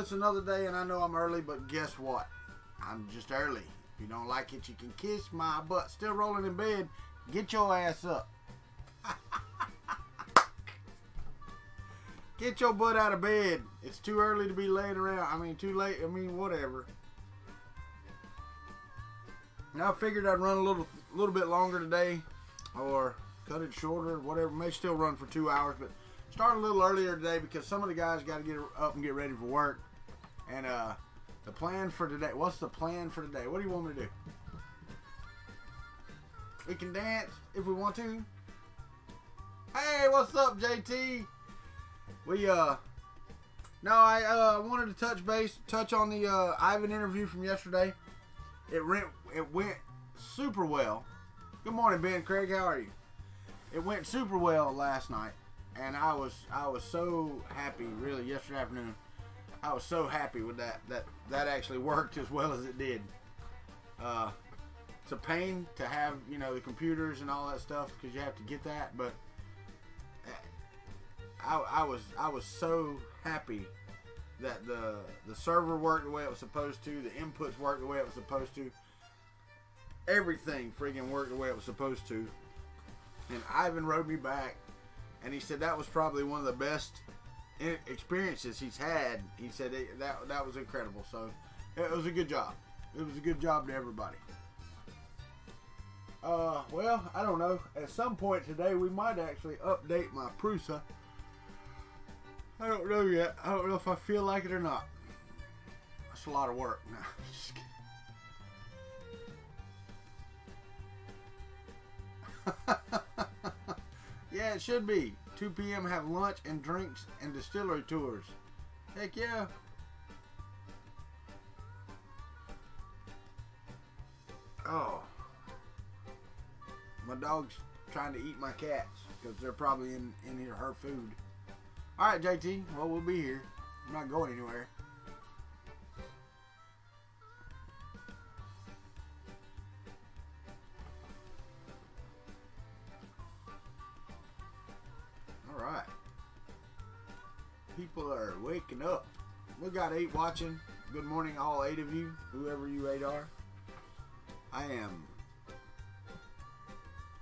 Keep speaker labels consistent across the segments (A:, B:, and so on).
A: it's another day, and I know I'm early, but guess what? I'm just early. If you don't like it, you can kiss my butt. Still rolling in bed. Get your ass up. Get your butt out of bed. It's too early to be laying around. I mean, too late. I mean, whatever. Now I figured I'd run a little bit longer today, or cut it shorter, whatever. May still run for 2 hours, but start a little earlier today because some of the guys got to get up and get ready for work. And the plan for today. What's the plan for today? What do you want me to do? We can dance if we want to. Hey, what's up, JT? We no, I wanted to touch on the Ivan interview from yesterday. It went super well. Good morning, Ben Craig. How are you? It went super well last night, and I was so happy. Really, yesterday afternoon, I was so happy with that actually worked as well as it did. It's a pain to have, you know, the computers and all that stuff because you have to get that, but I was so happy that the server worked the way it was supposed to, the inputs worked the way it was supposed to, everything friggin' worked the way it was supposed to. And Ivan wrote me back, and he said that was probably one of the best experiences he's had. He said that was incredible. So it was a good job. It was a good job to everybody. Well, I don't know. At some point today, we might actually update my Prusa. I don't know yet. I don't know if I feel like it or not. That's a lot of work. No, just kidding. Yeah, it should be. 2 p.m. have lunch and drinks and distillery tours. Heck yeah. Oh. My dog's trying to eat my cats because they're probably in here her food. Alright, JT. Well, we'll be here. I'm not going anywhere. Alright. People are waking up. We got 8 watching. Good morning, all 8 of you. Whoever you 8 are.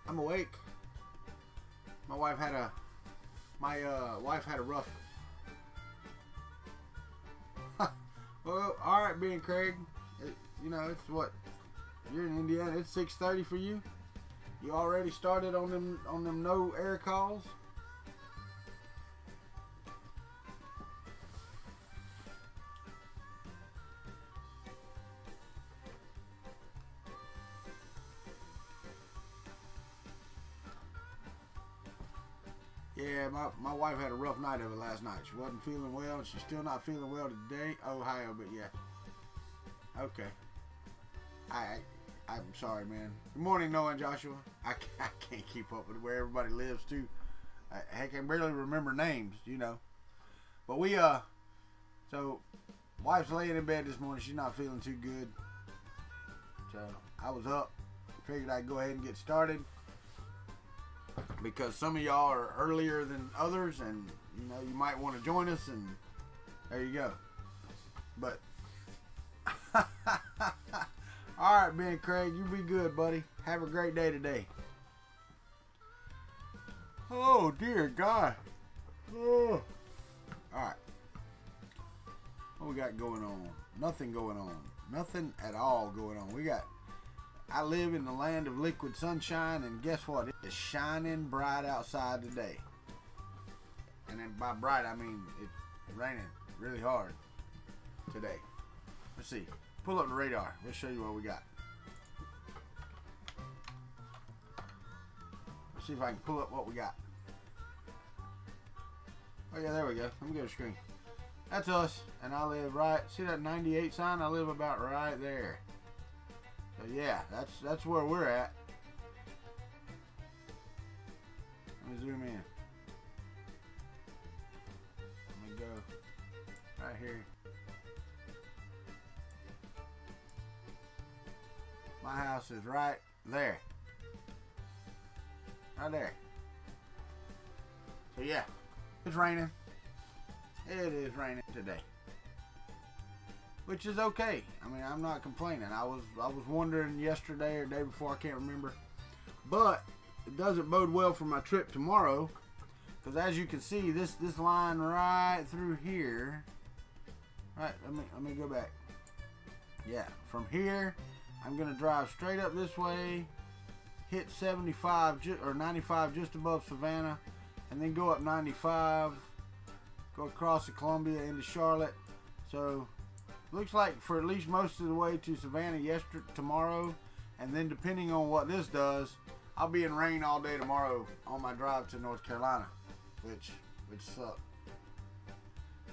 A: I'm awake. My wife had a rough. Well, all right, Ben Craig. You know, it's what, you're in Indiana. It's 6:30 for you. You already started on them no air calls. Yeah, my wife had a rough night of it last night. She wasn't feeling well, and she's still not feeling well today. Ohio, but yeah. Okay. I'm sorry, man. Good morning, Noah and Joshua. I can't keep up with where everybody lives, too. I can barely remember names, you know. But we, so, wife's laying in bed this morning. She's not feeling too good. So, I was up. Figured I'd go ahead and get started. Because some of y'all are earlier than others, and you know, you might want to join us, and there you go. But alright, Ben Craig, you be good, buddy. Have a great day today. Oh dear God. Oh. Alright. What we got going on? Nothing going on. Nothing at all going on. I live in the land of liquid sunshine, and guess what? It's shining bright outside today. And then by bright, I mean it's raining really hard today. Let's see. Pull up the radar. Let's show you what we got. Let's see if I can pull up what we got. Oh yeah, there we go. Let me get a screen. That's us, and I live right. See that 98 sign? I live about right there. So yeah, that's where we're at. Let me zoom in. Let me go right here. My house is right there. Right there. So yeah, it's raining. It is raining today. which is okay. I mean, I'm not complaining. I was wondering yesterday or day before, I can't remember, but it doesn't bode well for my trip tomorrow, because as you can see, this line right through here. Right, let me go back. Yeah, from here, I'm gonna drive straight up this way, hit 75 or 95 just above Savannah, and then go up 95, go across the Columbia into Charlotte. So looks like for at least most of the way to Savannah tomorrow, and then depending on what this does, I'll be in rain all day tomorrow on my drive to North Carolina, which sucks.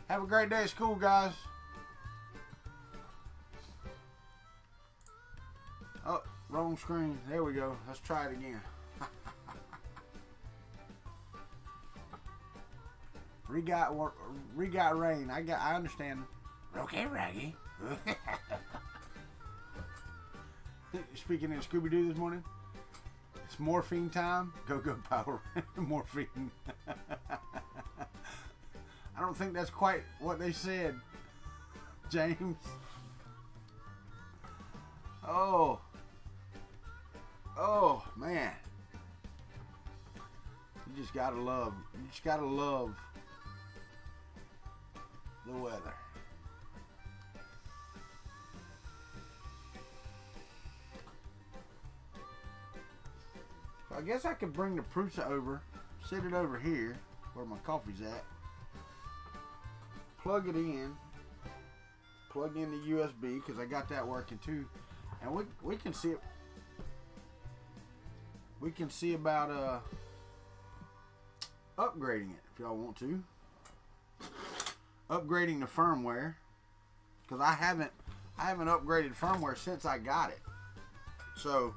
A: Have a great day at school, guys. Oh, wrong screen. There we go. Let's try it again. We got rain. I understand. Okay, Raggy. Speaking of Scooby-Doo this morning, it's morphine time. Go Power morphine. I don't think that's quite what they said, James. Oh man, you just gotta love the weather. So I guess I could bring the Prusa over, sit it over here where my coffee's at, plug it in, plug in the USB because I got that working too, and we can see it. We can see about upgrading it if y'all want to. Upgrading the firmware, because I haven't upgraded firmware since I got it. So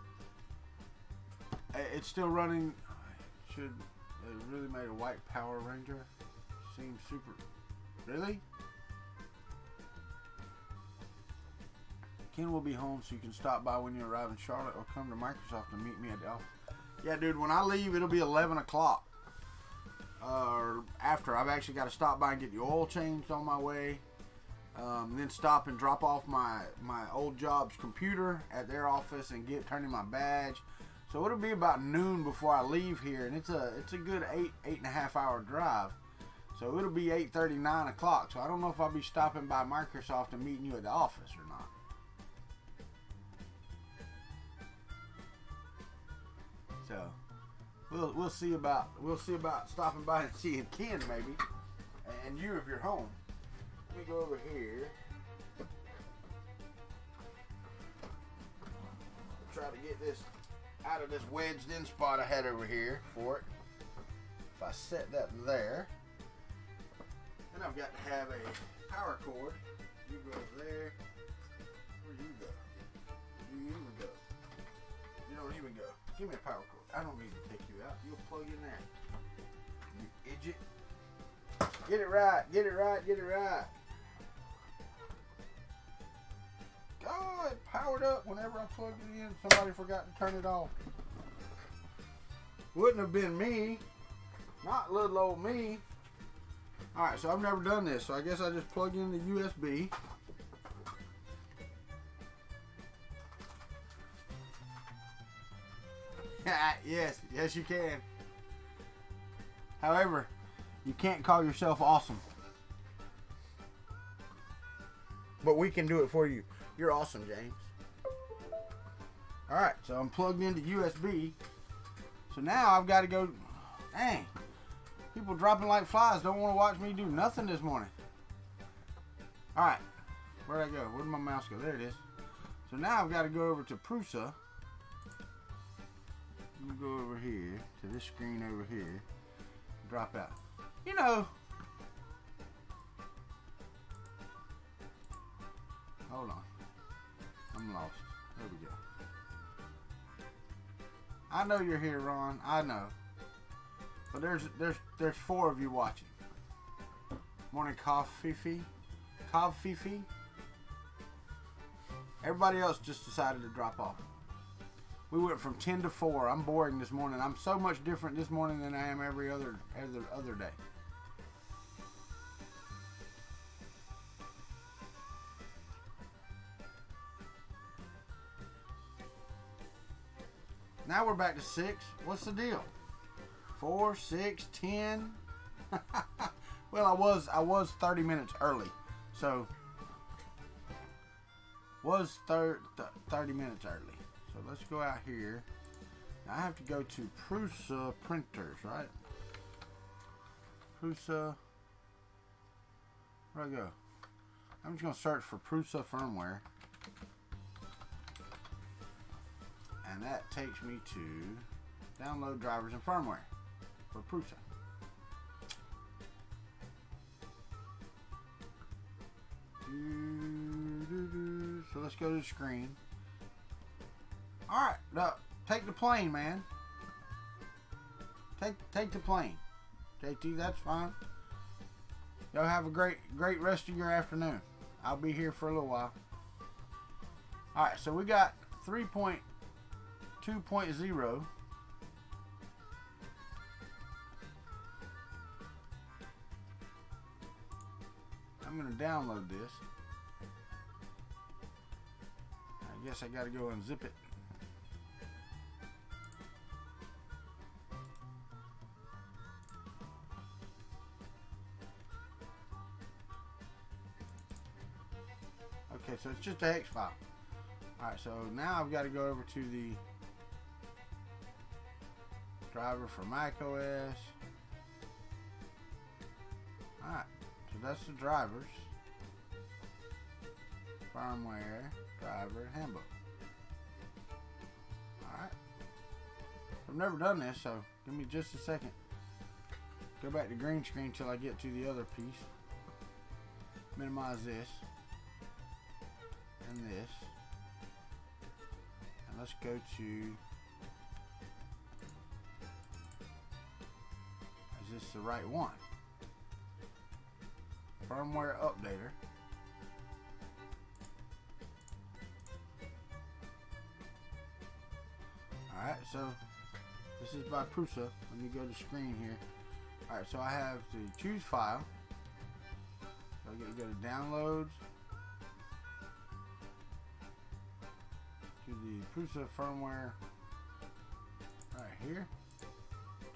A: it's still running. It really made a white Power Ranger. Seems super. Really? Ken will be home, so you can stop by when you arrive in Charlotte or come to Microsoft and meet me at the office. Yeah, dude, when I leave, it'll be 11 o'clock. Or after. I've actually got to stop by and get the oil changed on my way. Then stop and drop off my old job's computer at their office and turn in my badge. So it'll be about noon before I leave here. And it's a good 8.5 hour drive. So it'll be 8:30, 9 o'clock. So I don't know if I'll be stopping by Microsoft and meeting you at the office or not. So we'll see about stopping by and seeing Ken maybe, and you if you're home. Let me go over here. Try to get this out of this wedged in spot I had over here for it. If I set that there, then I've got to have a power cord. You go over there. Where you go? You even go. You don't even go. Give me a power cord. I don't need to take you out. You'll plug in there. You idiot. Get it right. Get it right. Get it right. God, it powered up whenever I plugged it in. Somebody forgot to turn it off. Wouldn't have been me. Not little old me. Alright, so I've never done this. So I guess I just plug in the USB. Yes, you can. However, you can't call yourself awesome. But we can do it for you. You're awesome, James. Alright, so I'm plugged into USB. So now I've got to go. Dang. People dropping like flies don't want to watch me do nothing this morning. Alright. Where'd I go? Where'd my mouse go? There it is. So now I've got to go over to Prusa. Let me go over here to this screen over here. Drop out. You know. Hold on. I'm lost. There we go. I know you're here, Ron. I know. But there's 4 of you watching. Morning, Fifi. Fifi. Everybody else just decided to drop off. We went from 10 to 4. I'm boring this morning. I'm so much different this morning than I am every other day. Now we're back to 6. What's the deal? 4, 6, 10. Well, I was 30 minutes early, so was 30 minutes early. So let's go out here. Now I have to go to Prusa printers, right? Prusa. Where'd I go? I'm just gonna search for Prusa firmware, and that takes me to download drivers and firmware for Prusa. So let's go to the screen. Alright, now take the plane, man. Take the plane. JT, that's fine. Y'all have a great rest of your afternoon. I'll be here for a little while. Alright, so we got 3.2.0. I'm going to download this. I guess I got to go unzip it. Okay, so it's just a hex file. Alright, so now I've got to go over to the driver for macOS. Alright, so that's the drivers. Firmware, driver, handbook. Alright. I've never done this, so give me just a second. Go back to green screen till I get to the other piece. Minimize this. And this. And let's go to... Is this the right one? Firmware updater. Alright, so this is by Prusa. Let me go to screen here. Alright, so I have to choose file. So I get to go to downloads. To the Prusa firmware right here.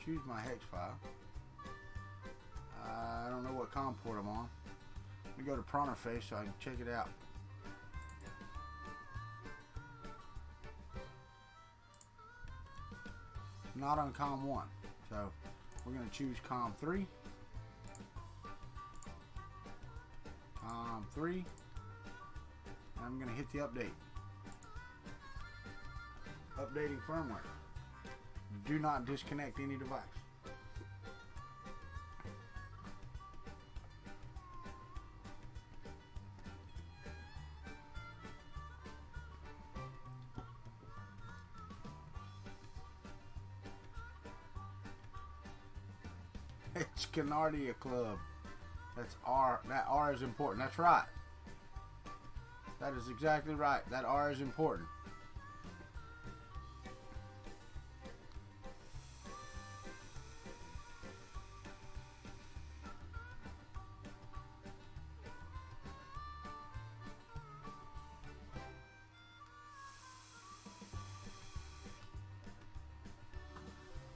A: Choose my hex file. I don't know what COM port I'm on. Let me go to Pronterface so I can check it out. Not on COM 1, so we're going to choose COM 3. COM 3. And I'm going to hit the update. Updating firmware. Do not disconnect any device. It's Kuntry Klub. That's R. That R is important. That's right. That is exactly right. That R is important.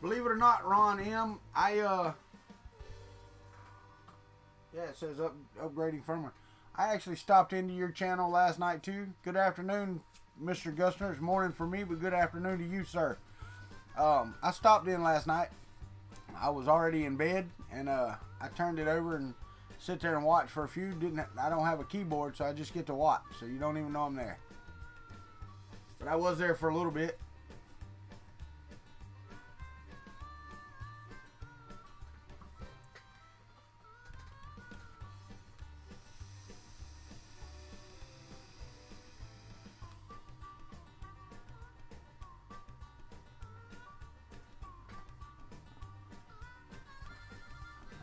A: Believe it or not, Ron M, yeah, it says upgrading firmware. I actually stopped into your channel last night too. Good afternoon, Mr. Gustner. It's morning for me, but good afternoon to you, sir. I stopped in last night. I was already in bed, and I turned it over and sit there and watch for a few. I don't have a keyboard, so I just get to watch. So you don't even know I'm there. But I was there for a little bit.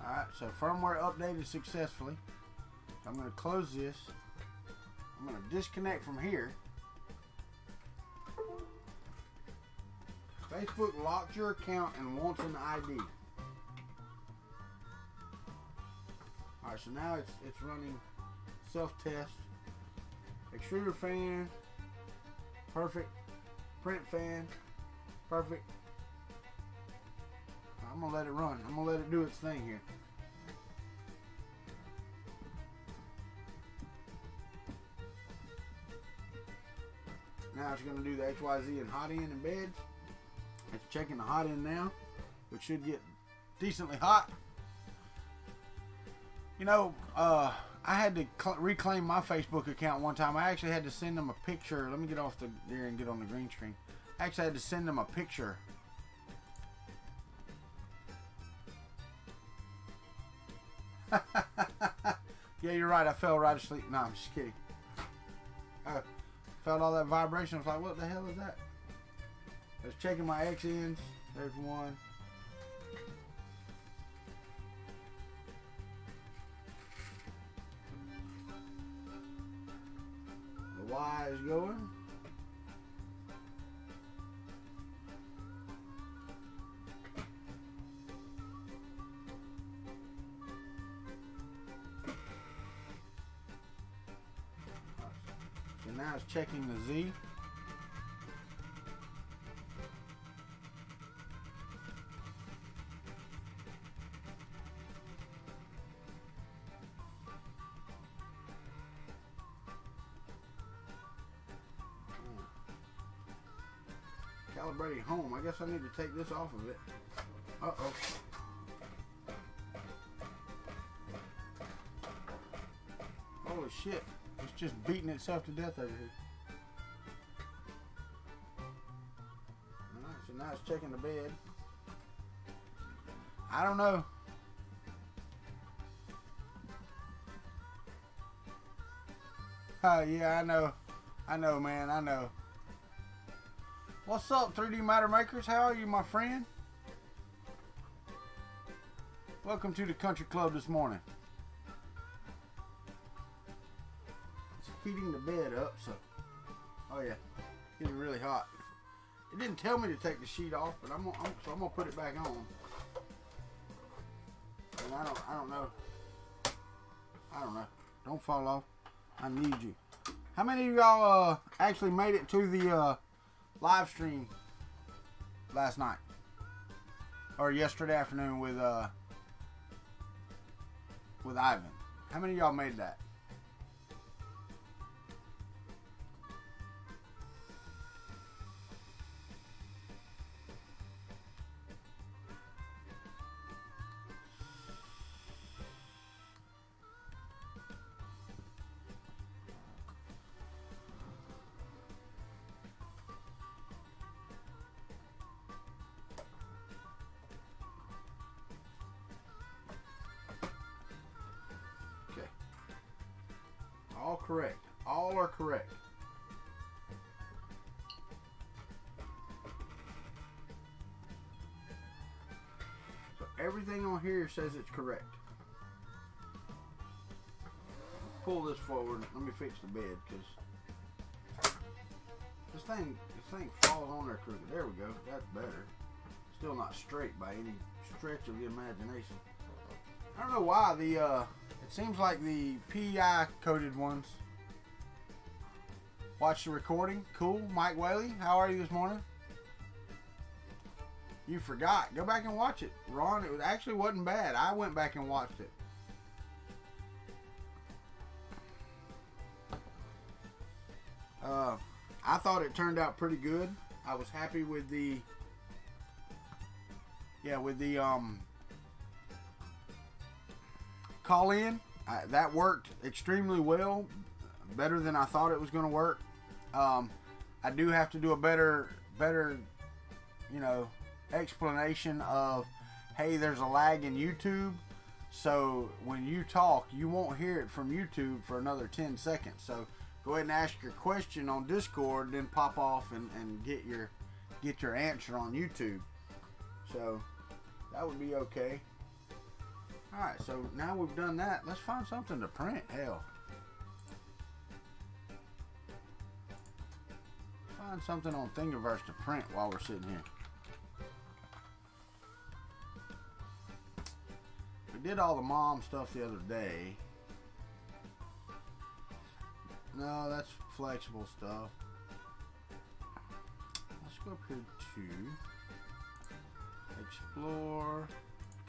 A: Alright, so firmware updated successfully. I'm going to close this. I'm going to disconnect from here. Facebook locked your account and wants an ID. Alright, so now it's running self-test. Extruder fan. Perfect. Print fan. Perfect. I'm gonna let it run. I'm gonna let it do its thing here. Now it's gonna do the XYZ and hot end and beds. It's checking the hot end now, which should get decently hot. You know, I had to reclaim my Facebook account one time. I actually had to send them a picture. Let me get off there and get on the green screen. I actually had to send them a picture. Yeah, you're right. I fell right asleep. No, I'm just kidding. I felt all that vibration. I was like, what the hell is that? I was checking my X ends. There's one. The Y is going. So now it's checking the Z. Calibrating home. I guess I need to take this off of it. Uh-oh. Holy shit. It's just beating itself to death over here. Alright, so now it's checking the bed. I don't know. Yeah, I know. I know, man. I know. What's up, 3D Matter Makers? How are you, my friend? Welcome to the Kuntry Club this morning. It's heating the bed up, so... Oh, yeah. It's getting really hot. It didn't tell me to take the sheet off, but I'm gonna put it back on. And I don't know. I don't know. Don't fall off. I need you. How many of y'all actually made it to the live stream last night or yesterday afternoon with Ivan? How many of y'all made that? All correct. All are correct. So everything on here says it's correct. Pull this forward. Let me fix the bed because this thing falls on there crooked. There we go. That's better. Still not straight by any stretch of the imagination. I don't know why it seems like the PEI coated ones. Watch the recording. Cool. Mike Whaley, how are you this morning? You forgot. Go back and watch it. Ron, it actually wasn't bad. I went back and watched it. I thought it turned out pretty good. I was happy with the call in. That worked extremely well, better than I thought it was going to work. I do have to do a better, explanation of, hey, there's a lag in YouTube, so when you talk, you won't hear it from YouTube for another 10 seconds. So go ahead and ask your question on Discord, then pop off and get your answer on YouTube. So that would be okay. Alright, so now we've done that, let's find something to print. Hell. Find something on Thingiverse to print while we're sitting here. We did all the mom stuff the other day. No, that's flexible stuff. Let's go up here to explore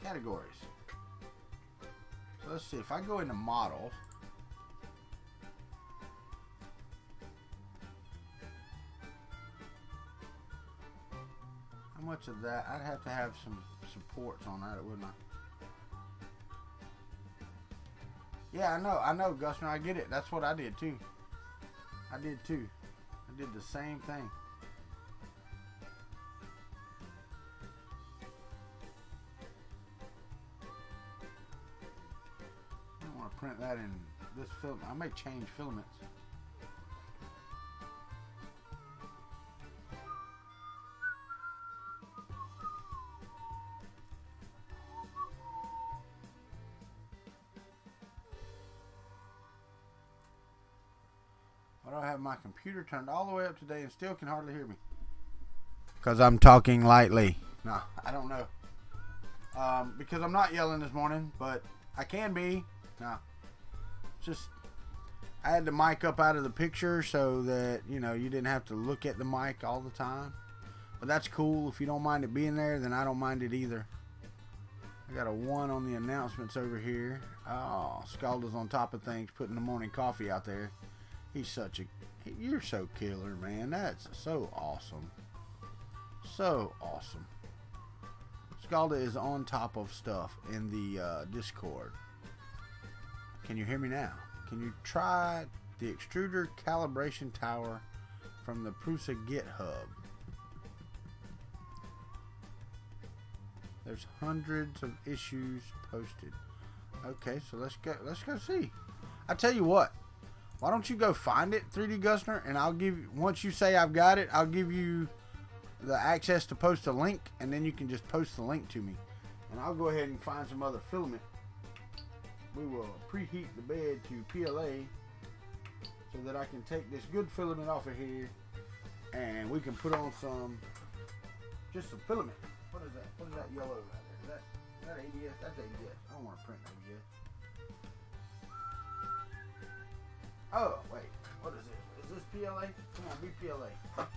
A: categories. So let's see if I go into models. How much of that? I'd have to have some supports on that, wouldn't I? Yeah, I know, Gusner, I get it. That's what I did too. I did too. I did the same thing. I don't want to print that in this filament. I may change filaments. I have my computer turned all the way up today and still can hardly hear me. Because I'm talking lightly. No, I don't know. Because I'm not yelling this morning, but I can be. No. Just, I had the mic up out of the picture so that, you know, you didn't have to look at the mic all the time. But that's cool. If you don't mind it being there, then I don't mind it either. I got a 1 on the announcements over here. Oh, Scalda's on top of things, putting the morning coffee out there. He's such a... You're so killer, man. That's so awesome. So awesome. Scalda is on top of stuff in the Discord. Can you hear me now? Can you try the extruder calibration tower from the Prusa GitHub? There's hundreds of issues posted. Okay, so let's go see. I tell you what. Why don't you go find it, 3D Gusner, and I'll give you, once you say I've got it, I'll give you the access to post a link, and then you can just post the link to me. And I'll go ahead and find some other filament. We will preheat the bed to PLA so that I can take this good filament off of here, and we can put on some, just some filament. What is that? What is that yellow right there? Is that ABS? That's ABS. I don't want to print ABS. Oh, wait. What is this? Is this PLA? Come on, be PLA. Are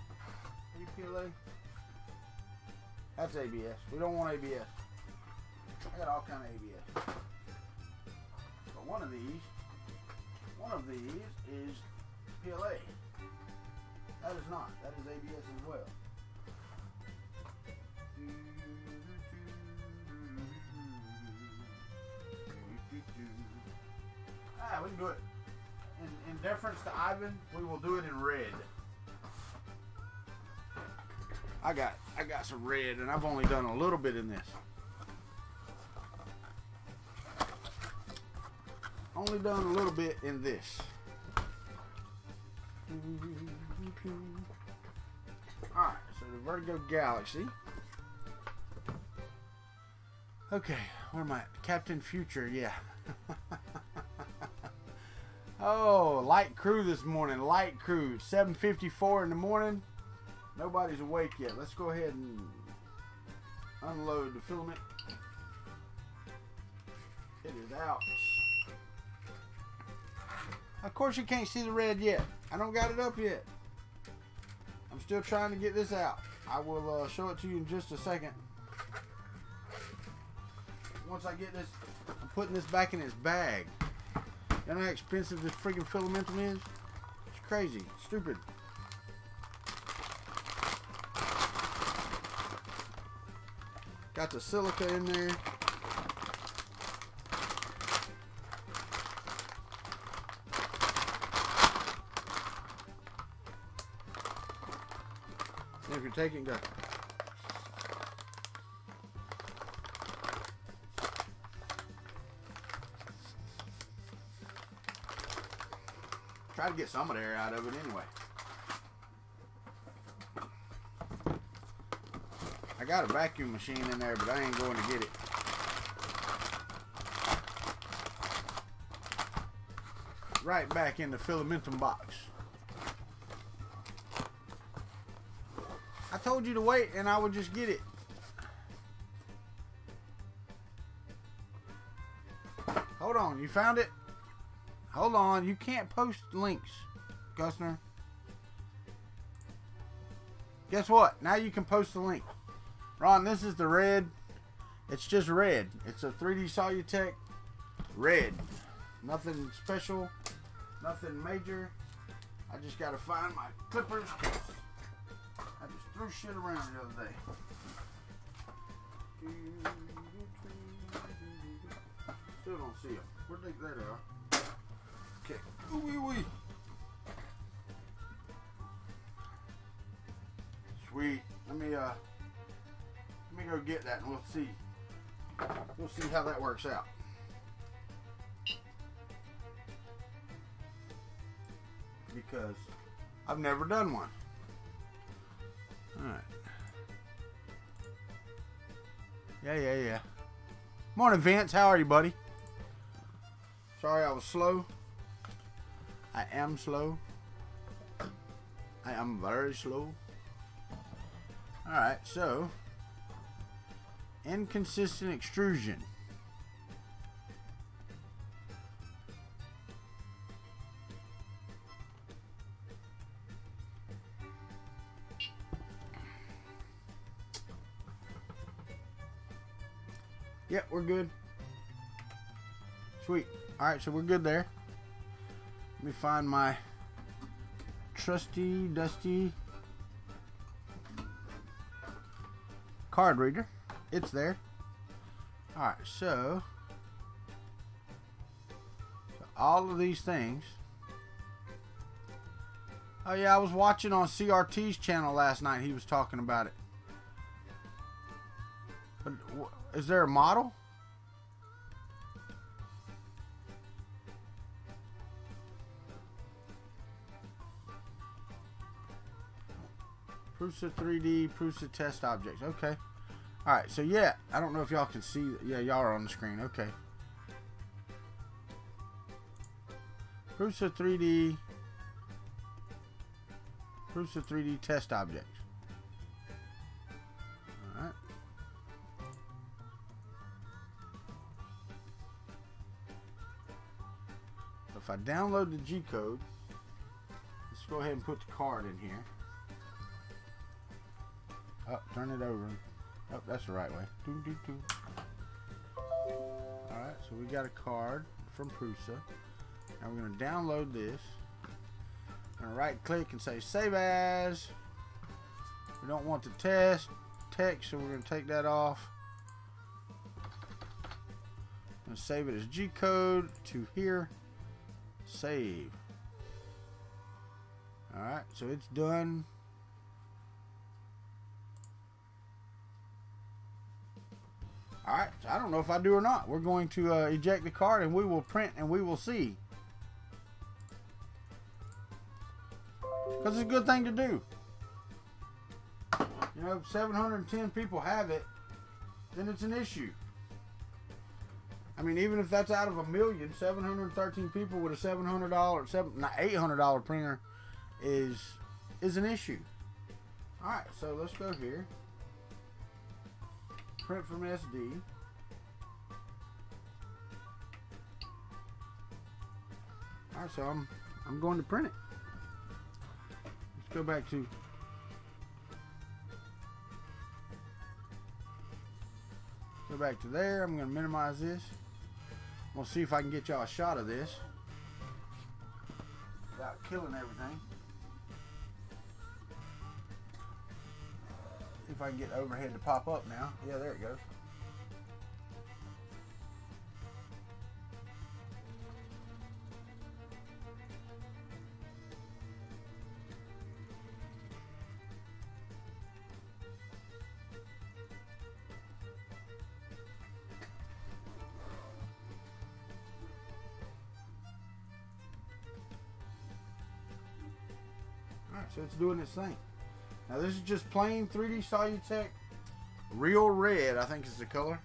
A: you PLA? That's ABS. We don't want ABS. I got all kind of ABS. But one of these is PLA. That is not. That is ABS as well. Ah, we can do it. In deference to Ivan, we will do it in red. I got some red, and I've only done a little bit in this. Only done a little bit in this. Alright, so the Vertigo Galaxy. Okay, where am I at? Captain Future, yeah. Oh, light crew this morning. Light crew. 7:54 in the morning. Nobody's awake yet. Let's go ahead and unload the filament. It is out. Of course you can't see the red yet. I don't got it up yet. I'm still trying to get this out. I will show it to you in just a second. Once I get this, I'm putting this back in its bag. You know how expensive this freaking filamentum is? It's crazy. Stupid. Got the silica in there. If you're taking, go. Try to get some of the air out of it anyway. I got a vacuum machine in there, but I ain't going to get it. Right back in the filamentum box. I told you to wait and I would just get it. Hold on, you found it? Hold on, you can't post links, Gusner. guess what? Now you can post the link. Ron, this is the red. It's just red. It's a 3D Solutech red. Nothing special. Nothing major. I just got to find my clippers. I just threw shit around the other day. Still don't see them. Where'd they? There they are. Okay. Ooh-wee-wee. Sweet. Let me go get that and we'll see. We'll see how that works out. Because I've never done one. Alright. Yeah. Morning, Vince. How are you, buddy? Sorry I was slow. I am slow. I am very slow. Alright, so inconsistent extrusion. Yep, we're good. Sweet. Alright, so we're good there. Let me find my trusty, dusty card reader. It's there. Alright, so all of these things. Oh yeah, I was watching on CRT's channel last night. He was talking about it. But is there a model? Prusa 3D, Prusa test objects. Okay. Alright, so yeah, I don't know if y'all can see. Yeah, y'all are on the screen. Okay. Prusa 3D. Prusa 3D test objects. Alright. So if I download the G code, let's go ahead and put the card in here. Oh, turn it over. Oh, that's the right way. Alright, so we got a card from Prusa. Now we're going to download this. I'm going to right click and say save as. We don't want the text, so we're going to take that off. I'm going to save it as G code to here. Save. Alright, so it's done. Alright, so I don't know if I do or not. We're going to eject the card and we will print and we will see. Because it's a good thing to do. You know, if 710 people have it, then it's an issue. I mean, even if that's out of 1 million, 713 people with a $800 printer is an issue. Alright, so let's go here. Print from SD. Alright, so I'm going to print it. Let's go back to there. I'm going to minimize this. We'll see if I can get y'all a shot of this without killing everything. See if I can get overhead to pop up now. Yeah, there it goes. Alright, so it's doing its thing. Now this is just plain 3D Solutech Real Red, I think is the color.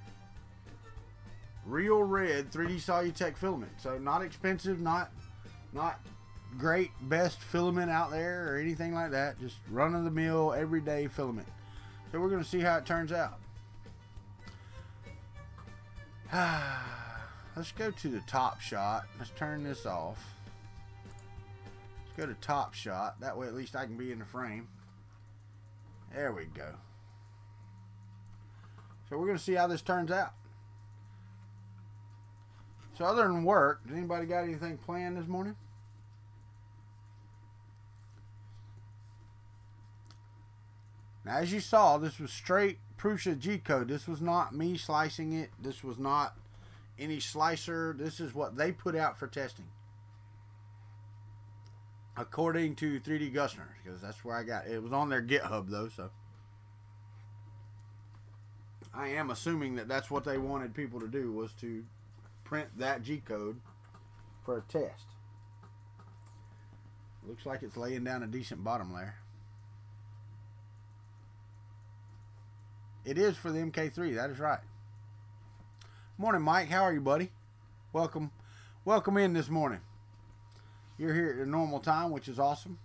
A: Real Red 3D Solutech filament. So not expensive, not great best filament out there or anything like that. Just run of the mill everyday filament. So we're going to see how it turns out. Let's go to the top shot. Let's turn this off. Let's go to top shot. That way at least I can be in the frame. There we go. So we're going to see how this turns out. So other than work, does anybody got anything planned this morning? Now, as you saw, this was straight Prusa G-code. This was not me slicing it. This was not any slicer. This is what they put out for testing, according to 3D Gusner, because that's where I got it. It was on their GitHub though, so I am assuming that that's what they wanted people to do, was to print that G-code for a test. Looks like it's laying down a decent bottom layer. It is for the MK3, that is right. Morning, Mike. How are you, buddy? Welcome in this morning. You're here at your normal time, which is awesome.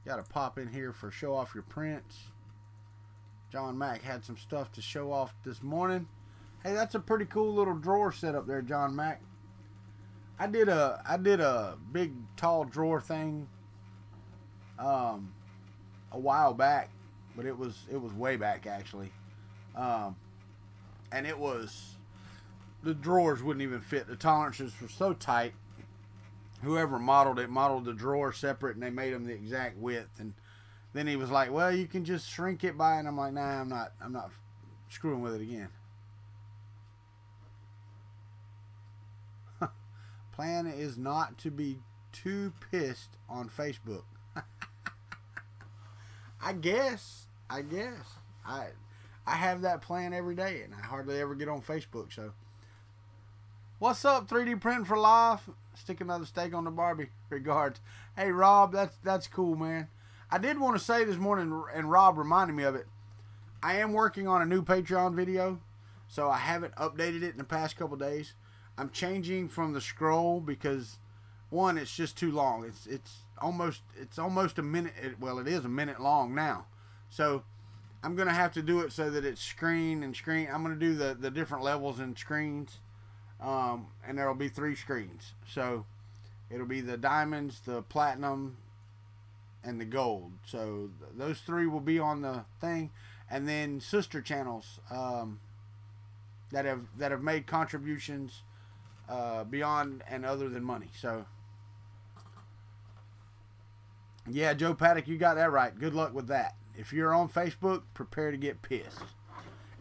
A: Got to pop in here for show off your prints. John Mack had some stuff to show off this morning. Hey, that's a pretty cool little drawer set up there, John Mack. I did a big tall drawer thing a while back, but it was way back actually. And it was, the drawers wouldn't even fit. The tolerances were so tight. Whoever modeled it modeled the drawer separate, and they made them the exact width. And then he was like, "Well, you can just shrink it by," and I'm like, "Nah, I'm not screwing with it again." Plan is not to be too pissed on Facebook. I guess I have that plan every day, and I hardly ever get on Facebook. So, what's up, 3D Printing for Life? Stick another steak on the Barbie. Regards. Hey, Rob, that's cool, man. I did want to say this morning, and Rob reminded me of it, I am working on a new Patreon video, so I haven't updated it in the past couple days. I'm changing from the scroll because, one, it's just too long. It's almost a minute. Well, it is a minute long now. So I'm gonna have to do it so that it's screen and screen. I'm gonna do the different levels and screens, and there'll be 3 screens. So it'll be the diamonds, the platinum, and the gold. So those 3 will be on the thing, and then sister channels that have made contributions beyond and other than money. So yeah, Joe Paddock, you got that right. Good luck with that. If you're on Facebook, prepare to get pissed.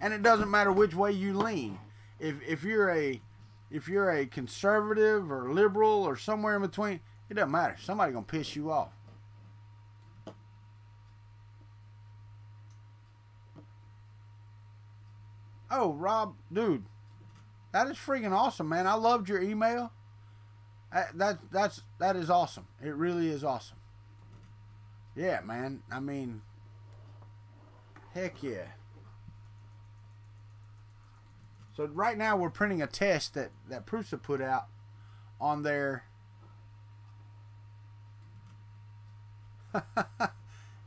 A: And it doesn't matter which way you lean. If you're a conservative or liberal or somewhere in between, it doesn't matter. Somebody's gonna piss you off. Oh, Rob, dude, that is freaking awesome, man. I loved your email. That is awesome. It really is awesome. Yeah, man. I mean, heck yeah. So right now we're printing a test that Prusa put out on their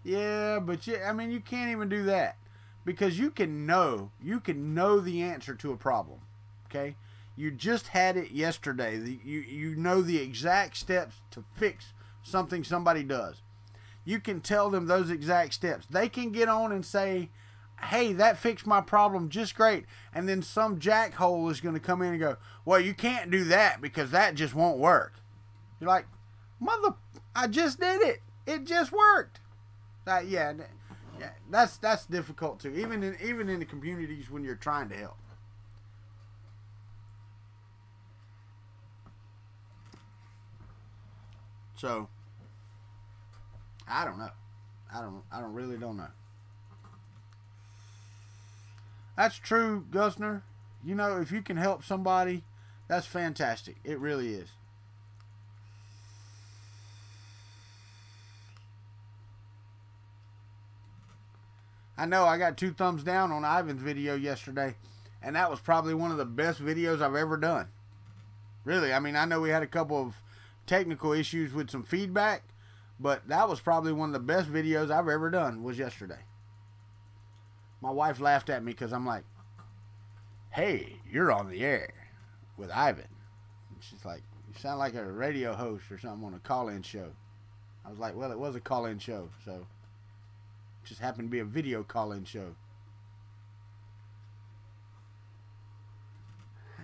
A: yeah, but I mean, you can't even do that, because you can know the answer to a problem. Okay, you just had it yesterday. You know the exact steps to fix something somebody does. You can tell them those exact steps. They can get on and say, "Hey, that fixed my problem just great." And then some jackhole is going to come in and go, "Well, you can't do that because that just won't work." You're like, "Mother, I just did it. It just worked." Yeah, that's difficult too. Even in the communities when you're trying to help. So I don't know. I really don't know. That's true, Gusner. You know, if you can help somebody, that's fantastic. It really is. I know I got 2 thumbs down on Ivan's video yesterday, and that was probably one of the best videos I've ever done. Really, I mean, I know we had a couple of technical issues with some feedback, but that was probably one of the best videos I've ever done, was yesterday. My wife laughed at me because I'm like, "Hey, you're on the air with Ivan." And she's like, "You sound like a radio host or something on a call-in show." I was like, "Well, it was a call-in show, so Just happened to be a video call-in show.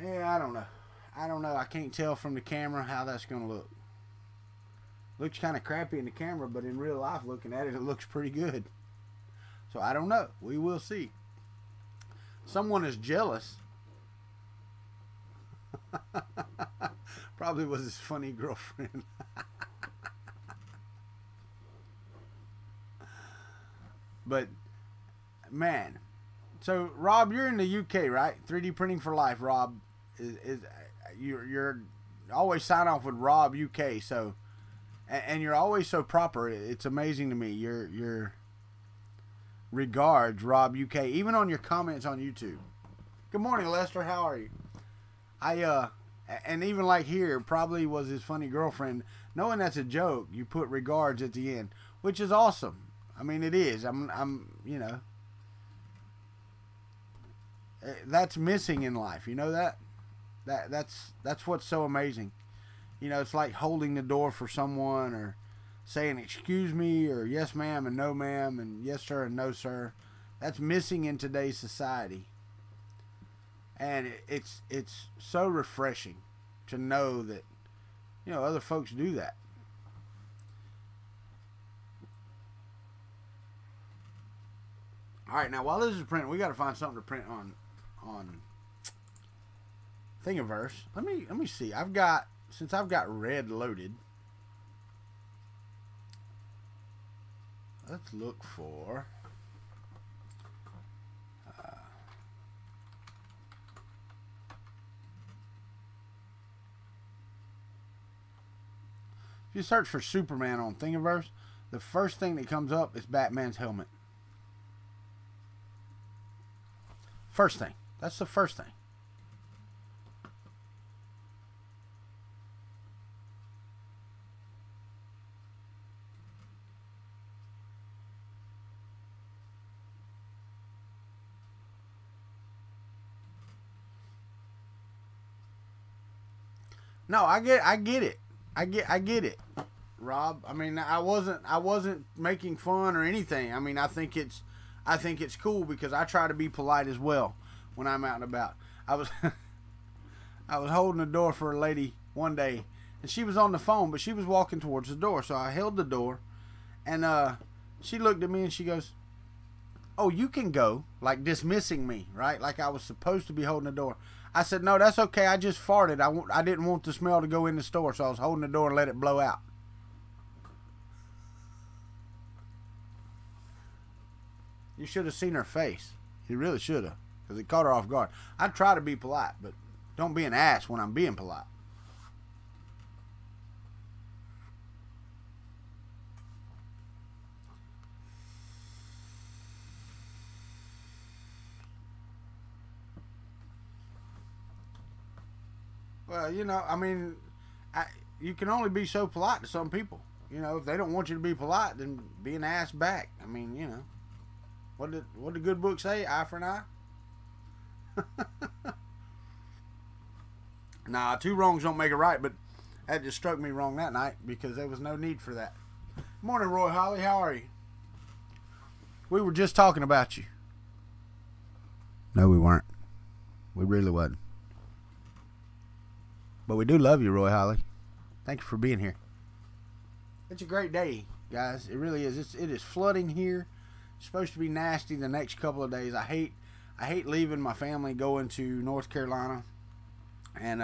A: Yeah, I don't know. I can't tell from the camera how that's going to look. Looks kind of crappy in the camera, but in real life, looking at it, it looks pretty good. So I don't know. We will see. Someone is jealous. Probably was his funny girlfriend. But, man. So, Rob, you're in the UK, right? 3D Printing for Life, Rob. You're always sign off with Rob UK, so... And you're always so proper. It's amazing to me. Your regards, Rob UK. Even on your comments on YouTube. Good morning, Lester. How are you? And even like here, probably was his funny girlfriend. Knowing that's a joke, you put regards at the end, which is awesome. I mean, it is. You know, that's missing in life. You know that? That's what's so amazing. You know, it's like holding the door for someone, or saying excuse me, or yes ma'am and no ma'am, and yes sir and no sir. That's missing in today's society. And it's so refreshing to know that, you know, other folks do that. All right, now while this is printing, we got to find something to print on Thingiverse. Let me see. Since I've got red loaded, let's look for if you search for Superman on Thingiverse, the first thing that comes up is Batman's helmet. First thing. That's the first thing. No, I get it. I get it, Rob. I mean, I wasn't making fun or anything. I mean, I think it's cool because I try to be polite as well when I'm out and about. I was holding the door for a lady one day, and she was on the phone, but she was walking towards the door, so I held the door, and she looked at me and she goes, "Oh, you can go," like dismissing me, right? Like I was supposed to be holding the door. I said, "No, that's okay. I just farted. I didn't want the smell to go in the store, so I was holding the door and let it blow out." You should have seen her face. You really should have, because it caught her off guard. I try to be polite, but don't be an ass when I'm being polite. Well, you know, I mean, you can only be so polite to some people. You know, if they don't want you to be polite, then be an ass back. I mean, you know, what did the good book say? Eye for an eye. Nah, two wrongs don't make a right, but that just struck me wrong that night because there was no need for that. Morning, Roy Holly. How are you? We were just talking about you. No, we weren't. We really wasn't. But we do love you, Roy Holly. Thank you for being here. It's a great day, guys. It really is. It is flooding here. It's supposed to be nasty the next couple of days. I hate leaving my family, going to North Carolina. And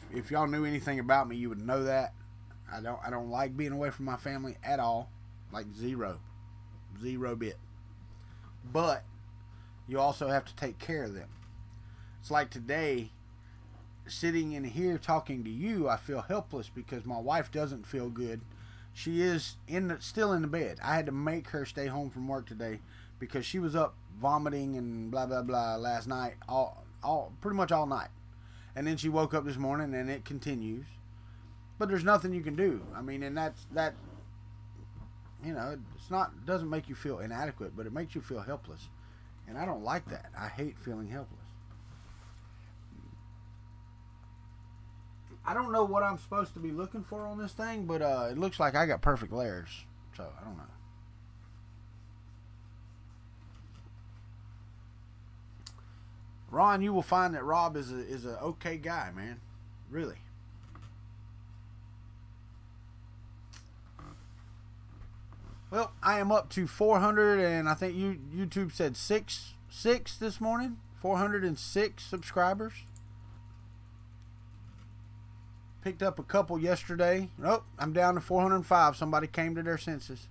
A: if y'all knew anything about me, you would know that. I don't like being away from my family at all. Like zero bit. But you also have to take care of them. It's like today, sitting in here talking to you, I feel helpless because my wife doesn't feel good. She is still in the bed. I had to make her stay home from work today because she was up vomiting and blah blah blah last night, pretty much all night. And then she woke up this morning and it continues. But there's nothing you can do. I mean, and that you know, doesn't make you feel inadequate, but it makes you feel helpless. And I don't like that. I hate feeling helpless. I don't know what I'm supposed to be looking for on this thing, but it looks like I got perfect layers. So, I don't know. Ron, you will find that Rob is a okay guy, man. Really. Well, I am up to 400, and I think YouTube said six this morning. 406 subscribers. Picked up a couple yesterday. Nope, I'm down to 405. Somebody came to their senses.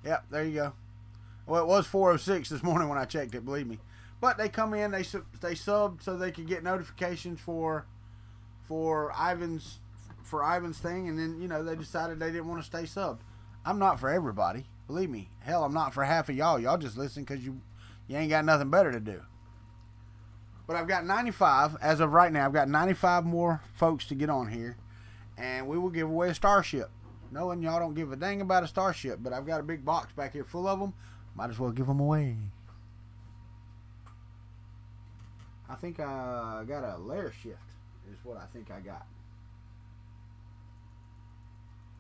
A: Yep, there you go. Well, it was 406 this morning when I checked it, believe me. But they come in, they sub so they could get notifications for Ivan's thing, and then, you know, they decided they didn't want to stay subbed. I'm not for everybody, believe me. Hell, I'm not for half of y'all. Y'all just listen because you ain't got nothing better to do. But I've got 95 as of right now. I've got 95 more folks to get on here, and we will give away a starship. Knowing y'all don't give a dang about a starship, but I've got a big box back here full of them. Might as well give them away. I think I got a layer shift is what I think I got.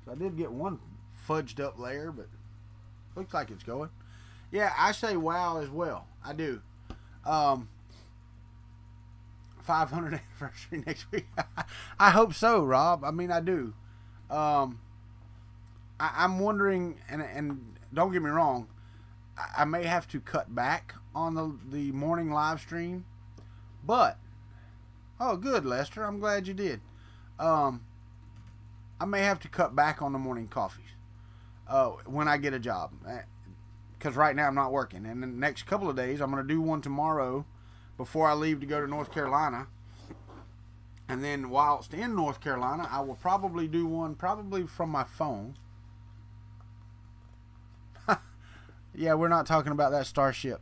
A: So I did get one fudged up layer, but looks like it's going. Yeah, I say wow as well. I do. 500th anniversary next week. I hope so, Rob. I mean, I do. I'm wondering, and don't get me wrong, I may have to cut back on the morning live stream, but oh, good, Lester. I'm glad you did. I may have to cut back on the morning coffees when I get a job, because right now I'm not working. And the next couple of days, I'm going to do one tomorrow before I leave to go to North Carolina. And then whilst in North Carolina, I will probably do one probably from my phone. Yeah, we're not talking about that Starship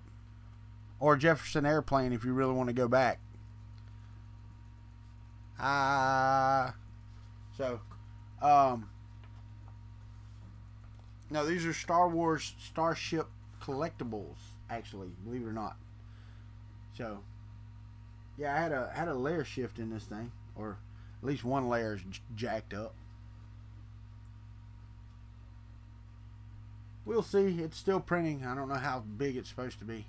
A: or Jefferson Airplane if you really want to go back. No, these are Star Wars Starship collectibles, actually, believe it or not. So, yeah, I had a layer shift in this thing, or at least one layer is jacked up. We'll see. It's still printing. I don't know how big it's supposed to be.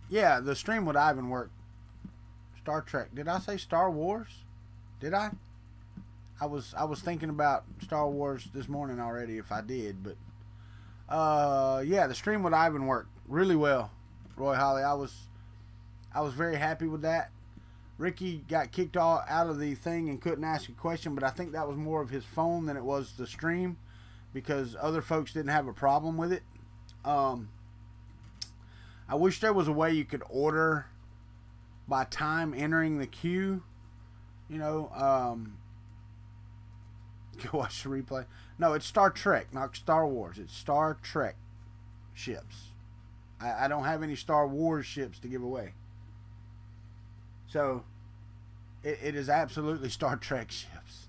A: Yeah, the stream with Ivan worked. Star Trek. Did I say Star Wars? Did I? I was thinking about Star Wars this morning already if I did, but yeah, the stream with Ivan worked really well. Roy Holly, I was very happy with that. Ricky got kicked out of the thing and couldn't ask a question, but I think that was more of his phone than it was the stream, because other folks didn't have a problem with it. I wish there was a way you could order by time entering the queue. You know, go watch the replay. No, it's Star Trek, not Star Wars. It's Star Trek ships. I don't have any Star Wars ships to give away. So, it is absolutely Star Trek ships.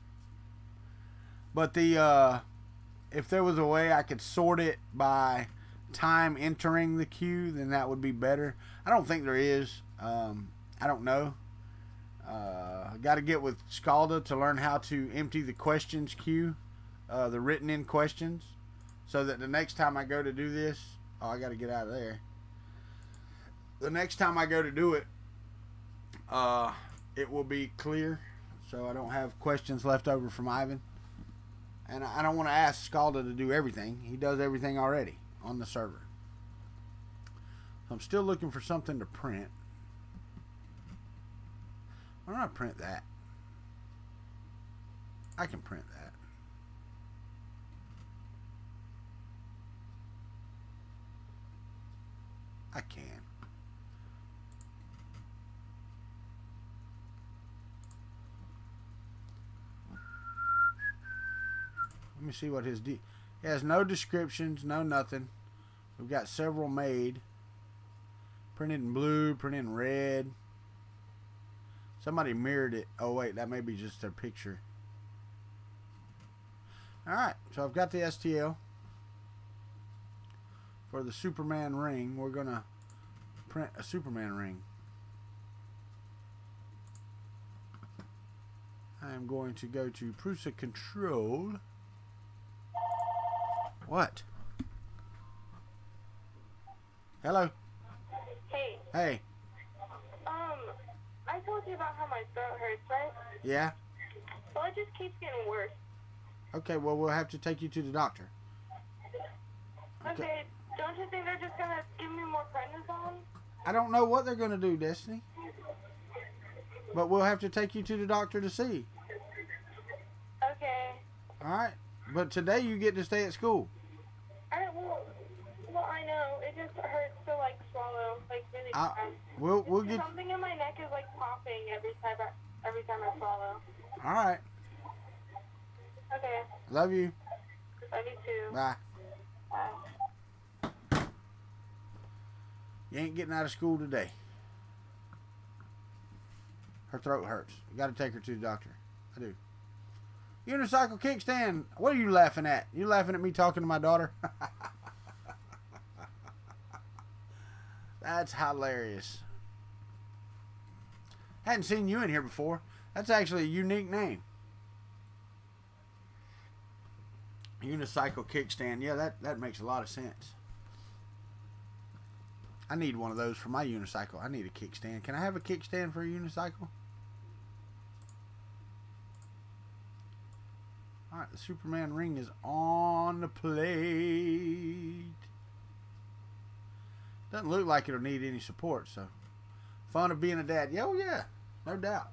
A: But if there was a way I could sort it by time entering the queue, then that would be better. I don't think there is. I don't know. Got to get with Scalda to learn how to empty the questions queue, the written in questions, so that the next time I go to do this, I got to get out of there. The next time I go to do it, it will be clear, so I don't have questions left over from Ivan. And I don't want to ask Scalda to do everything. He does everything already on the server. So I'm still looking for something to print. Why don't I print that? I can print that. I can. Let me see what his He has no descriptions, no nothing. We've got several made. Printed in blue, printed in red. Somebody mirrored it. Oh wait, that may be just their picture. Alright, so I've got the STL. For the Superman ring, we're going to print a Superman ring. I am going to go to Prusa Control. What? Hello.
B: Hey.
A: Hey.
B: I told you about how my throat hurts, right?
A: Yeah.
B: Well, it just keeps getting worse.
A: Okay, well, we'll have to take you to the doctor.
B: Okay, don't you think they're just gonna give me more prednisone?
A: I don't know what they're going to do, Destiny. But we'll have to take you to the doctor to see.
B: Okay.
A: Alright. But today you get to stay at school.
B: Well, I know. It just hurts to, like, swallow, like, really bad.
A: We'll get...
B: Something in my neck is, like, popping every time I swallow.
A: Alright.
B: Okay.
A: Love you.
B: Love you, too.
A: Bye.
B: Bye.
A: You ain't getting out of school today. Her throat hurts. You got to take her to the doctor. I do. Unicycle kickstand. What are you laughing at? You laughing at me talking to my daughter? That's hilarious. Hadn't seen you in here before. That's actually a unique name. Unicycle kickstand. Yeah, that makes a lot of sense. I need one of those for my unicycle. I need a kickstand. Can I have a kickstand for a unicycle? Alright, the Superman ring is on the plate. Doesn't look like it'll need any support, so. Fun of being a dad. Yeah, oh yeah, no doubt.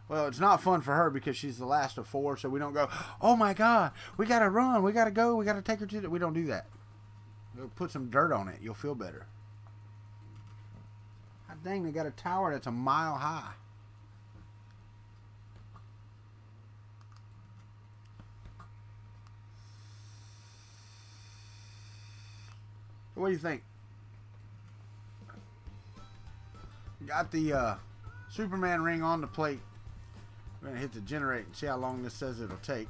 A: Well, it's not fun for her because she's the last of 4, so we don't go, oh my God, we gotta run, we gotta go, we gotta take her to the... We don't do that. We'll put some dirt on it, you'll feel better. God dang, they got a tower that's a mile high. What do you think? Got the Superman ring on the plate. We're gonna hit the generate and see how long this says it'll take.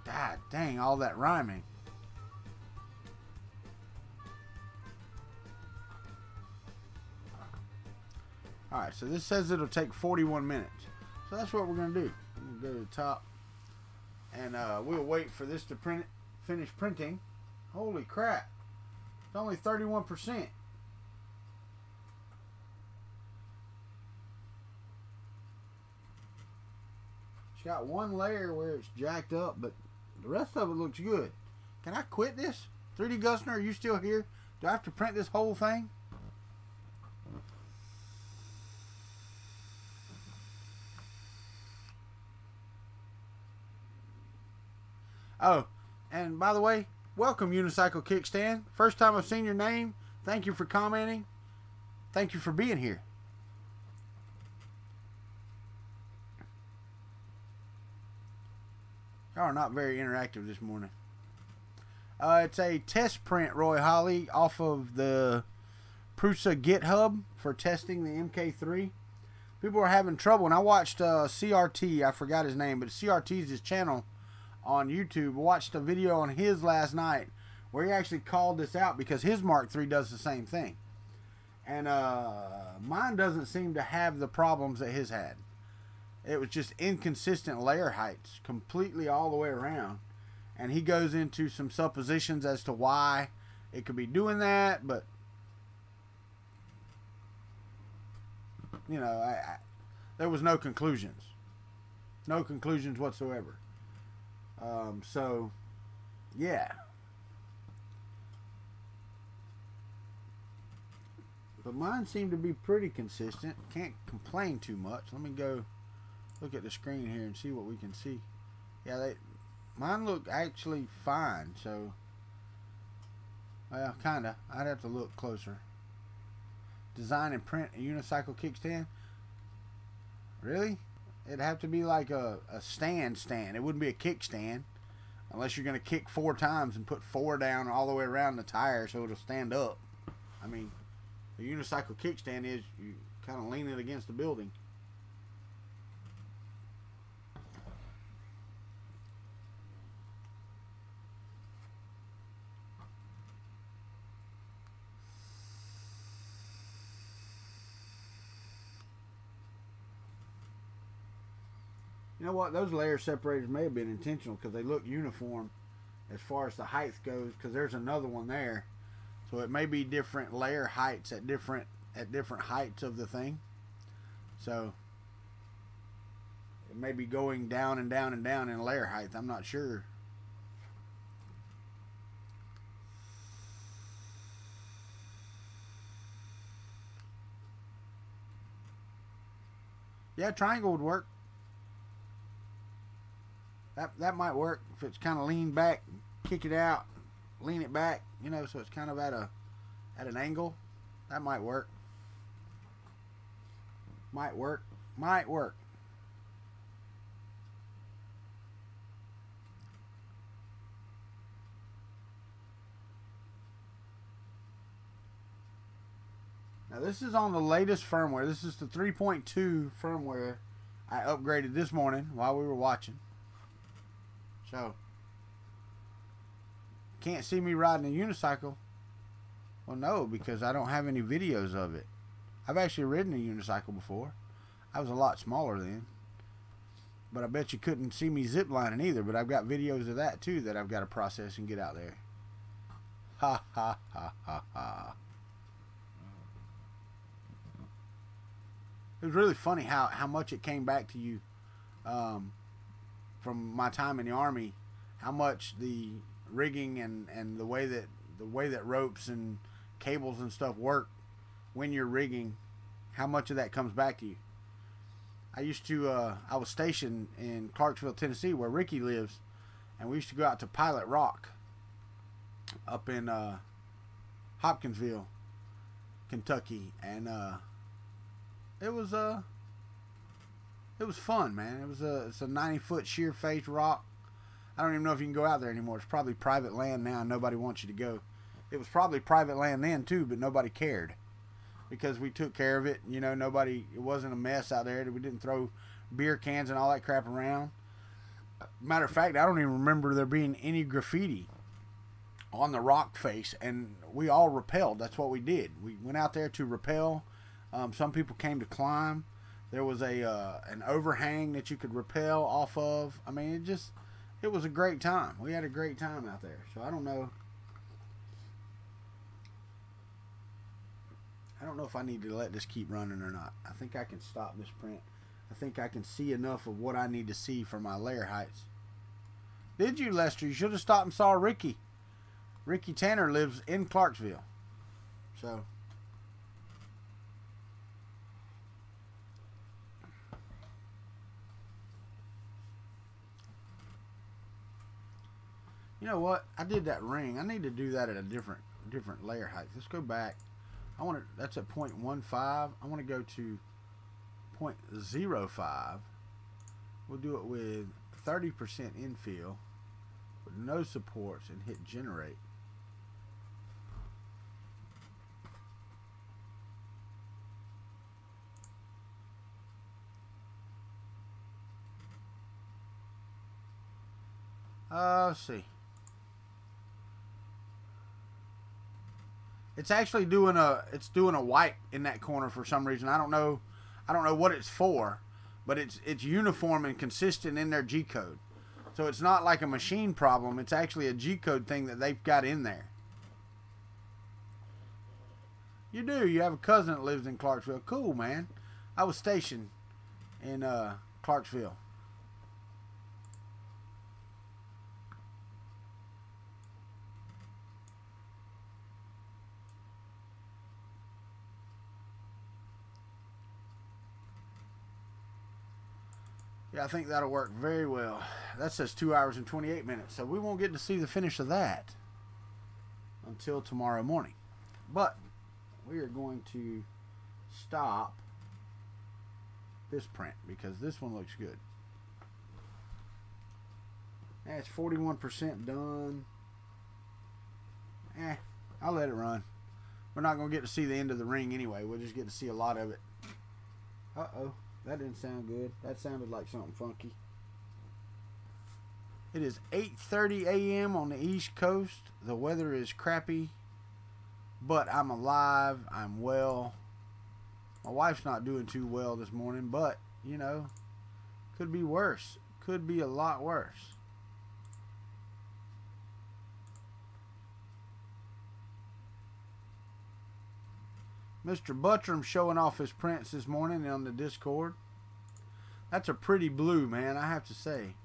A: God dang, all that rhyming. Alright, so this says it'll take 41 minutes. So that's what we're gonna do. I'm gonna go to the top. And we'll wait for this to finish printing. Holy crap. It's only 31%. It's got one layer where it's jacked up, but the rest of it looks good. Can I quit this? 3D Gusner, are you still here? Do I have to print this whole thing? Oh, and by the way, welcome Unicycle Kickstand. First time I've seen your name. Thank you for commenting. Thank you for being here. Y'all are not very interactive this morning. It's a test print, Roy Holly, off of the Prusa GitHub for testing the MK3. People are having trouble, and I watched CRT. I forgot his name, but CRT's his channel on YouTube. I watched a video on his last night where he actually called this out because his Mark III does the same thing. And mine doesn't seem to have the problems that his had. It was just inconsistent layer heights completely all the way around. And he goes into some suppositions as to why it could be doing that, but you know, there was no conclusions. No conclusions whatsoever. So, yeah. But mine seemed to be pretty consistent. Can't complain too much. Let me go look at the screen here and see what we can see. Yeah, mine look actually fine. So, well, kinda. I'd have to look closer. Design and print a unicycle kickstand. Really? It'd have to be like a stand. It wouldn't be a kickstand unless you're going to kick 4 times and put 4 down all the way around the tire so it'll stand up. I mean, the unicycle kickstand is you kind of lean it against the building. You know what? Those layer separators may have been intentional because they look uniform as far as the height goes, because there's another one there. So it may be different layer heights at different heights of the thing. So it may be going down and down and down in layer height. I'm not sure. Yeah, triangle would work. That might work if it's kind of lean back, kick it out, lean it back, you know, so it's kind of at an angle. That might work. Might work. Might work. Now this is on the latest firmware. This is the 3.2 firmware I upgraded this morning while we were watching. So, can't see me riding a unicycle. Well, no, because I don't have any videos of it. I've actually ridden a unicycle before. I was a lot smaller then. But I bet you couldn't see me ziplining either. But I've got videos of that too that I've got to process and get out there. Ha ha ha ha ha. It was really funny how much it came back to you from my time in the Army, how much the rigging and the way that ropes and cables and stuff work when you're rigging, how much of that comes back to you. I used to I was stationed in Clarksville, Tennessee, where Ricky lives, and we used to go out to Pilot Rock up in Hopkinsville, Kentucky, and it was fun, man. It's a 90-foot sheer face rock. I don't even know if you can go out there anymore. It's probably private land now, and nobody wants you to go. It was probably private land then too, but nobody cared because we took care of it. You know, it wasn't a mess out there. We didn't throw beer cans and all that crap around. Matter of fact, I don't even remember there being any graffiti on the rock face, and we all rappelled. That's what we did. We went out there to rappel. Some people came to climb. There was an overhang that you could rappel off of. I mean, it was a great time. We had a great time out there. So I don't know if I need to let this keep running or not. I think I can stop this print. I think I can see enough of what I need to see for my layer heights. Did you, Lester? You should have stopped and saw Ricky. Ricky Tanner lives in Clarksville. So you know what? I did that ring. I need to do that at a different layer height. Let's go back. That's at 0.15. I want to go to 0.05. We'll do it with 30% infill with no supports and hit generate. Let's see. It's actually doing a white in that corner for some reason. I don't know what it's for, but it's uniform and consistent in their G code. So it's not like a machine problem. It's actually a G code thing that they've got in there. You do. You have a cousin that lives in Clarksville. Cool, man. I was stationed in Clarksville. Yeah, I think that'll work very well. That says 2 hours and 28 minutes, so we won't get to see the finish of that until tomorrow morning. But we are going to stop this print because this one looks good. It's 41% done. I'll let it run. We're not going to get to see the end of the ring anyway. We'll just get to see a lot of it. Uh-oh. That didn't sound good. That sounded like something funky. It is 8:30 a.m. on the East Coast. The weather is crappy, but I'm alive. I'm well. My wife's not doing too well this morning, but, you know, could be worse. Could be a lot worse. Mr. Buttram showing off his prints this morning on the Discord. That's a pretty blue, man, I have to say.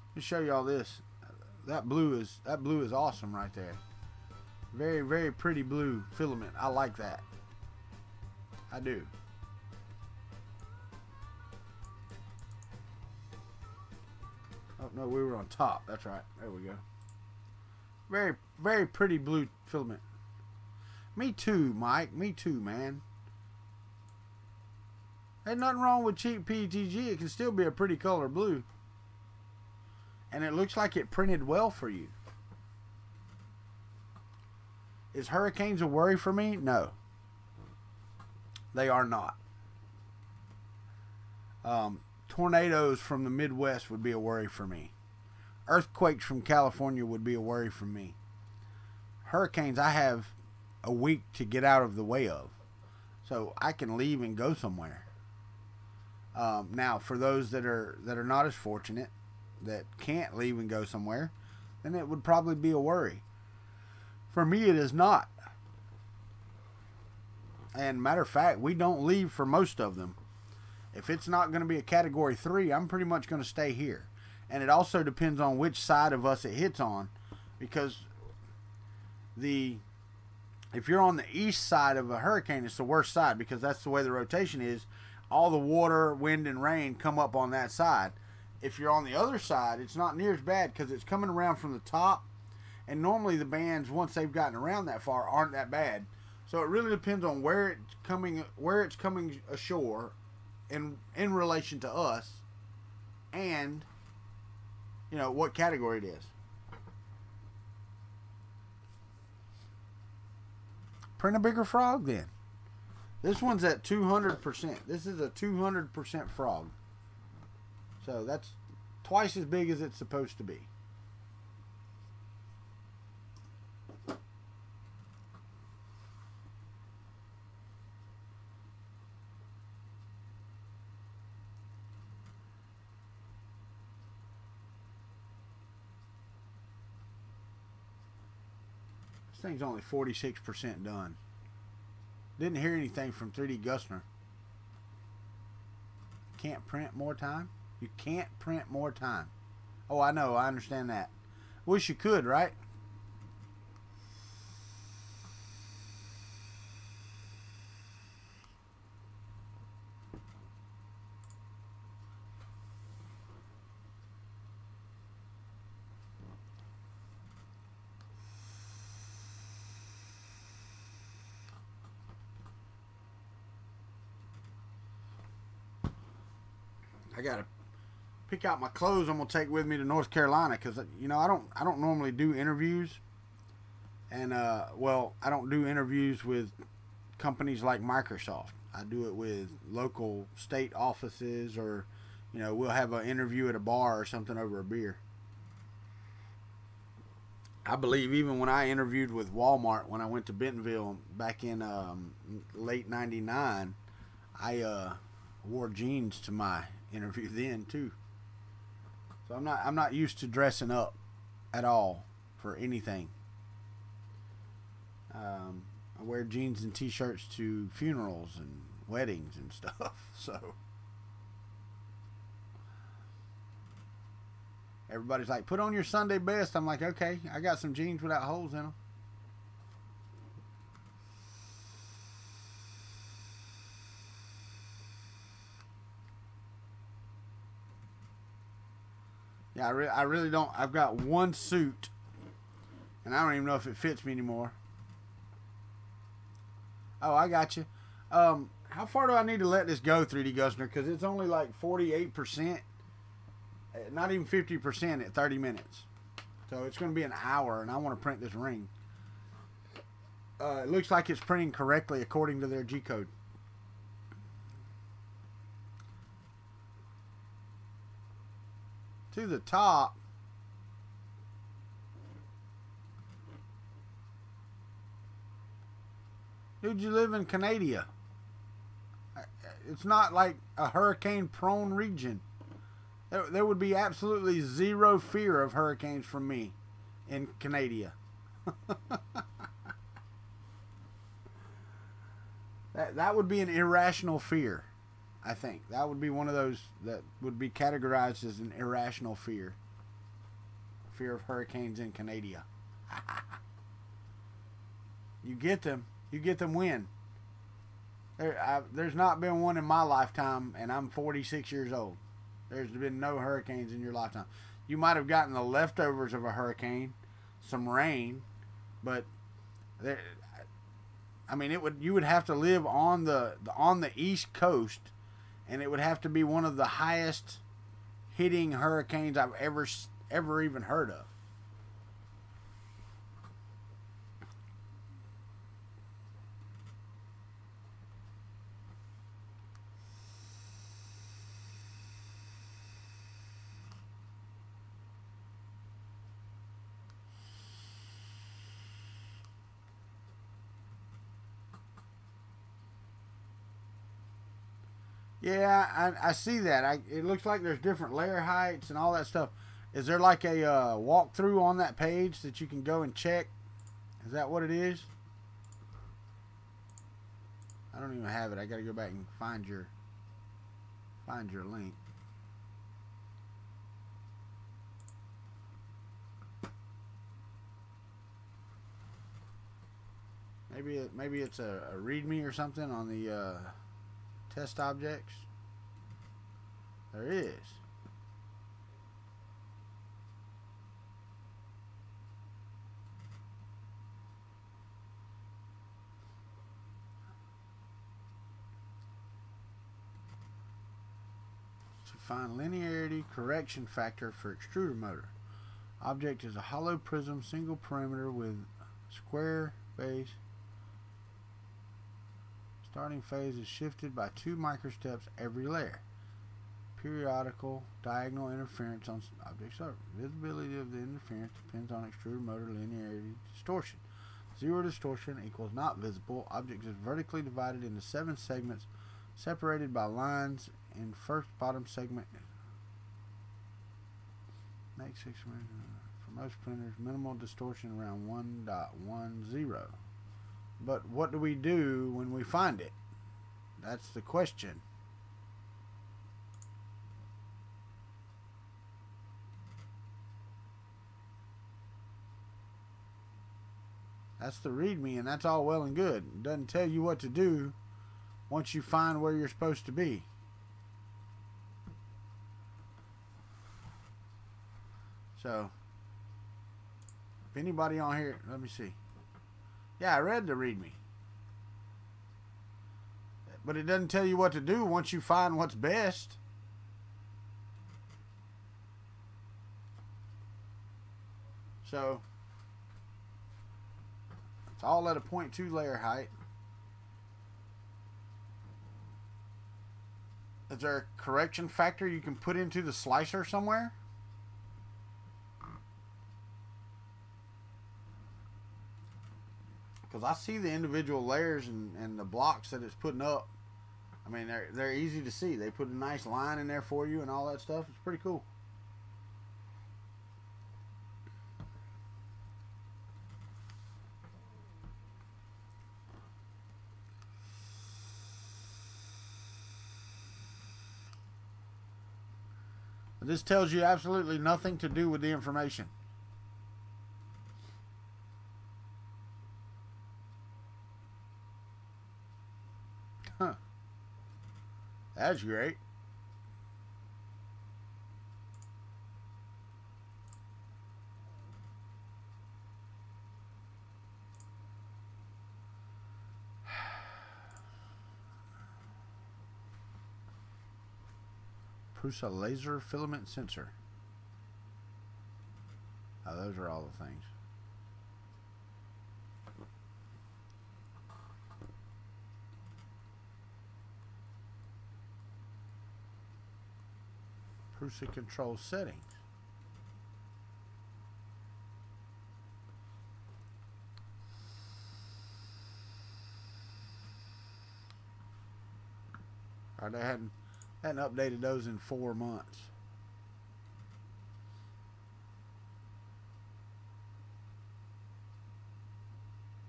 A: Let me show y'all this. That blue is awesome right there. Very, very pretty blue filament. I like that. I do. Oh no, we were on top. That's right. There we go. Very, very pretty blue filament. Me too, Mike. Me too, man. Ain't nothing wrong with cheap PETG. It can still be a pretty color blue. And it looks like it printed well for you. Is hurricanes a worry for me? No. They are not. Tornadoes from the Midwest would be a worry for me. Earthquakes from California would be a worry for me. Hurricanes, I have a week to get out of the way of. So I can leave and go somewhere. Now, for those that are not as fortunate, that can't leave and go somewhere, then it would probably be a worry. For me, it is not. And matter of fact, we don't leave for most of them. If it's not going to be a Category 3, I'm pretty much going to stay here. And it also depends on which side of us it hits on. Because if you're on the east side of a hurricane, it's the worst side, because that's the way the rotation is. All the water, wind, and rain come up on that side. If you're on the other side, it's not near as bad because it's coming around from the top. And normally the bands, once they've gotten around that far, aren't that bad. So it really depends on where it's coming ashore in relation to us, and you know what category it is. Print a bigger frog then. This one's at 200%. This is a 200% frog. So that's twice as big as it's supposed to be. This thing's only 46% done. Didn't hear anything from 3D Gusner. Can't print more time? You can't print more time. Oh, I know. I understand that. Wish you could, right? I gotta pick out my clothes I'm gonna take with me to North Carolina, because you know I don't normally do interviews, and well, I don't do interviews with companies like Microsoft. I do it with local state offices, or you know, we'll have an interview at a bar or something over a beer. I believe even when I interviewed with Walmart when I went to Bentonville back in late '99, I wore jeans to my interview then too. So I'm not used to dressing up at all for anything. I wear jeans and t-shirts to funerals and weddings and stuff. So everybody's like, put on your Sunday best. I'm like, okay, I got some jeans without holes in them. Yeah, I really don't. I've got one suit, and I don't even know if it fits me anymore. Oh, I got you. How far do I need to let this go, 3D Gusner? Because it's only like 48%, not even 50% at 30 minutes. So it's going to be an hour, and I want to print this ring. It looks like it's printing correctly according to their G-code. To the top. Dude, you live in Canada. It's not like a hurricane-prone region. There would be absolutely zero fear of hurricanes from me in Canada. That would be an irrational fear. I think that would be one of those that would be categorized as an irrational fear. Fear of hurricanes in Canada. You get them when. There's not been one in my lifetime, and I'm 46 years old. There's been no hurricanes in your lifetime. You might have gotten the leftovers of a hurricane, some rain, but there, I mean, you would have to live on the East Coast, and it would have to be one of the highest hitting hurricanes I've ever even heard of. Yeah, I see that. It looks like there's different layer heights and all that stuff. Is there like a walkthrough on that page that you can go and check? Is that what it is? I don't even have it. I got to go back and find your link. Maybe it's a README or something on the test objects. There is. To find linearity correction factor for extruder motor. Object is a hollow prism, single perimeter with square base. Starting phase is shifted by 2 microsteps every layer. Periodical diagonal interference on object surface. Visibility of the interference depends on extruder motor linearity distortion. Zero distortion equals not visible. Object is vertically divided into 7 segments separated by lines in first bottom segment. Next 6 for most printers, minimal distortion around 1.10. But what do we do when we find it? That's the question. That's the README, and that's all well and good. It doesn't tell you what to do once you find where you're supposed to be. So, if anybody on here, let me see. Yeah, I read the README. But it doesn't tell you what to do once you find what's best. So, it's all at a 0.2 layer height. Is there a correction factor you can put into the slicer somewhere? Because I see the individual layers and the blocks that it's putting up. I mean, they're easy to see. They put a nice line in there for you and all that stuff. It's pretty cool. This tells you absolutely nothing to do with the information. Huh. That's great. Prusa laser filament sensor. Oh, those are all the things. Prusa control settings. All right, they hadn't updated those in 4 months.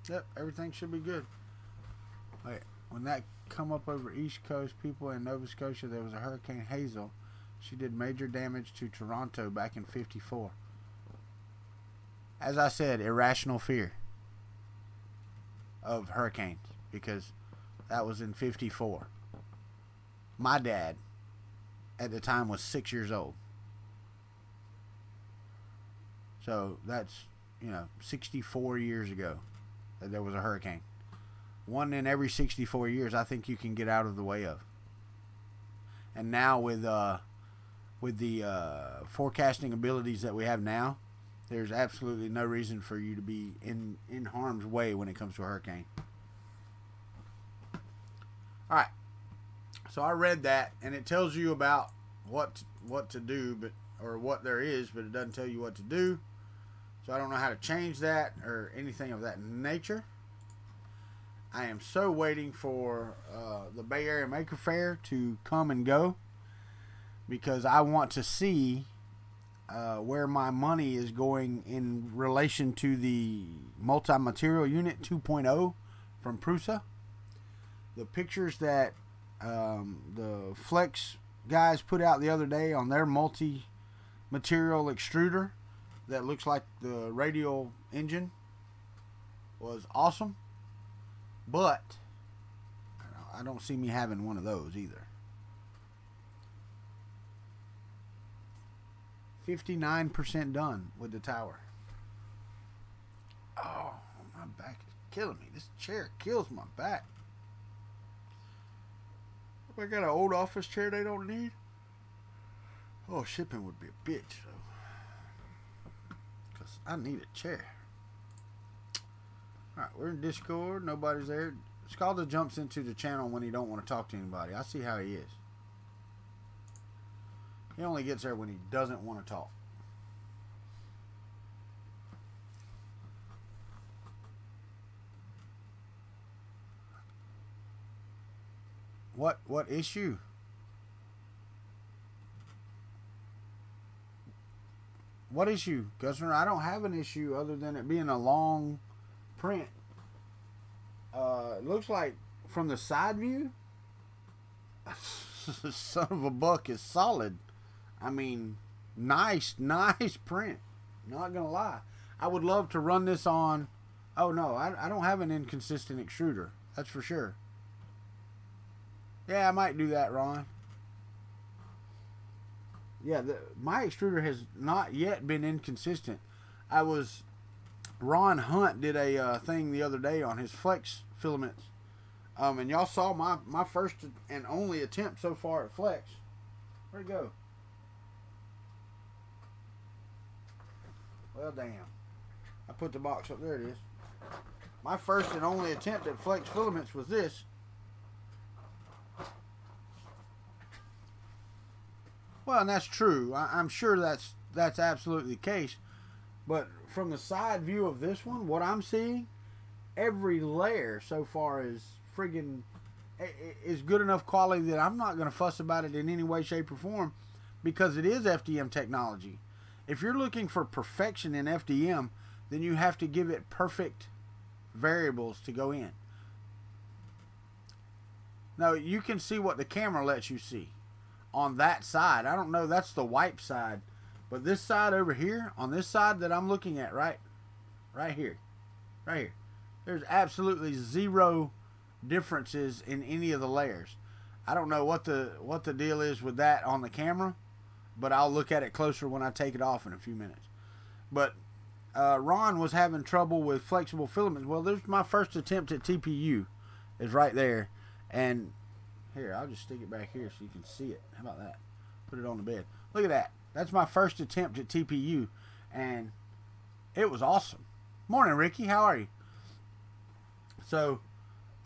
A: Yep, everything should be good. Wait. when that come up over East Coast, people in Nova Scotia, there was a Hurricane Hazel. She did major damage to Toronto back in '54. As I said, irrational fear of hurricanes, because that was in '54. My dad at the time was 6 years old. So that's, 64 years ago that there was a hurricane. One in every 64 years, I think you can get out of the way of. And now with the forecasting abilities that we have now, there's absolutely no reason for you to be in harm's way when it comes to a hurricane. All right. So I read that, and it tells you about what to do, or what there is, but it doesn't tell you what to do. So I don't know how to change that or anything of that nature. I am so waiting for the Bay Area Maker Faire to come and go, because I want to see where my money is going in relation to the multi-material unit 2.0 from Prusa. The pictures that the Flex guys put out the other day on their multi-material extruder that looks like the radial engine was awesome, but I don't see me having one of those either. 59% done with the tower. Oh, my back is killing me. This chair kills my back. I got an old office chair they don't need. Oh, shipping would be a bitch, though. Because I need a chair. Alright, we're in Discord. Nobody's there. Scalda jumps into the channel when he don't want to talk to anybody. I see how he is. He only gets there when he doesn't want to talk. What issue? What issue, Gusner? I don't have an issue other than it being a long print. It looks like from the side view, son of a buck is solid. I mean, nice print. Not gonna lie. I would love to run this on. Oh no, I don't have an inconsistent extruder. That's for sure. Yeah, I might do that, Ron. Yeah, my extruder has not yet been inconsistent. Ron Hunt did a thing the other day on his Flex filaments. And y'all saw my first and only attempt so far at Flex. Where'd it go? Well, damn. I put the box up. There it is. My first and only attempt at Flex filaments was this. Well, and that's true. I'm sure that's absolutely the case. But from the side view of this one, what I'm seeing, every layer so far is friggin' is good enough quality that I'm not going to fuss about it in any way, shape, or form, because it is FDM technology. If you're looking for perfection in FDM, then you have to give it perfect variables to go in. Now, you can see what the camera lets you see on that side. I don't know, that's the wipe side, but this side over here, on this side that I'm looking at right here, there's absolutely zero differences in any of the layers. I don't know what the deal is with that on the camera, but I'll look at it closer when I take it off in a few minutes. But Ron was having trouble with flexible filaments. Well, there's my first attempt at TPU is right there. And here, I'll just stick it back here so you can see it. How about that? Put it on the bed. Look at that. That's my first attempt at TPU. And it was awesome. Morning, Ricky. How are you? So,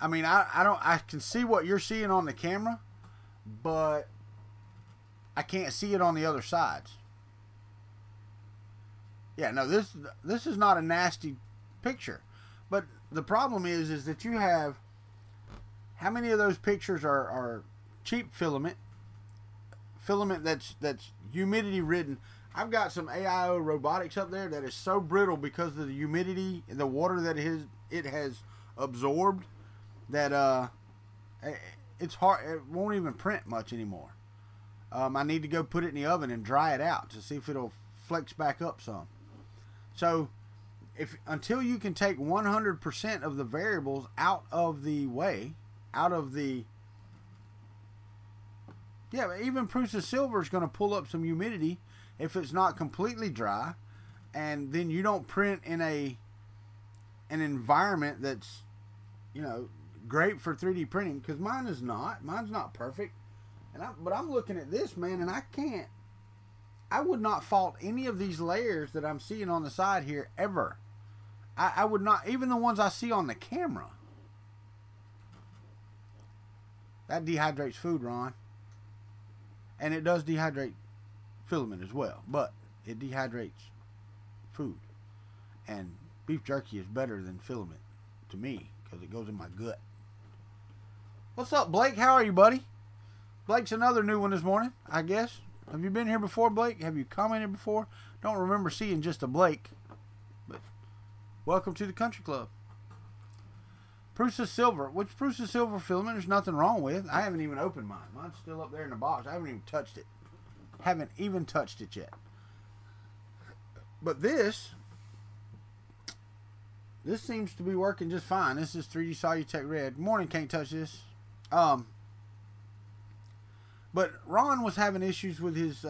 A: I mean, I can see what you're seeing on the camera, but I can't see it on the other sides. Yeah, no, this is not a nasty picture. But the problem is that you have, how many of those pictures are cheap filament that's humidity ridden. I've got some AIO robotics up there that is so brittle because of the humidity, the water that it has absorbed, that It's hard. It won't even print much anymore. I need to go put it in the oven and dry it out to see if it'll flex back up some. So, until you can take 100% of the variables out of the way, even Prusa Silver is going to pull up some humidity if it's not completely dry, and then you don't print in an environment that's, great for 3D printing, because mine is not. Mine's not perfect. But I'm looking at this, man, and I would not fault any of these layers that I'm seeing on the side here ever. I would not, even the ones I see on the camera. That dehydrates food, Ron. And it does dehydrate filament as well, but it dehydrates food. And beef jerky is better than filament to me because it goes in my gut. What's up, Blake? How are you, buddy? Blake's another new one this morning, I guess. Have you been here before, Blake? Have you commented before? Don't remember seeing just a Blake. But welcome to the Kuntry Club. Prusa Silver, which Prusa Silver filament there's nothing wrong with. I haven't even opened mine. Mine's still up there in the box. I haven't even touched it. Haven't even touched it yet. But this seems to be working just fine. This is 3D Solutech Red. Morning, can't touch this. But Ron was having issues with his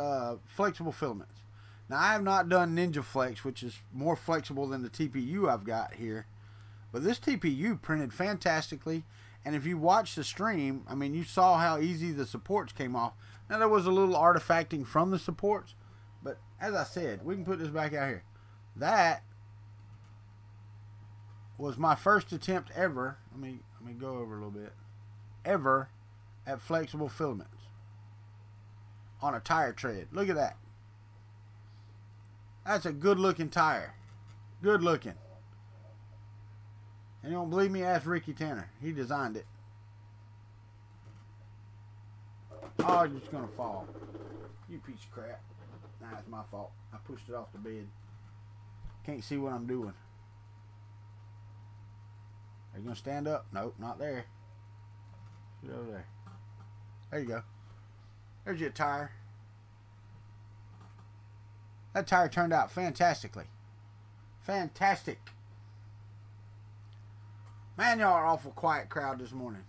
A: flexible filaments. Now, I have not done Ninja Flex, which is more flexible than the TPU I've got here. But this TPU printed fantastically. And if you watch the stream, I mean, you saw how easy the supports came off. Now, there was a little artifacting from the supports. But as I said, we can put this back out here. That was my first attempt ever. Let me go over a little bit. Ever at flexible filaments on a tire tread. Look at that. That's a good looking tire. Good looking. And you don't believe me? Ask Ricky Tanner. He designed it. Oh, you're just gonna fall. You piece of crap. Nah, it's my fault. I pushed it off the bed. Can't see what I'm doing. Are you gonna stand up? Nope, not there. Get over there. There you go. There's your tire. That tire turned out fantastically. Fantastic. Man, y'all are awful quiet crowd this morning.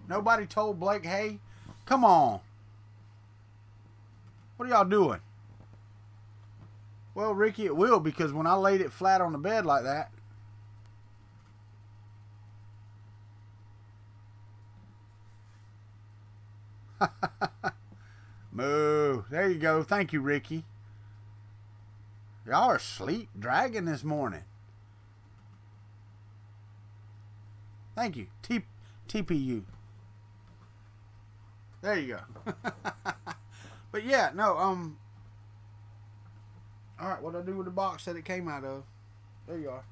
A: Nobody told Blake, hey, come on. What are y'all doing? Well, Ricky, it will, because when I laid it flat on the bed like that, moo. There you go. Thank you, Ricky. Y'all are sleep dragging this morning. Thank you. TPU. There you go. But yeah, no, alright, what do I do with the box that it came out of? There you are.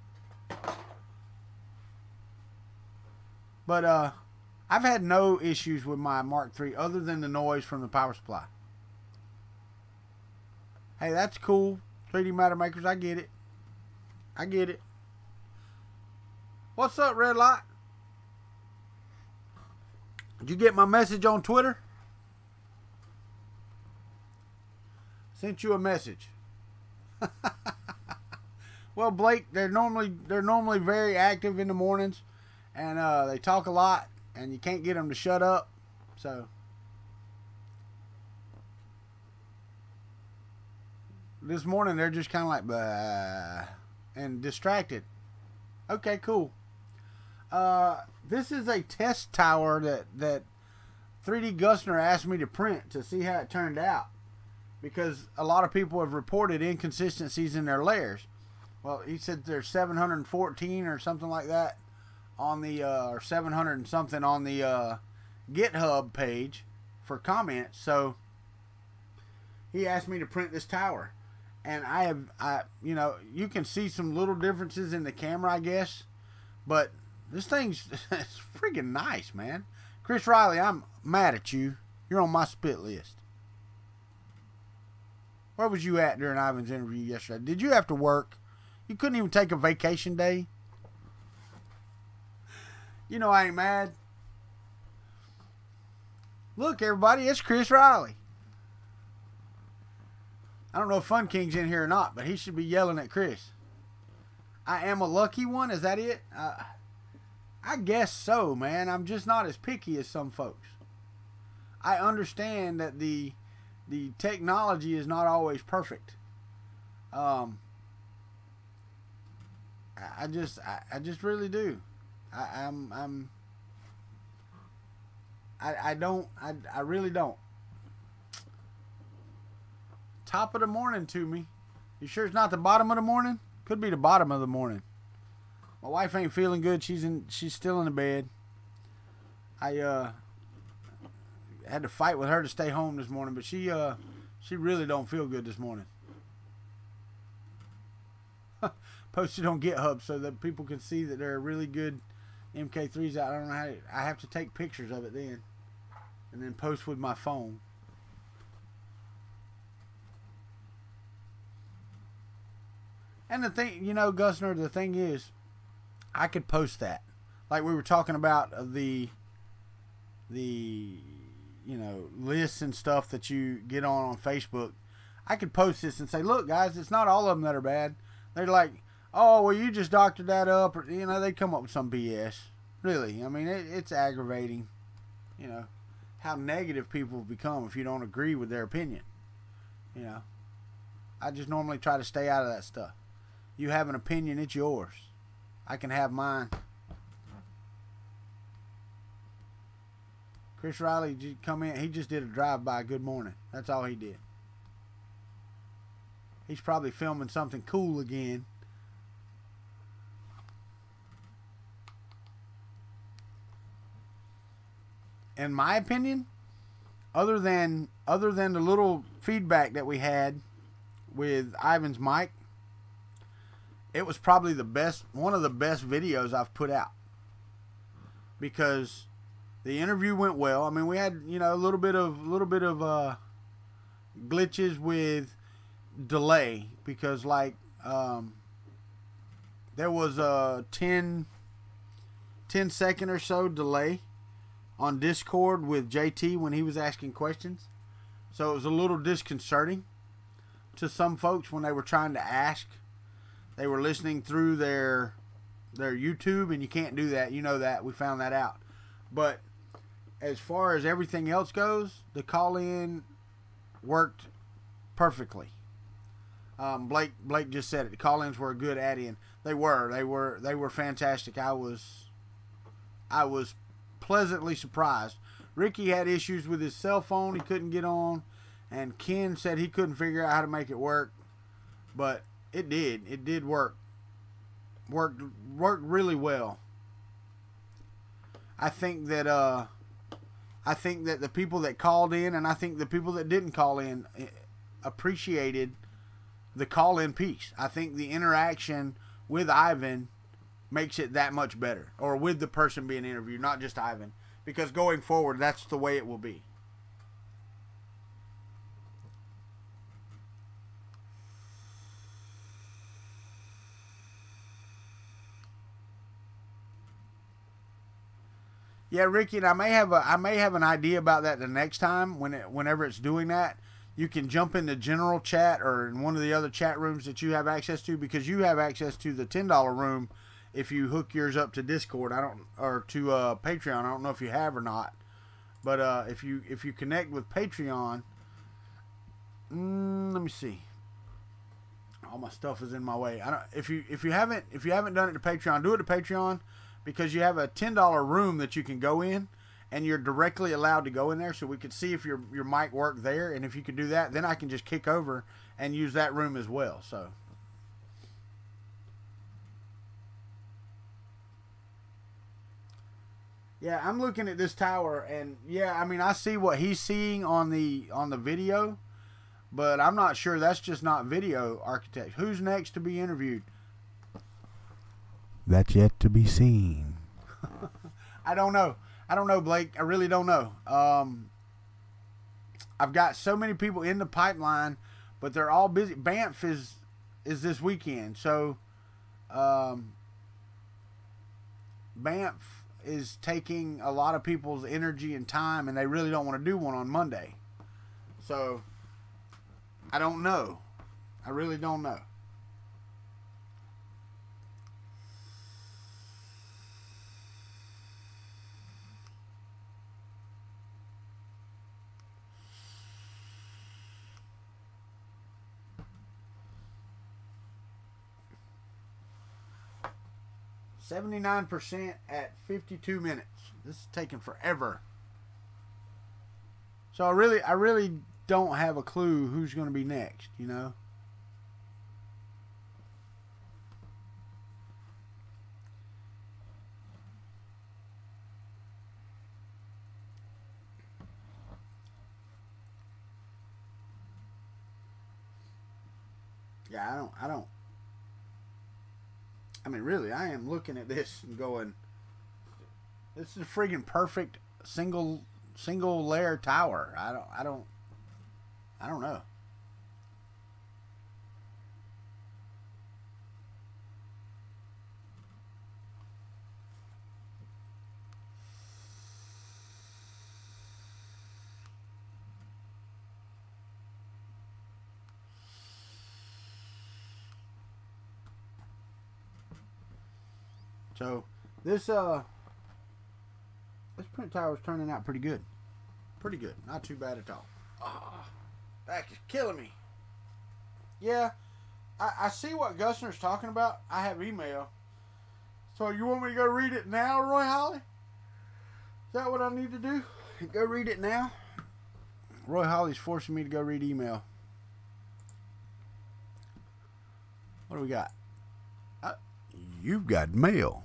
A: But I've had no issues with my Mark III other than the noise from the power supply. Hey, that's cool. 3D Matter Makers, I get it. I get it. What's up, Red Light? Did you get my message on Twitter? Sent you a message. Well, Blake, they're normally very active in the mornings, and they talk a lot, and you can't get them to shut up. So this morning they're just kind of like bah, and distracted. Okay, cool. This is a test tower that 3D Gusner asked me to print to see how it turned out, because a lot of people have reported inconsistencies in their layers. Well, he said there's 714 or something like that on the or 700 and something on the GitHub page for comments. So he asked me to print this tower, and you know, you can see some little differences in the camera, I guess, but this thing's it's freaking nice, man. Chris Riley, I'm mad at you. You're on my spit list. Where was you at during Ivan's interview yesterday? Did you have to work? You couldn't even take a vacation day? You know I ain't mad. Look, everybody, it's Chris Riley. I don't know if Fun King's in here or not, but he should be yelling at Chris. I am a lucky one. Is that it? I guess so, man. I'm just not as picky as some folks. I understand that the technology is not always perfect. I just really do. I really don't. Top of the morning to me. You sure it's not the bottom of the morning? Could be the bottom of the morning. My wife ain't feeling good. She's still in the bed. I had to fight with her to stay home this morning, but she really don't feel good this morning. Posted on GitHub so that people can see that there are really good MK3s out. I don't know how I have to take pictures of it then, and then post with my phone. And the thing, you know, Gusner, the thing is, I could post that. Like we were talking about the you know, lists and stuff that you get on Facebook. I could post this and say, look, guys, it's not all of them that are bad. They're like, oh, well, you just doctored that up. Or, you know, they come up with some BS. Really. I mean, it's aggravating, you know, how negative people have become if you don't agree with their opinion. You know, I just normally try to stay out of that stuff. You have an opinion, it's yours. I can have mine. Chris Riley just come in. He just did a drive-by. Good morning. That's all he did. He's probably filming something cool again. In my opinion, other than the little feedback that we had with Ivan's mic, it was probably one of the best videos I've put out, because the interview went well. I mean, we had, you know, a little bit of glitches with delay, because like there was a 10 second or so delay on Discord with JT when he was asking questions. So it was a little disconcerting to some folks when they were trying to ask. They were listening through their YouTube, and you can't do that. You know that. We found that out. But as far as everything else goes, the call-in worked perfectly. Blake just said it. The call-ins were a good add-in. They were fantastic. I was pleasantly surprised. Ricky had issues with his cell phone. He couldn't get on, and Ken said he couldn't figure out how to make it work, but it did work. Worked really well. I think that the people that called in, and I think the people that didn't call in, appreciated the call-in piece. I think the interaction with Ivan makes it that much better, or with the person being interviewed, not just Ivan, because going forward, that's the way it will be. Yeah, Ricky, and I may have an idea about that the next time whenever it's doing that. You can jump in the general chat or in one of the other chat rooms that you have access to, because you have access to the $10 room if you hook yours up to Discord. Or to Patreon. I don't know if you have or not, but if you connect with Patreon, let me see. All my stuff is in my way. If you haven't done it to Patreon, do it to Patreon, because you have a $10 room that you can go in, and you're directly allowed to go in there, so we could see if your mic worked there. And if you could do that, then I can just kick over and use that room as well. So yeah, I'm looking at this tower, and yeah, I mean, I see what he's seeing on the video, but I'm not sure. That's just not video architect. Who's next to be interviewed? That's yet to be seen. I don't know. I don't know, Blake. I really don't know. I've got so many people in the pipeline, but they're all busy. Banff is this weekend, so Banff is taking a lot of people's energy and time, and they really don't want to do one on Monday. So, I don't know. I really don't know. %79 at 52 minutes. This is taking forever. So I really don't have a clue who's going to be next, you know. Yeah, I don't. I mean, really, I am looking at this and going, this is a friggin' perfect single layer tower. I don't know. So this print tower is turning out pretty good. Pretty good. Not too bad at all. Oh, back is killing me. Yeah, I see what Gusner's talking about. I have email. So you want me to go read it now, Roy Holly? Is that what I need to do? Go read it now? Roy Holly's forcing me to go read email. What do we got? You've got mail.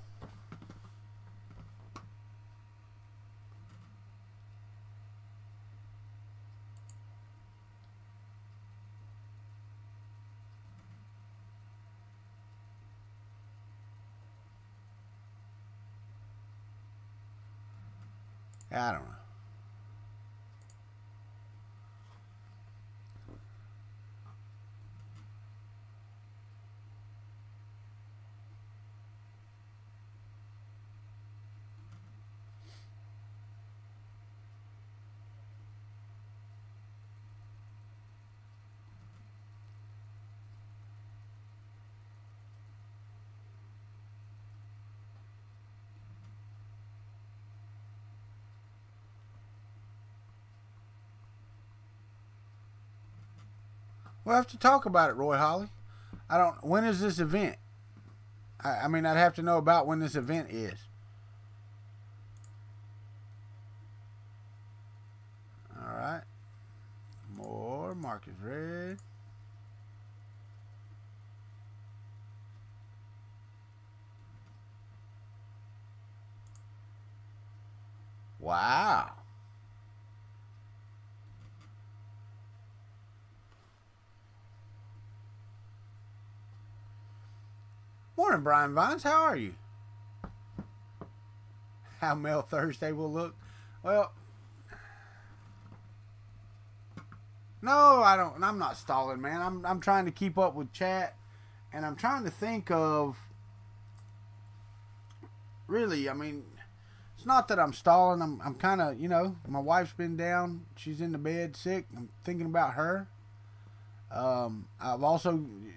A: I don't know. We'll have to talk about it, Roy Holly. When is this event? I mean, I'd have to know about when this event is. Alright. More. Mark is red. Wow. Morning, Brian Vines. How are you? How Mail Thursday will look? Well, no, I don't. I'm not stalling, man. I'm trying to keep up with chat, and I'm trying to think of. Really, I mean, it's not that I'm stalling. I'm kind of, you know, my wife's been down. She's in the bed sick. I'm thinking about her.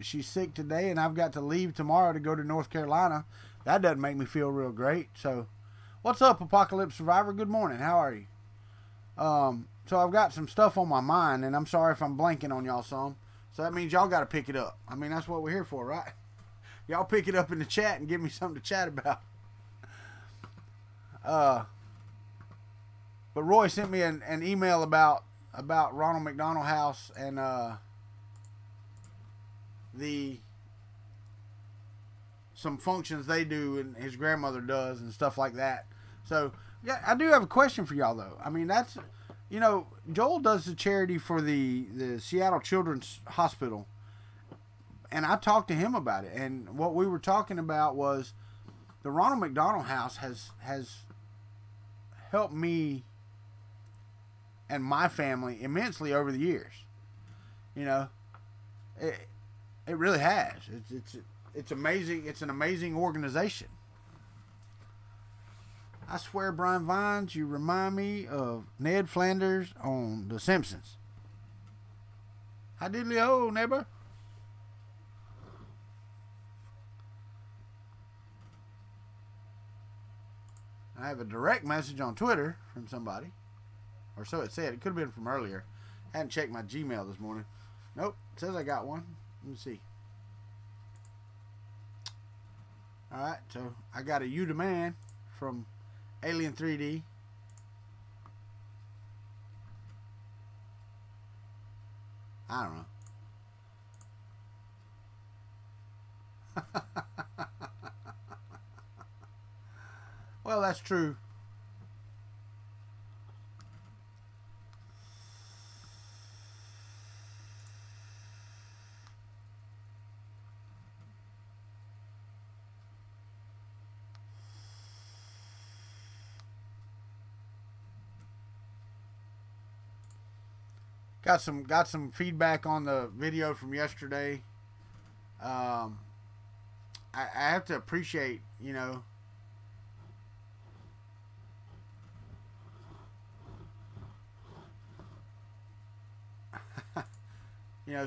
A: She's sick today, and I've got to leave tomorrow to go to North Carolina. That doesn't make me feel real great. So, what's up, Apocalypse Survivor? Good morning. How are you? So I've got some stuff on my mind, and I'm sorry if I'm blanking on y'all some. So that means y'all got to pick it up. I mean, that's what we're here for, right? Y'all pick it up in the chat and give me something to chat about. But Roy sent me an email about Ronald McDonald House and some functions they do and his grandmother does and stuff like that. So yeah, I do have a question for y'all though. I mean, that's, you know, Joel does the charity for the Seattle Children's Hospital, and I talked to him about it, and what we were talking about was the Ronald McDonald House has helped me and my family immensely over the years. You know, it really has. It's amazing. It's an amazing organization. I swear, Brian Vines, you remind me of Ned Flanders on The Simpsons. Hi diddly ho, neighbor. I have a direct message on Twitter from somebody. Or so it said. It could have been from earlier. I hadn't checked my Gmail this morning. Nope. It says I got one. Let me see. Alright, so I got a You the Man from Alien 3D. I don't know. Well, that's true. Got some feedback on the video from yesterday. I have to appreciate, you know,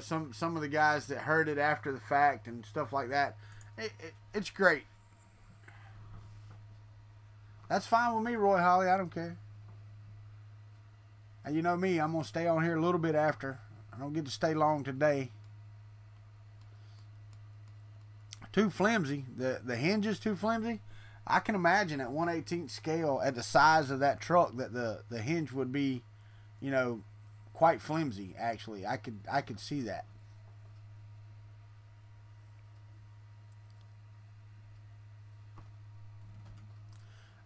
A: some of the guys that heard it after the fact and stuff like that. It's great. That's fine with me, Roy Holly. I don't care. And you know me, I'm going to stay on here a little bit after. I don't get to stay long today. Too flimsy. The hinge is too flimsy. I can imagine at 1/18 scale, at the size of that truck, that the hinge would be, you know, quite flimsy. Actually, I could see that.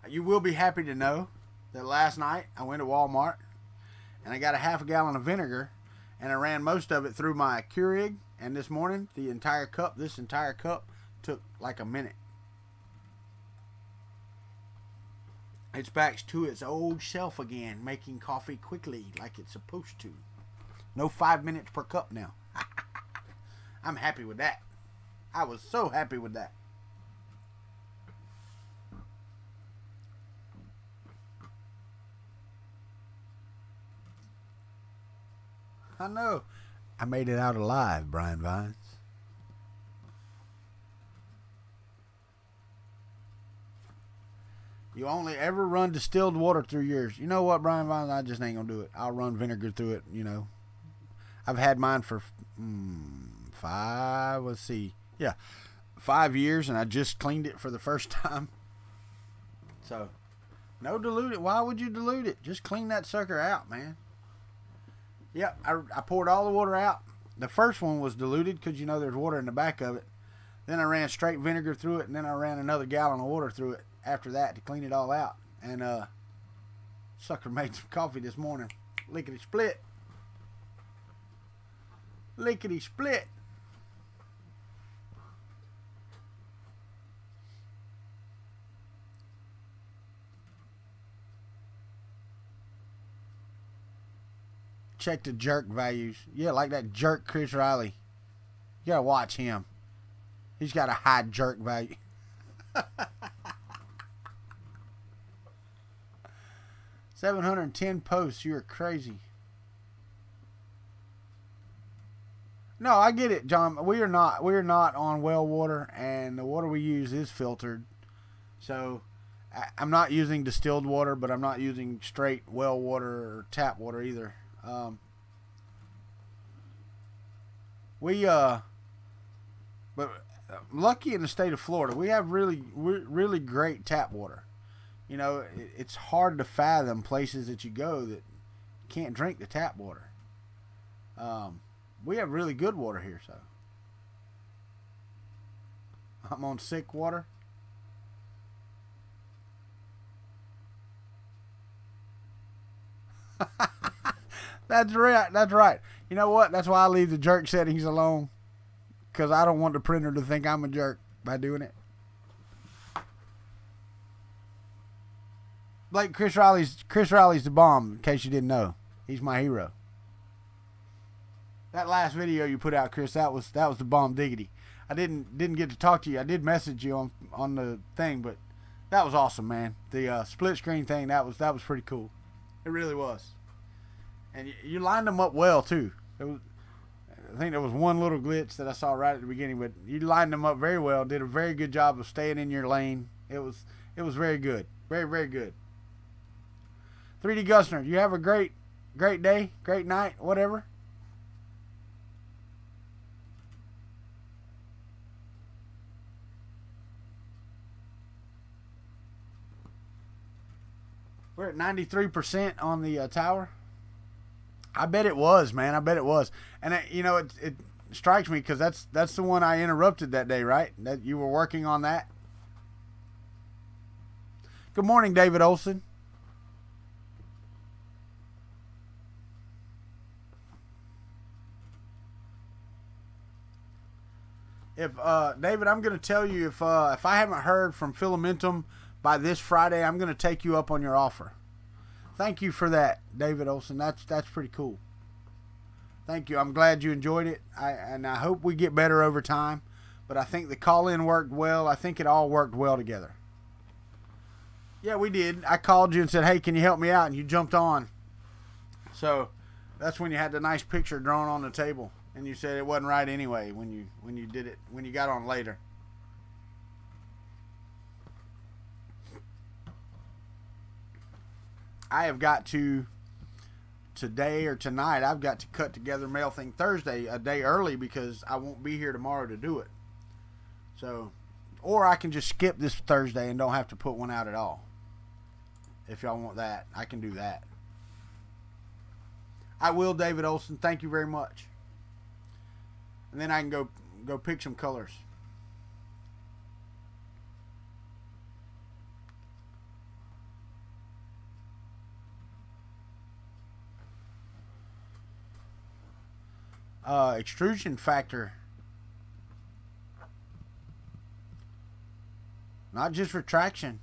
A: You will be happy to know that last night I went to Walmart and I got a half a gallon of vinegar and I ran most of it through my Keurig, and this morning this entire cup took like a minute. It's back to its old self again, making coffee quickly like it's supposed to. No 5 minutes per cup now. I'm happy with that. I was so happy with that. I know. I made it out alive, Brian Vines. You only ever run distilled water through yours. You know what, Brian Vines? I just ain't going to do it. I'll run vinegar through it, you know. I've had mine for 5 years, and I just cleaned it for the first time. So, no dilute it. Why would you dilute it? Just clean that sucker out, man. Yep, I poured all the water out. The first one was diluted because, you know, there's water in the back of it. Then I ran straight vinegar through it, and then I ran another gallon of water through it after that to clean it all out. And sucker made some coffee this morning. Lickety split. Lickety split. Check the jerk values. Yeah, like that jerk Chris Riley. You gotta watch him. He's got a high jerk value. 710 posts. You're crazy. No, I get it, John. We are not on well water, and the water we use is filtered. So I'm not using distilled water, but I'm not using straight well water or tap water either. But lucky in the state of Florida, we have really great tap water. You know, it's hard to fathom places that you go that can't drink the tap water. We have really good water here, so. I'm on sick water. That's right. That's right. You know what? That's why I leave the jerk settings alone. Because I don't want the printer to think I'm a jerk by doing it. Like Chris Riley's the bomb, in case you didn't know. He's my hero. That last video you put out, Chris, that was the bomb diggity. I didn't get to talk to you. I did message you on the thing, but That was awesome, man. The split screen thing, that was pretty cool. It really was. And you lined them up well too. I think there was one little glitch that I saw right at the beginning, but you lined them up very well. Did a very good job of staying in your lane. It was very good. Very, very good. 3D Gusner, you have a great day, great night, whatever. We're at 93% on the tower. I bet it was, man. I bet it was. And it strikes me because that's the one I interrupted that day, right? That you were working on that. Good morning, David Olson. If David, I'm going to tell you if I haven't heard from Filamentum by this Friday, I'm going to take you up on your offer. Thank you for that, David Olson. That's pretty cool. Thank you. I'm glad you enjoyed it. I hope we get better over time. But I think the call-in worked well. I think it all worked well together. Yeah, we did. I called you and said, hey, can you help me out? And you jumped on. So that's when you had the nice picture drawn on the table. And you said it wasn't right anyway when you did it, when you got on later. I have got to, today or tonight, I've got to cut together Mail Thing Thursday a day early because I won't be here tomorrow to do it. So, or I can just skip this Thursday and don't have to put one out at all. If y'all want that, I can do that. I will, David Olson. Thank you very much. And then I can go pick some colors. Extrusion factor. Not just retraction.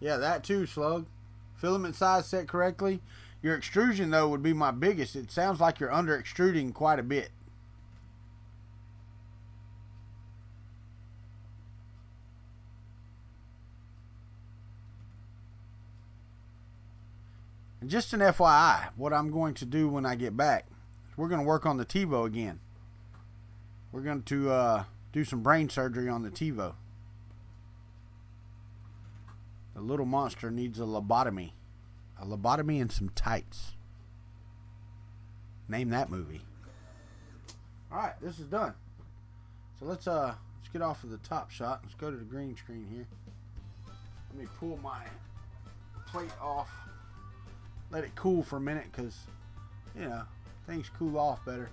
A: Yeah, that too, Slug. Filament size set correctly. Your extrusion, though, would be my biggest. It sounds like you're under extruding quite a bit. And just an FYI, what I'm going to do when I get back, we're going to work on the TiVo again. We're going to do some brain surgery on the TiVo. The little monster needs a lobotomy. A lobotomy and some tights. Name that movie. Alright, this is done. So let's get off of the top shot. Let's go to the green screen here. Let me pull my plate off. Let it cool for a minute because, you know, things cool off better.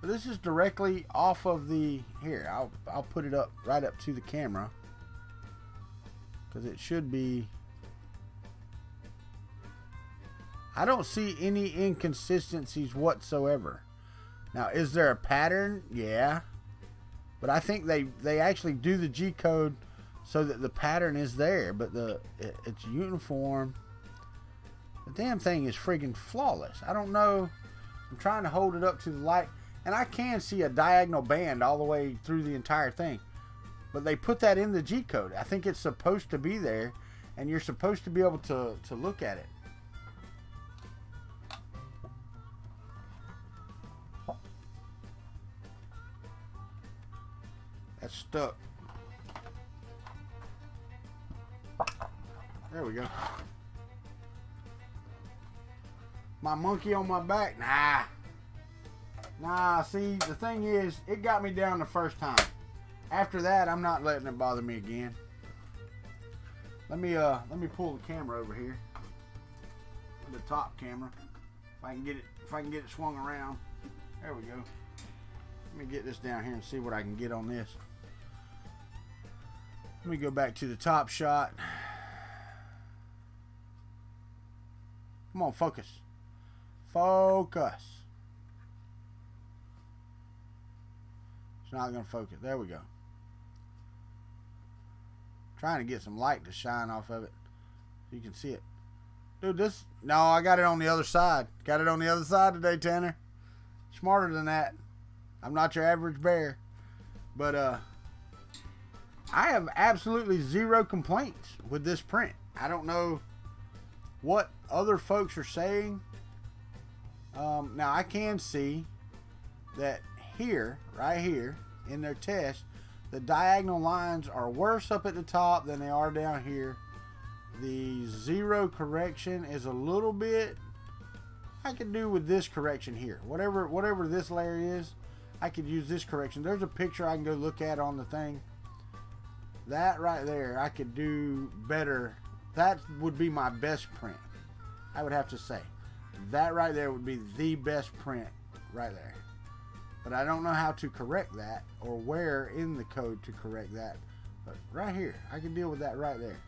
A: But this is directly off of the, here, I'll put it up right up to the camera because it should be. I don't see any inconsistencies whatsoever. Now, is there a pattern? Yeah. But I think they actually do the G code so that the pattern is there, but it's uniform. The damn thing is friggin' flawless. I don't know. I'm trying to hold it up to the light, and I can see a diagonal band all the way through the entire thing. But they put that in the G code. I think it's supposed to be there, and you're supposed to be able to look at it. That's stuck. There we go. My monkey on my back? Nah, see, the thing is, it got me down the first time. After that, I'm not letting it bother me again. Let me pull the camera over here. The top camera. If I can get it swung around. There we go. Let me get this down here and see what I can get on this. Let me go back to the top shot. Come on, focus. Focus. It's not going to focus. There we go. Trying to get some light to shine off of it so you can see it. Dude, this... No, I got it on the other side. Got it on the other side today, Tanner. Smarter than that. I'm not your average bear. But, I have absolutely zero complaints with this print. I don't know what other folks are saying. Now I can see that here, right here, in their test, the diagonal lines are worse up at the top than they are down here. The zero correction is a little bit, I could do with this correction here. Whatever this layer is, I could use this correction. There's a picture I can go look at on the thing. That right there, I could do better. That would be my best print, I would have to say. That right there would be the best print right there. But I don't know how to correct that or where in the code to correct that. But right here, I can deal with that right there.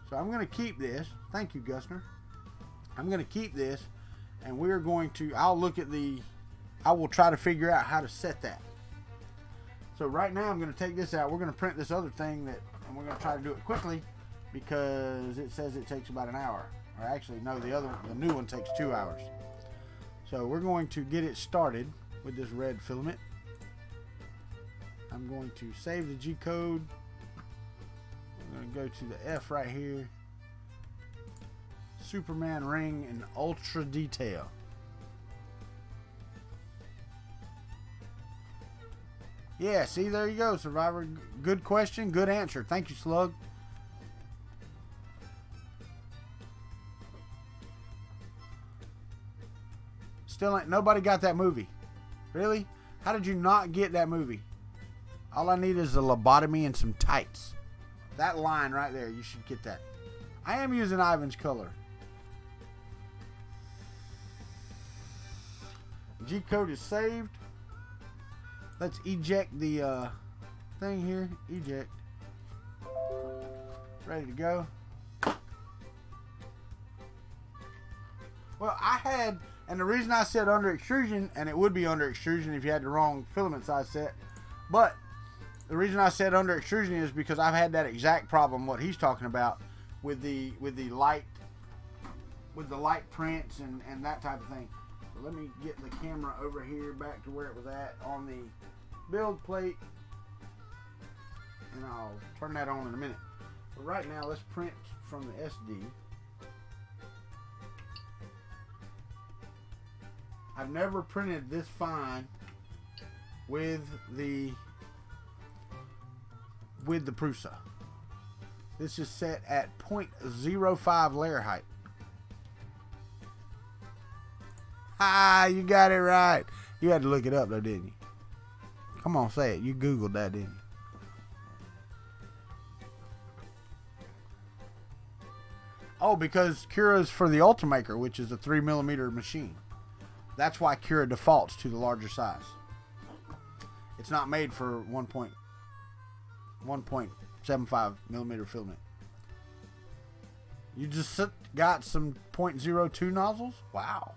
A: So I'm going to keep this. Thank you, Gusner. I'm going to keep this, and we're going to, I will try to figure out how to set that. So right now I'm going to take this out. We're going to print this other thing and we're going to try to do it quickly because it says it takes about an hour. Or actually, no, the new one takes 2 hours. So we're going to get it started with this red filament. I'm going to save the G code. I'm going to go to the F right here. Superman ring in ultra detail. Yeah, see, there you go, Survivor. Good question, good answer. Thank you, Slug. Still ain't nobody got that movie. Really? How did you not get that movie? All I need is a lobotomy and some tights. That line right there, you should get that. I am using Ivan's color. G code is saved. Let's eject the thing here. Eject. Ready to go. Well, I had, and the reason I said under extrusion, and it would be under extrusion if you had the wrong filament size set, but the reason I said under extrusion is because I've had that exact problem what he's talking about with the light prints and that type of thing. So let me get the camera over here back to where it was at on the build plate, and I'll turn that on in a minute. But right now, let's print from the SD. I've never printed this fine with the Prusa. This is set at 0.05 layer height. Ah, you got it right. You had to look it up though, didn't you? Come on, say it. You Googled that, didn't you? Oh, because Cura's for the Ultimaker, which is a 3mm machine. That's why Cura defaults to the larger size. It's not made for 1.75mm filament. You just got some 0.02 nozzles? Wow.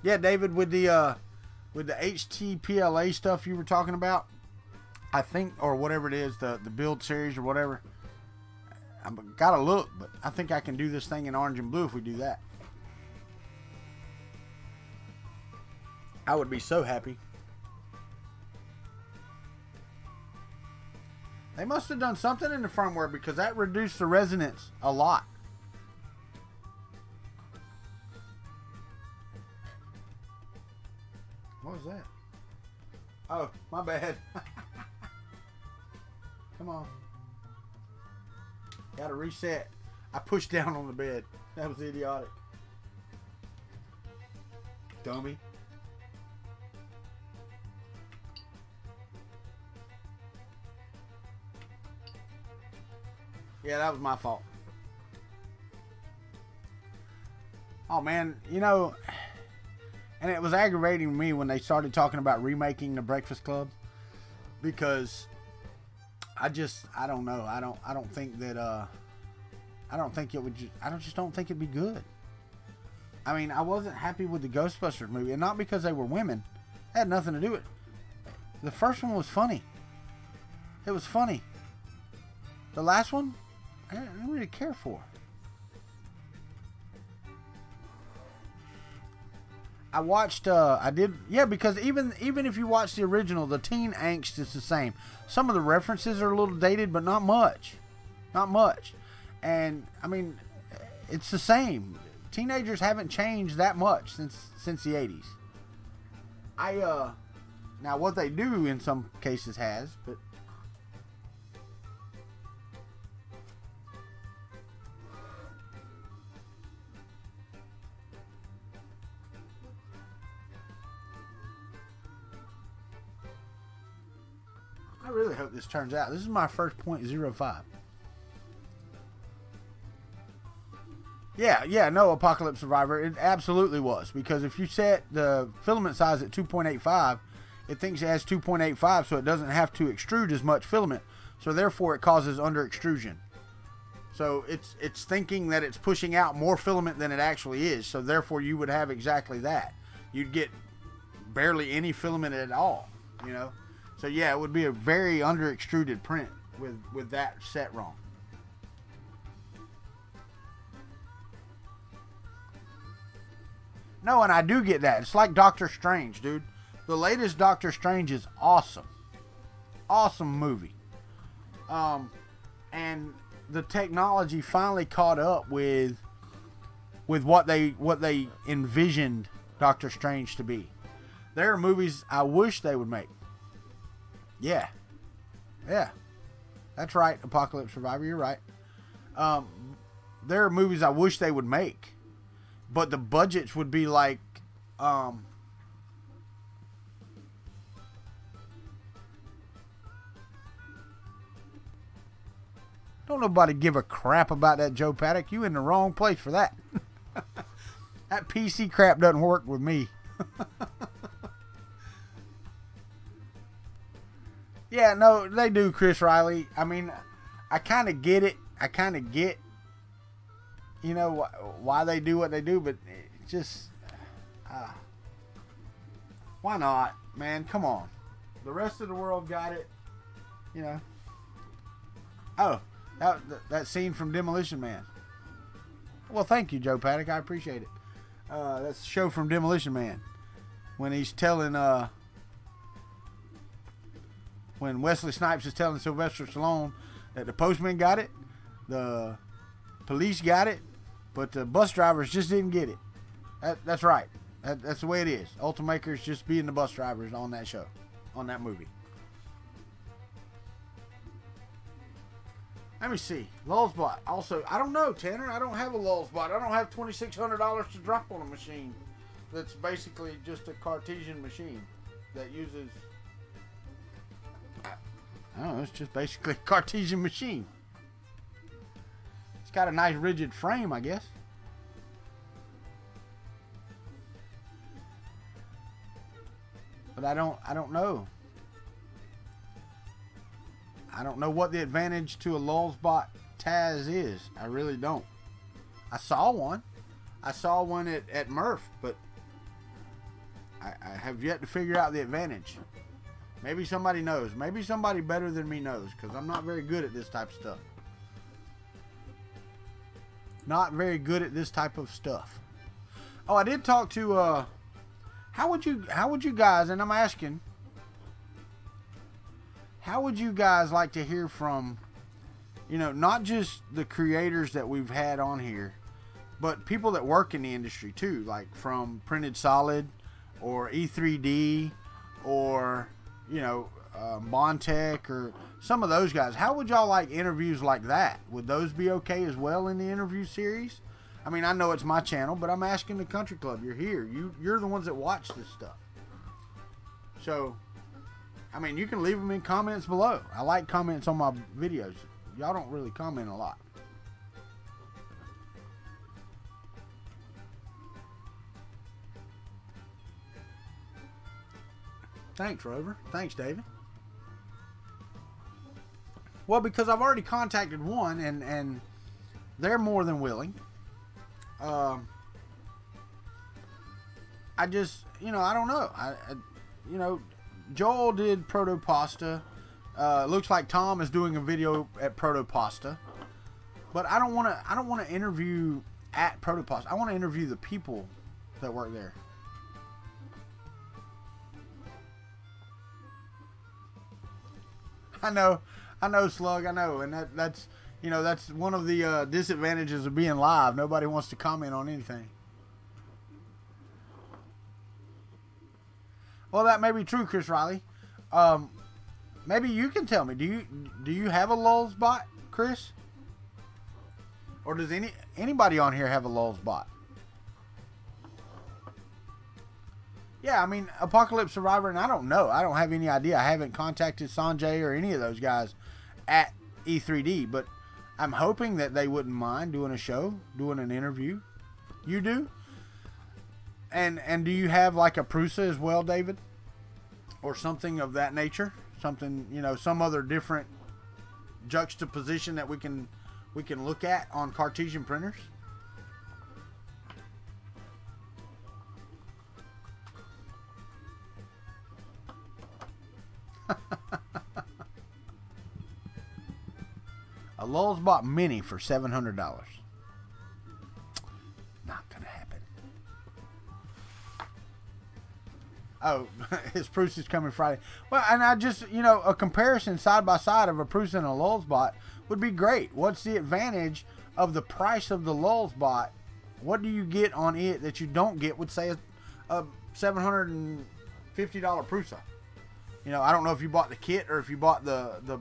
A: Yeah, David, with the HTPLA stuff you were talking about, I think, or whatever it is, the build series or whatever, I've got to look, but I think I can do this thing in orange and blue if we do that. I would be so happy. They must have done something in the firmware because that reduced the resonance a lot. What was that? Oh, my bad. Come on. Gotta reset. I pushed down on the bed. That was idiotic. Dummy. Yeah, that was my fault. Oh, man. You know, and it was aggravating me when they started talking about remaking The Breakfast Club. Because I don't know. I don't think that, I don't think it would, I just don't think it'd be good. I mean, I wasn't happy with the Ghostbusters movie. And not because they were women. Had nothing to do with it. The first one was funny. It was funny. The last one, I didn't really care for. I watched, because even if you watch the original, the teen angst is the same. Some of the references are a little dated, but not much. Not much. And, I mean, it's the same. Teenagers haven't changed that much since the 80s. Now what they do in some cases has, but I really hope this turns out. This is my first .05. Yeah, no, Apocalypse Survivor. It absolutely was. Because if you set the filament size at 2.85, it thinks it has 2.85, so it doesn't have to extrude as much filament. So therefore, it causes under extrusion. So it's thinking that it's pushing out more filament than it actually is. So therefore, you would have exactly that. You'd get barely any filament at all, you know. So yeah, it would be a very under extruded print with that set wrong. No, and I do get that. It's like Doctor Strange, dude. The latest Doctor Strange is awesome. Awesome movie. And the technology finally caught up with what they envisioned Doctor Strange to be. There are movies I wish they would make. Yeah. That's right, Apocalypse Survivor, you're right. There are movies I wish they would make. But the budgets would be like, don't nobody give a crap about that, Joe Paddock. You in the wrong place for that. That PC crap doesn't work with me. Yeah, no, they do, Chris Riley. I mean, I kind of get it. I kind of get, you know, why they do what they do, but it just, why not, man? Come on. The rest of the world got it, you know. Oh, that scene from Demolition Man. Well, thank you, Joe Paddock. I appreciate it. That's the show from Demolition Man. When he's telling, when Wesley Snipes is telling Sylvester Stallone that the postman got it, the police got it, but the bus drivers just didn't get it. That's right. That's the way it is. Ultimakers just being the bus drivers on that show, on that movie. Let me see. Lulzbot. Also, I don't know, Tanner. I don't have a Lulzbot. I don't have $2,600 to drop on a machine that's basically just a Cartesian machine that uses, I don't know, it's just basically a Cartesian machine. It's got a nice rigid frame, I guess. But I don't know. I don't know what the advantage to a Lulzbot Taz is. I really don't. I saw one. I saw one at Murph, but I have yet to figure out the advantage. Maybe somebody knows. Maybe somebody better than me knows, because I'm not very good at this type of stuff. Not very good at this type of stuff. Oh, I did talk to, how would you guys, and I'm asking, how would you guys like to hear from, you know, not just the creators that we've had on here, but people that work in the industry too, like from Printed Solid or E3D or, you know, Montech or some of those guys. How would y'all like interviews like that? Would those be okay as well in the interview series? I mean, I know it's my channel, but I'm asking the Kuntry Klub. You're here. You're the ones that watch this stuff. So, I mean, you can leave them in comments below. I like comments on my videos. Y'all don't really comment a lot. Thanks, Rover. Thanks, David. Well, because I've already contacted one, and they're more than willing. I just, you know, I don't know. you know, Joel did Proto Pasta. Looks like Tom is doing a video at Proto Pasta. But I don't want to interview at Proto Pasta. I want to interview the people that work there. I know, Slug, I know, and that's you know, that's one of the disadvantages of being live. Nobody wants to comment on anything. Well, that may be true, Chris Riley. Maybe you can tell me. Do you have a lulz bot, Chris? Or does anybody on here have a lulz bot? Yeah, I mean, Apocalypse Survivor, and I don't know. I don't have any idea. I haven't contacted Sanjay or any of those guys at E3D, but I'm hoping that they wouldn't mind doing a show, doing an interview. You do? And do you have like a Prusa as well, David? Or something of that nature? Something, you know, some other different juxtaposition that we can look at on Cartesian printers? A Lulzbot Mini for $700. Not gonna happen. Oh, his Prusa is coming Friday. Well, and I just, you know, a comparison side by side of a Prusa and a Lulzbot would be great. What's the advantage of the price of the Lulzbot? What do you get on it that you don't get with, say, a $750 Prusa? You know, I don't know if you bought the kit or if you bought the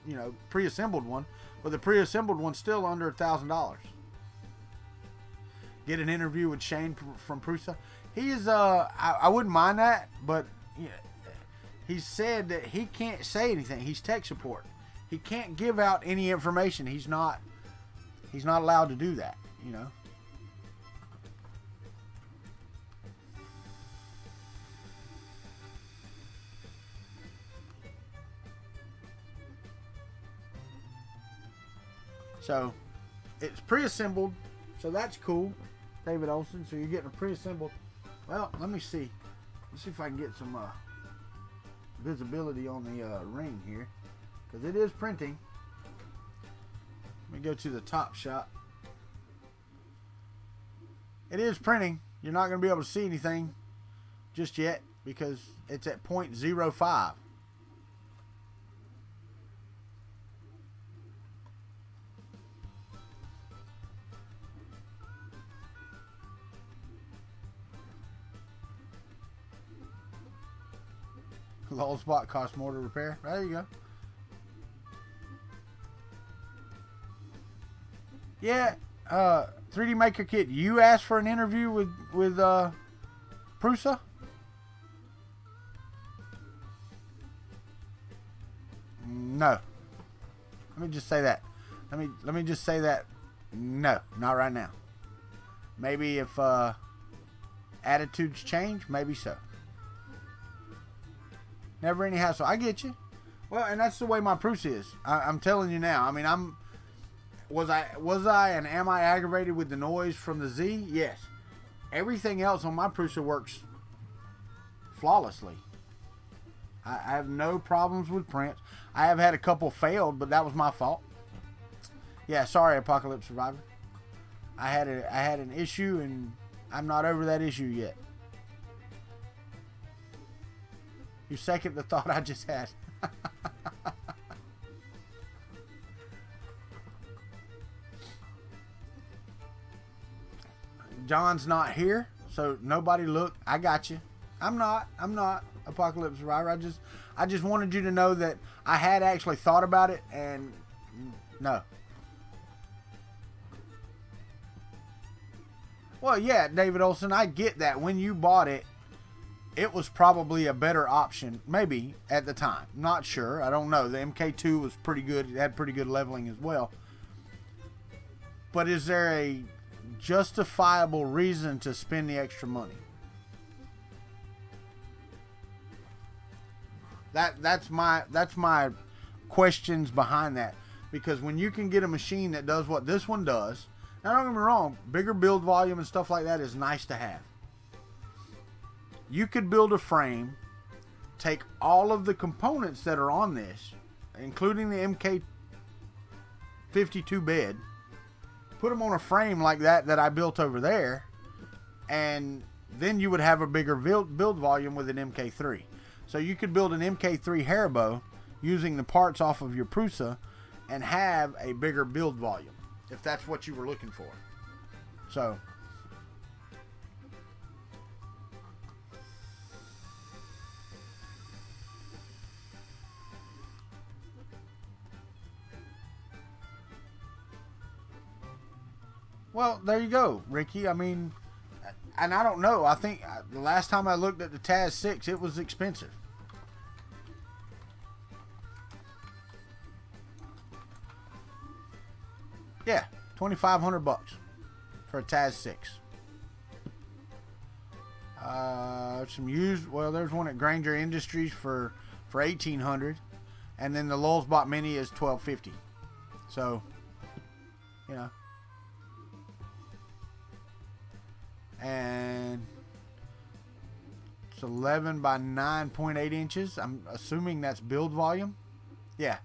A: you know, pre-assembled one, but the pre-assembled one's still under $1,000. Get an interview with Shane from Prusa. He is, I wouldn't mind that, but you know, he said that he can't say anything. He's tech support. He can't give out any information. He's not allowed to do that, you know. So, it's pre-assembled, so that's cool, David Olson. So you're getting a pre-assembled. Well, let me see. Let's see if I can get some visibility on the ring here, because it is printing. Let me go to the top shot. It is printing. You're not going to be able to see anything just yet because it's at 0.05. Lulzbot costs more to repair. There you go. Yeah, 3D Maker Kit. You asked for an interview with Prusa? No. Let me just say that. Let me just say that. No, not right now. Maybe if attitudes change, maybe so. Never any hassle. I get you. Well, and that's the way my Prusa is. I'm telling you now. I mean, was I and am I aggravated with the noise from the Z? Yes. Everything else on my Prusa works flawlessly. I have no problems with prints. I have had a couple failed, but that was my fault. Yeah, sorry, Apocalypse Survivor. I had an issue, and I'm not over that issue yet. You second the thought I just had. John's not here, so nobody look. I got you. I'm not Apocalypse Survivor. I just wanted you to know that I had actually thought about it, and no. Well, yeah, David Olson, I get that. When you bought it, it was probably a better option, maybe, at the time. Not sure. I don't know. The MK2 was pretty good. It had pretty good leveling as well. But is there a justifiable reason to spend the extra money? That's my questions behind that. Because when you can get a machine that does what this one does, now don't get me wrong, bigger build volume and stuff like that is nice to have. You could build a frame take all of the components that are on this, including the MK52 bed, put them on a frame like that I built over there, and then you would have a bigger build volume with an MK3. So you could build an MK3 Haribo using the parts off of your Prusa and have a bigger build volume, if that's what you were looking for. So, well, there you go, Ricky. I mean, and I don't know. I think the last time I looked at the Taz 6, it was expensive. Yeah, $2,500 for a Taz 6. Some used. Well, there's one at Granger Industries for $1,800, and then the Lulzbot Mini is $1,250. So, you know. And it's 11 by 9.8 inches. I'm assuming that's build volume. Yeah,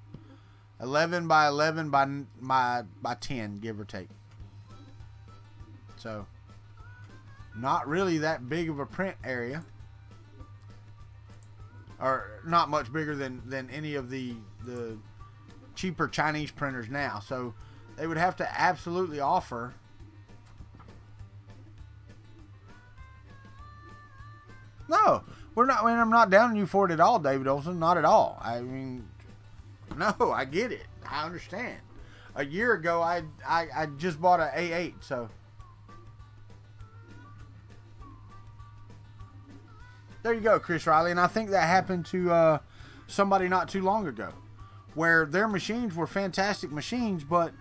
A: 11 by 11 by 10, give or take. So, not really that big of a print area, or not much bigger than any of the cheaper Chinese printers now. So, they would have to absolutely offer. No, we're not. I mean, I'm not downing you for it at all, David Olson. Not at all. I mean, no, I get it. I understand. A year ago, I just bought an A8, so there you go, Chris Riley. And I think that happened to somebody not too long ago, where their machines were fantastic machines, but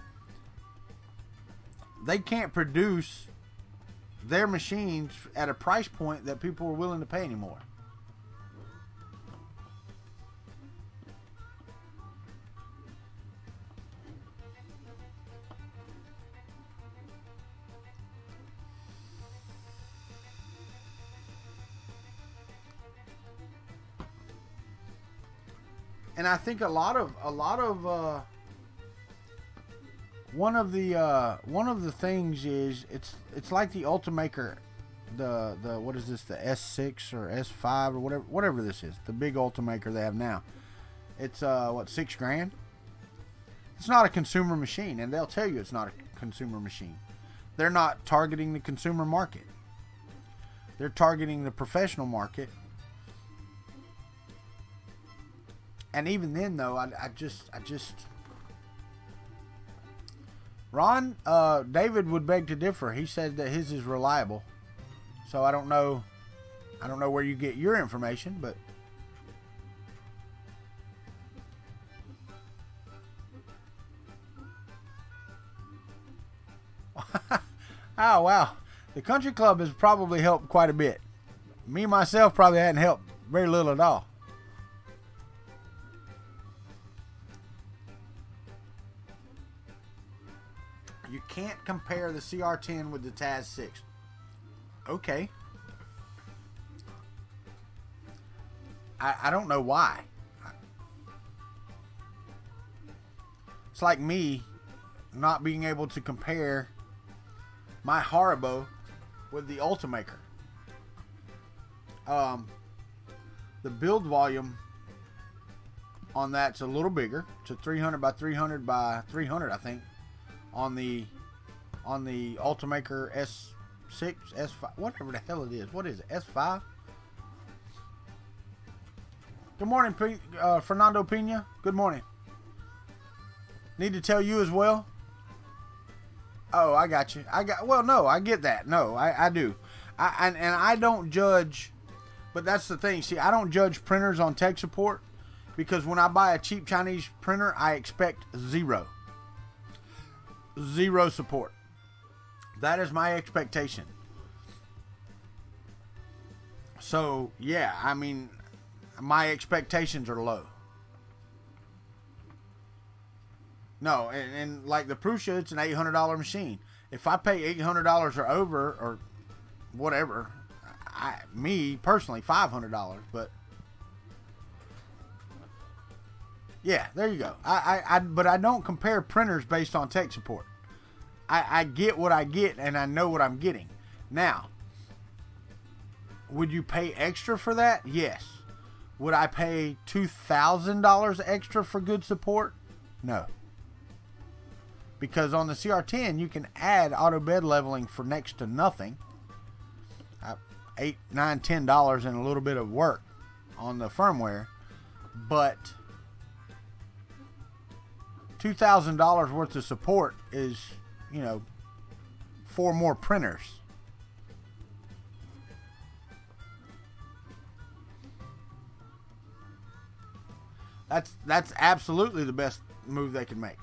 A: they can't produce their machines at a price point that people are willing to pay anymore. And I think one of the things is it's like the Ultimaker, the what is this, the S6 or S5 or whatever this is, the big Ultimaker they have now. It's what, $6,000? It's not a consumer machine, and they'll tell you it's not a consumer machine. They're not targeting the consumer market. They're targeting the professional market. And even then, though, I just Ron, David would beg to differ. He said that his is reliable. So I don't know where you get your information, but oh wow. The Kuntry Klub has probably helped quite a bit. Me myself probably hadn't helped very little at all. You can't compare the CR10 with the Taz 6. Okay. I don't know why. It's like me not being able to compare my Haribo with the Ultimaker. The build volume on that's a little bigger. It's a 300 by 300 by 300, I think. On the Ultimaker S6, S5, whatever the hell it is. What is it? S5? Good morning, Fernando Pena. Good morning. Need to tell you as well? Oh, I got you. Well, no, I get that. No, I do. And I don't judge, but that's the thing. See, I don't judge printers on tech support, because when I buy a cheap Chinese printer, I expect zero support. That is my expectation. So, yeah, I mean, my expectations are low. No, and like the Prusa, it's an $800 machine. If I pay $800 or over, or whatever, me personally, $500, but Yeah, there you go. But I don't compare printers based on tech support. I get what I get, and I know what I'm getting. Now, would you pay extra for that? Yes. Would I pay $2,000 extra for good support? No. Because on the CR10, you can add auto bed leveling for next to nothing. $8, $9, $10 and a little bit of work on the firmware. But $2,000 worth of support is, 4 more printers. That's absolutely the best move they can make.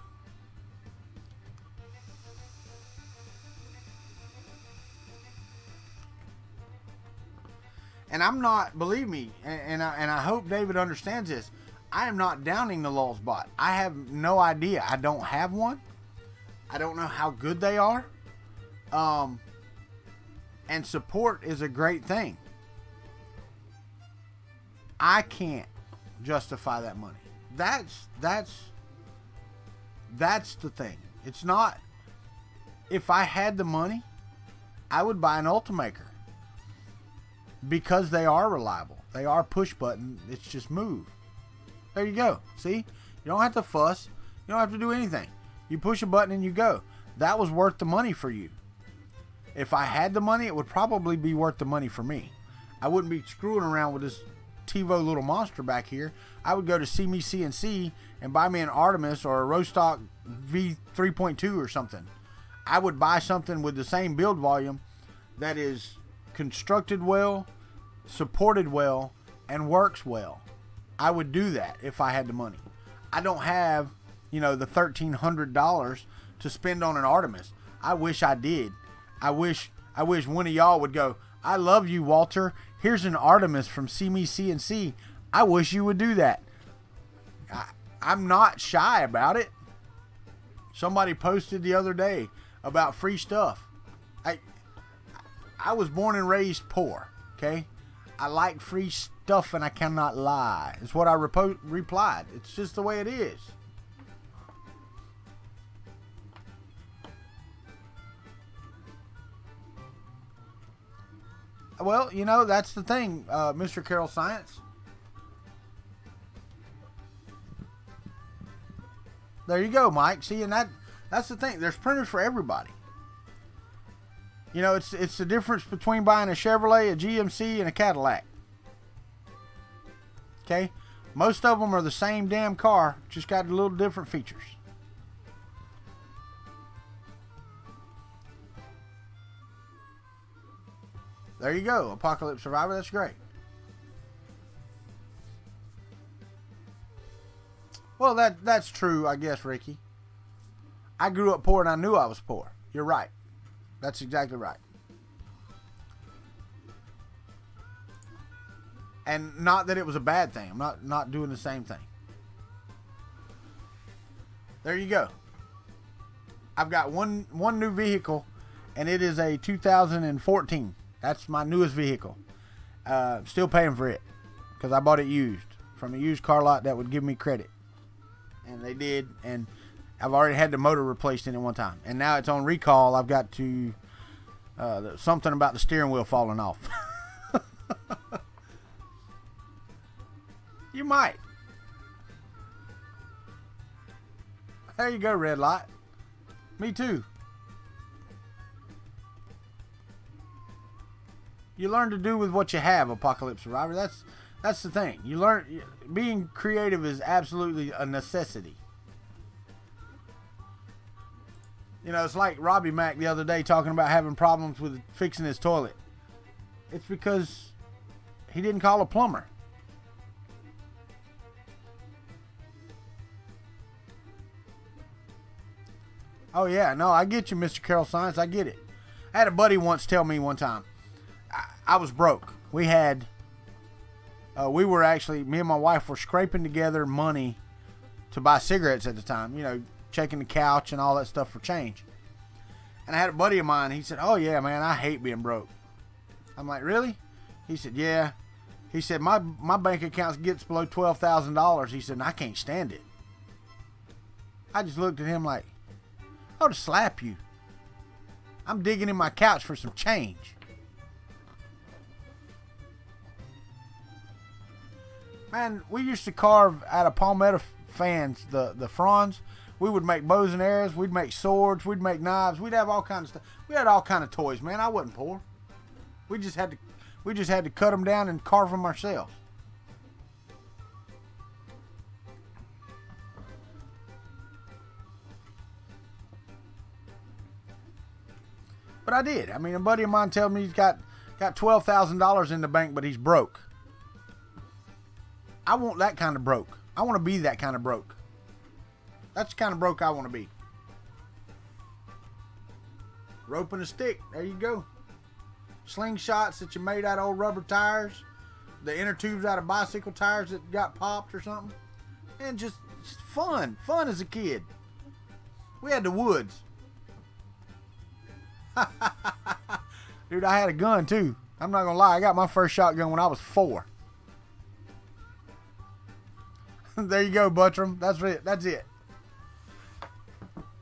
A: And I'm not, believe me, and I hope David understands this, I am not downing the Lulz bot. I have no idea. I don't have one. I don't know how good they are. And support is a great thing. I can't justify that money. That's the thing. It's not, if I had the money, I would buy an Ultimaker. Because they are reliable. They are push button. It's just move. There you go. See? You don't have to fuss. You don't have to do anything. You push a button and you go. That was worth the money for you. If I had the money, it would probably be worth the money for me. I wouldn't be screwing around with this TiVo little monster back here. I would go to See Me CNC and buy me an Artemis or a Rostock V3.2 or something. I would buy something with the same build volume that is constructed well, supported well, and works well. I would do that if I had the money. I don't have, the $1,300 to spend on an Artemis. I wish I did. I wish one of y'all would go, I love you, Walter. Here's an Artemis from See Me CNC. I wish you would do that. I'm not shy about it. Somebody posted the other day about free stuff. I was born and raised poor, okay? I like free stuff and I cannot lie. It's what I replied. It's just the way it is. Well, that's the thing, Mr. Carroll Science. There you go, Mike. See, and that's the thing. There's printers for everybody. It's the difference between buying a Chevrolet, a GMC, and a Cadillac. Okay? Most of them are the same damn car, just got a little different features. There you go, Apocalypse Survivor. That's great. Well, that's true, I guess, Ricky. I grew up poor and I knew I was poor. You're right. That's exactly right. And not that it was a bad thing. I'm not doing the same thing. There you go. I've got one new vehicle, and it is a 2014. That's my newest vehicle. Still paying for it because I bought it used from a used car lot that would give me credit. And they did, and I've already had the motor replaced in it one time. And now it's on recall. I've got to, something about the steering wheel falling off. You might. There you go, red light. Me too. You learn to do with what you have, Apocalypse Survivor. That's the thing. You learn, being creative is absolutely a necessity. It's like Robbie Mack the other day talking about having problems with fixing his toilet. It's because he didn't call a plumber. Oh yeah, no, I get you, Mr. Carroll Science. I get it. I had a buddy once tell me one time, I was broke. We were actually, me and my wife were scraping together money to buy cigarettes at the time, checking the couch and all that stuff for change. And I had a buddy of mine, he said, oh yeah, man, I hate being broke. I'm like, really? He said, yeah. He said, my bank account gets below $12,000. He said, and I can't stand it. I just looked at him like, I ought to slap you. I'm digging in my couch for some change. Man, we used to carve out of palmetto fans the fronds. We would make bows and arrows. We'd make swords. We'd make knives. We'd have all kinds of stuff. We had all kinds of toys, man. I wasn't poor. We just had to cut them down and carve them ourselves. But I did. I mean, a buddy of mine told me he's got $12,000 in the bank, but he's broke. I want that kind of broke. I want to be that kind of broke. That's the kind of broke I want to be. Rope and a stick. There you go. Slingshots that you made out of old rubber tires. The inner tubes out of bicycle tires that got popped or something. And just fun. Fun as a kid. We had the woods. Dude, I had a gun too. I'm not gonna lie, I got my first shotgun when I was 4. There you go, Buttram. That's it. That's it.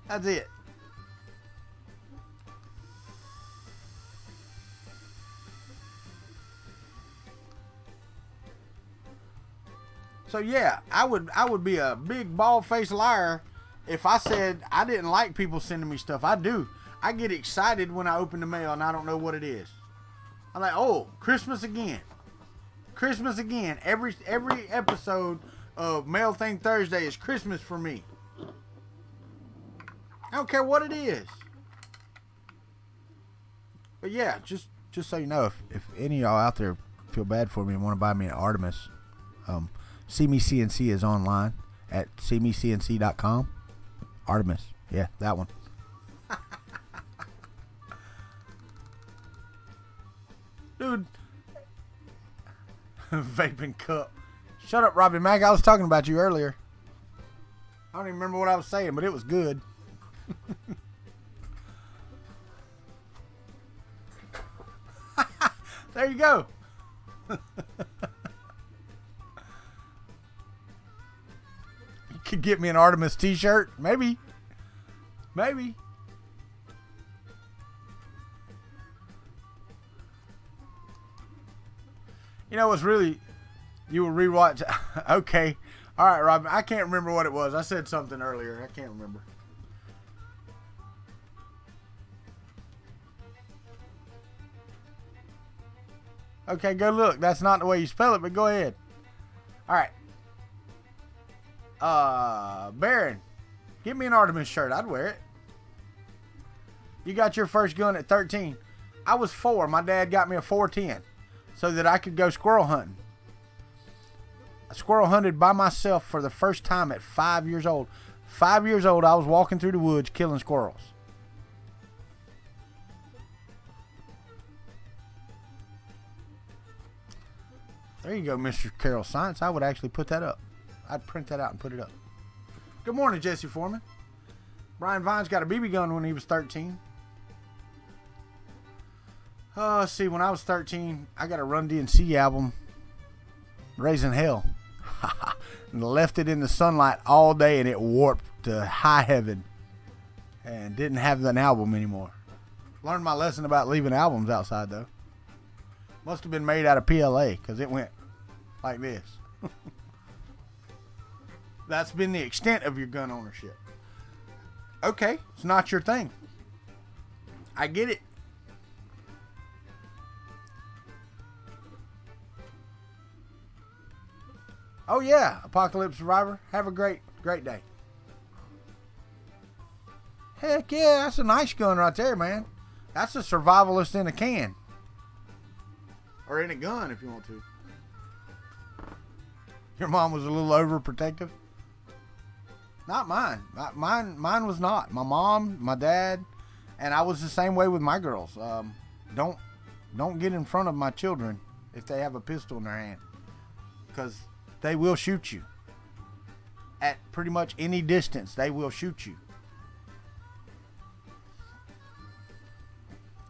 A: That's it. So yeah, I would be a big bald-faced liar if I said I didn't like people sending me stuff. I do. I get excited when I open the mail and I don't know what it is. I'm like, oh, Christmas again. Christmas again. Every episode of Mail Thing Thursday is Christmas for me. I don't care what it is. But yeah, just so you know, if any of y'all out there feel bad for me and want to buy me an Artemis, See Me CNC is online at seemecnc.com. Artemis. Yeah, that one. Dude. Vaping cup. Shut up, Robbie Mack. I was talking about you earlier. I don't even remember what I was saying, but it was good. There you go. You could get me an Artemis t-shirt. Maybe. Maybe. You know what's really... You will rewatch... Okay. All right, Robin. I can't remember what it was. I said something earlier. I can't remember. Okay, go look. That's not the way you spell it, but go ahead. All right. Baron, get me an Artemis shirt. I'd wear it. You got your first gun at 13. I was 4. My dad got me a 410 so that I could go squirrel hunting. I squirrel hunted by myself for the first time at 5 years old. 5 years old, I was walking through the woods killing squirrels. There you go, Mr. Carroll Science. I would actually put that up. I'd print that out and put it up. Good morning, Jesse Foreman. Brian Vines got a BB gun when he was 13. Let's see, when I was 13, I got a Run DMC album, Raising Hell. And left it in the sunlight all day and it warped to high heaven. And didn't have an album anymore. Learned my lesson about leaving albums outside though. Must have been made out of PLA because it went like this. That's been the extent of your gun ownership. Okay, it's not your thing. I get it. Oh yeah, Apocalypse Survivor. Have a great day. Heck yeah, that's a nice gun right there, man. That's a survivalist in a can. Or in a gun if you want to. Your mom was a little overprotective? Not mine. Mine was not. My mom, my dad, and I was the same way with my girls. Don't get in front of my children if they have a pistol in their hand. Because they will shoot you. At pretty much any distance, they will shoot you.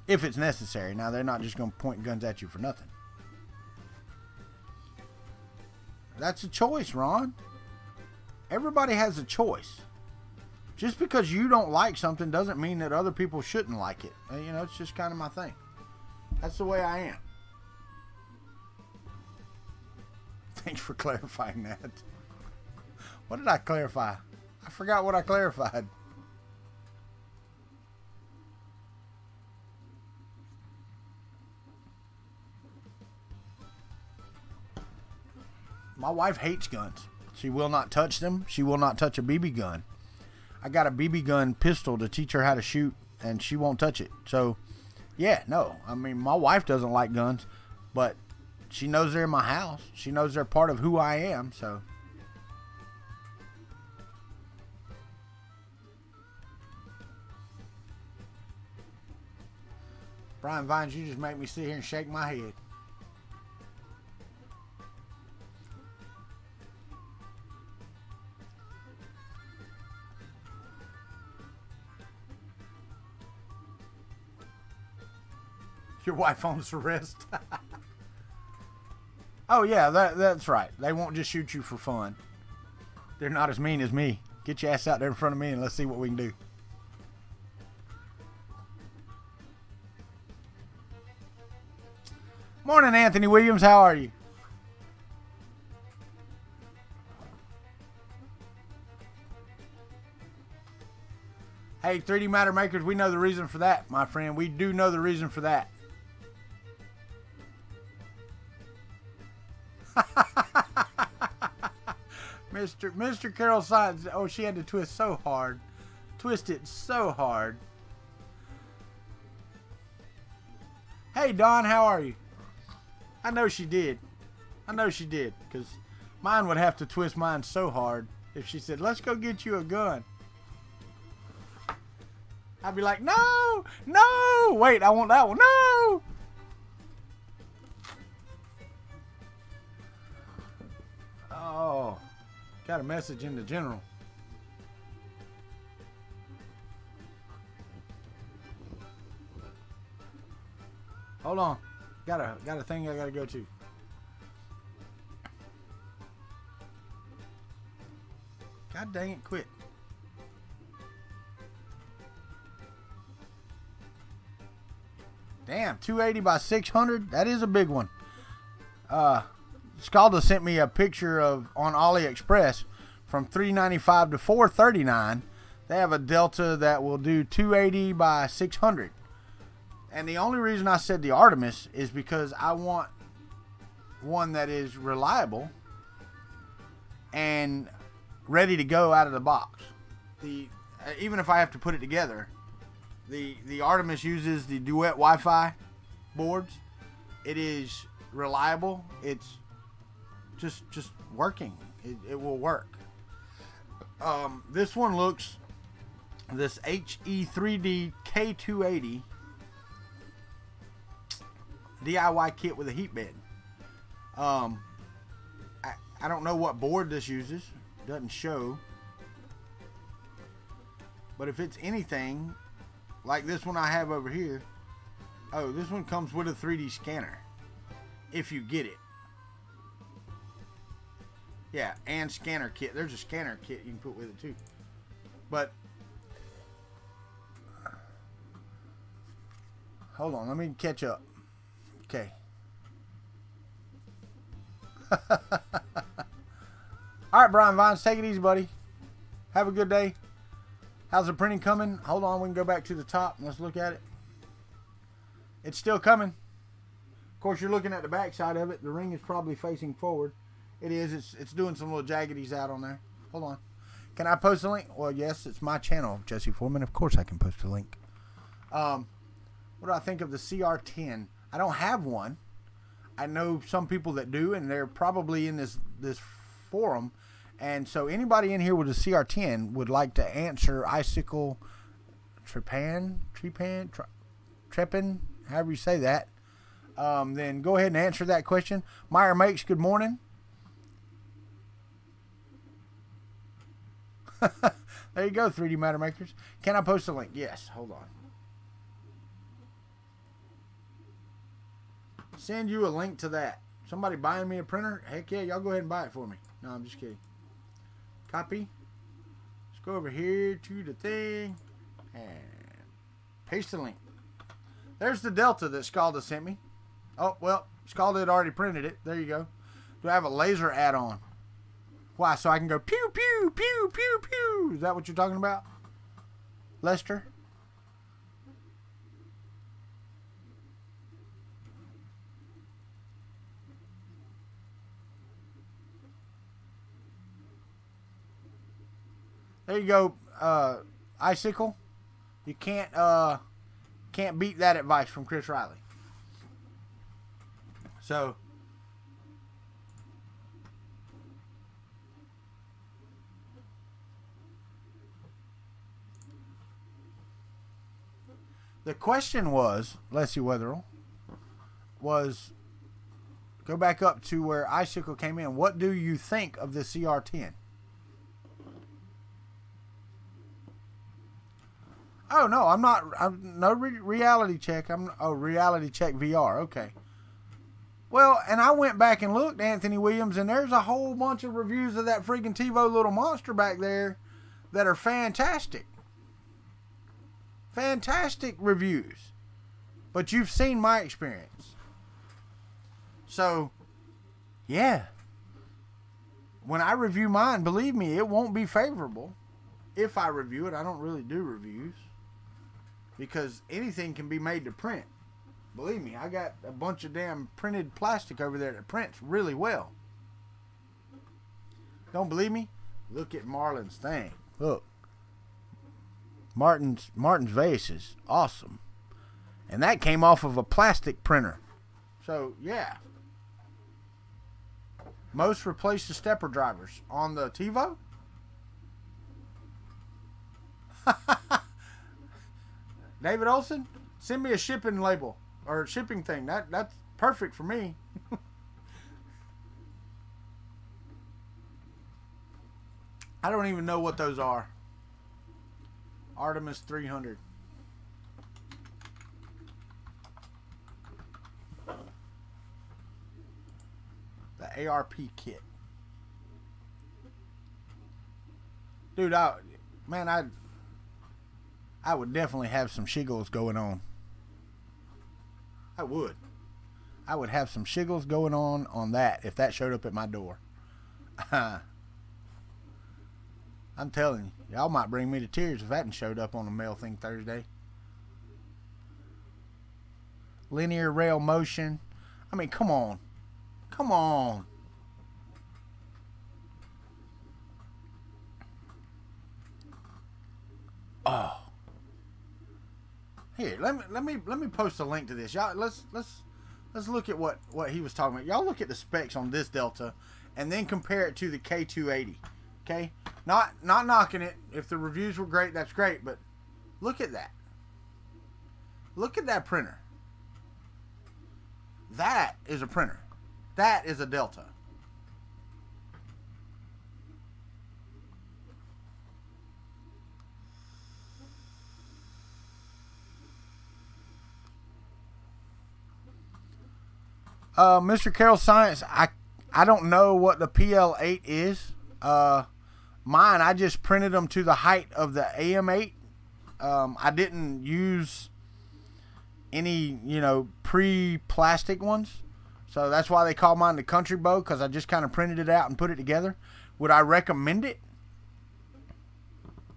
A: If it's necessary. Now, they're not just going to point guns at you for nothing. That's a choice, Ron. Everybody has a choice. just because you don't like something doesn't mean that other people shouldn't like it. You know, it's just kind of my thing. That's the way I am. Thanks for clarifying that. What did I clarify? I forgot what I clarified. My wife hates guns. She will not touch them. She will not touch a BB gun. I got a BB gun pistol to teach her how to shoot, and she won't touch it. So, yeah, no. I mean, my wife doesn't like guns, but she knows they're in my house. She knows they're part of who I am, so. Brian Vines, you just make me sit here and shake my head. Your wife owns the rest. Oh yeah, that's right. They won't just shoot you for fun. They're not as mean as me. Get your ass out there in front of me and let's see what we can do. Morning, Anthony Williams. How are you? Hey, 3D Matter Makers, we know the reason for that, my friend. We do know the reason for that. Mr. Carol Science. Oh, she had to twist so hard. Twist it so hard. Hey, Dawn, how are you? I know she did. I know she did. Because mine would have to twist mine so hard if she said, let's go get you a gun. I'd be like, no, no. Wait, I want that one. No. Oh, got a message in the general. Hold on. Got a thing I gotta go to. God dang it, quit. Damn, 280 by 600. That is a big one. Scalda sent me a picture of on AliExpress from $395 to $439. They have a Delta that will do 280 by 600. And the only reason I said the Artemis is because I want one that is reliable and ready to go out of the box. Even if I have to put it together, the Artemis uses the Duet Wi-Fi boards. It is reliable. It's just working. It will work. This one looks, this HE3D K280 DIY kit with a heat bed. I don't know what board this uses. Doesn't show. But if it's anything like this one I have over here. Oh, this one comes with a 3D scanner. If you get it. Yeah, and scanner kit. There's a scanner kit you can put with it too. But hold on, let me catch up. Okay. Alright, Brian Vines, take it easy, buddy. Have a good day. How's the printing coming? Hold on, we can go back to the top and let's look at it. It's still coming. Of course, you're looking at the back side of it. The ring is probably facing forward. It is. It's doing some little jaggedies out on there. Hold on. Can I post a link? Well, yes, it's my channel, Jesse Foreman. Of course I can post a link. What do I think of the CR10? I don't have one. I know some people that do, and they're probably in this forum. And so anybody in here with a CR10 would like to answer Icicle Trepan, however you say that, then go ahead and answer that question. Meyer Makes, good morning. There you go, 3D Matter Makers. Can I post a link? Yes, hold on. Send you a link to that. Somebody buying me a printer? Heck yeah, y'all go ahead and buy it for me. No, I'm just kidding. Copy. Let's go over here to the thing and paste the link. There's the Delta that Scalda sent me. Oh, well, Scalda had already printed it. There you go. Do I have a laser add-on? Why? So I can go pew, pew, pew, pew, pew. Is that what you're talking about, Lester? There you go, Icicle. You can't beat that advice from Chris Riley. So the question was, Leslie Wetherell, was go back up to where Icicle came in. What do you think of the CR10? Oh no, I'm not. No reality check. Reality check VR. Okay. Well, and I went back and looked, Anthony Williams, and there's a whole bunch of reviews of that freaking TiVo little monster back there that are fantastic. Fantastic reviews. But you've seen my experience. So, yeah. When I review mine, believe me, it won't be favorable. If I review it, I don't really do reviews. Because anything can be made to print. Believe me, I got a bunch of damn printed plastic over there that prints really well. Don't believe me? Look at Marlon's thing. Look. Martin's vase is awesome. And that came off of a plastic printer. So, yeah. Most replace the stepper drivers on the TiVo. David Olson, send me a shipping label or shipping thing. That's perfect for me. I don't even know what those are. Artemis 300. The ARP kit. Dude, I would definitely have some shiggles going on. I would. I would have some shiggles going on that if that showed up at my door. I'm telling you, y'all might bring me to tears if that hadn't showed up on the mail thing Thursday. Linear rail motion. I mean, come on. Come on. Oh. Here, let me post a link to this. Y'all, let's look at what he was talking about. Y'all look at the specs on this Delta, and then compare it to the K280. Okay, not knocking it. If the reviews were great, that's great. But look at that. Look at that printer. That is a printer. That is a Delta. Mr. Carroll Science, I don't know what the PL8 is. Mine, I just printed them to the height of the AM8. I didn't use any, pre-plastic ones. So that's why they call mine the Country Bow, because I just kind of printed it out and put it together. Would I recommend it?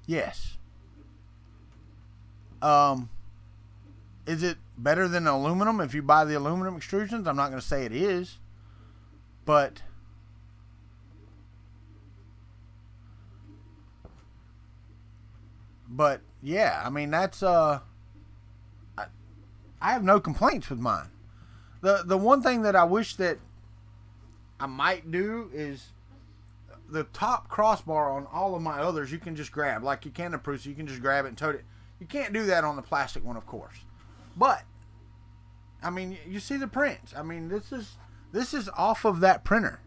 A: Yes. Is it better than aluminum if you buy the aluminum extrusions? I'm not going to say it is. But yeah, I mean, that's I have no complaints with mine. The one thing that I wish that I might do is the top crossbar on all of my others you can just grab. Like you can the Prusa, you can just grab it and tote it. You can't do that on the plastic one, of course. But I mean, you see the prints. I mean, this is off of that printer.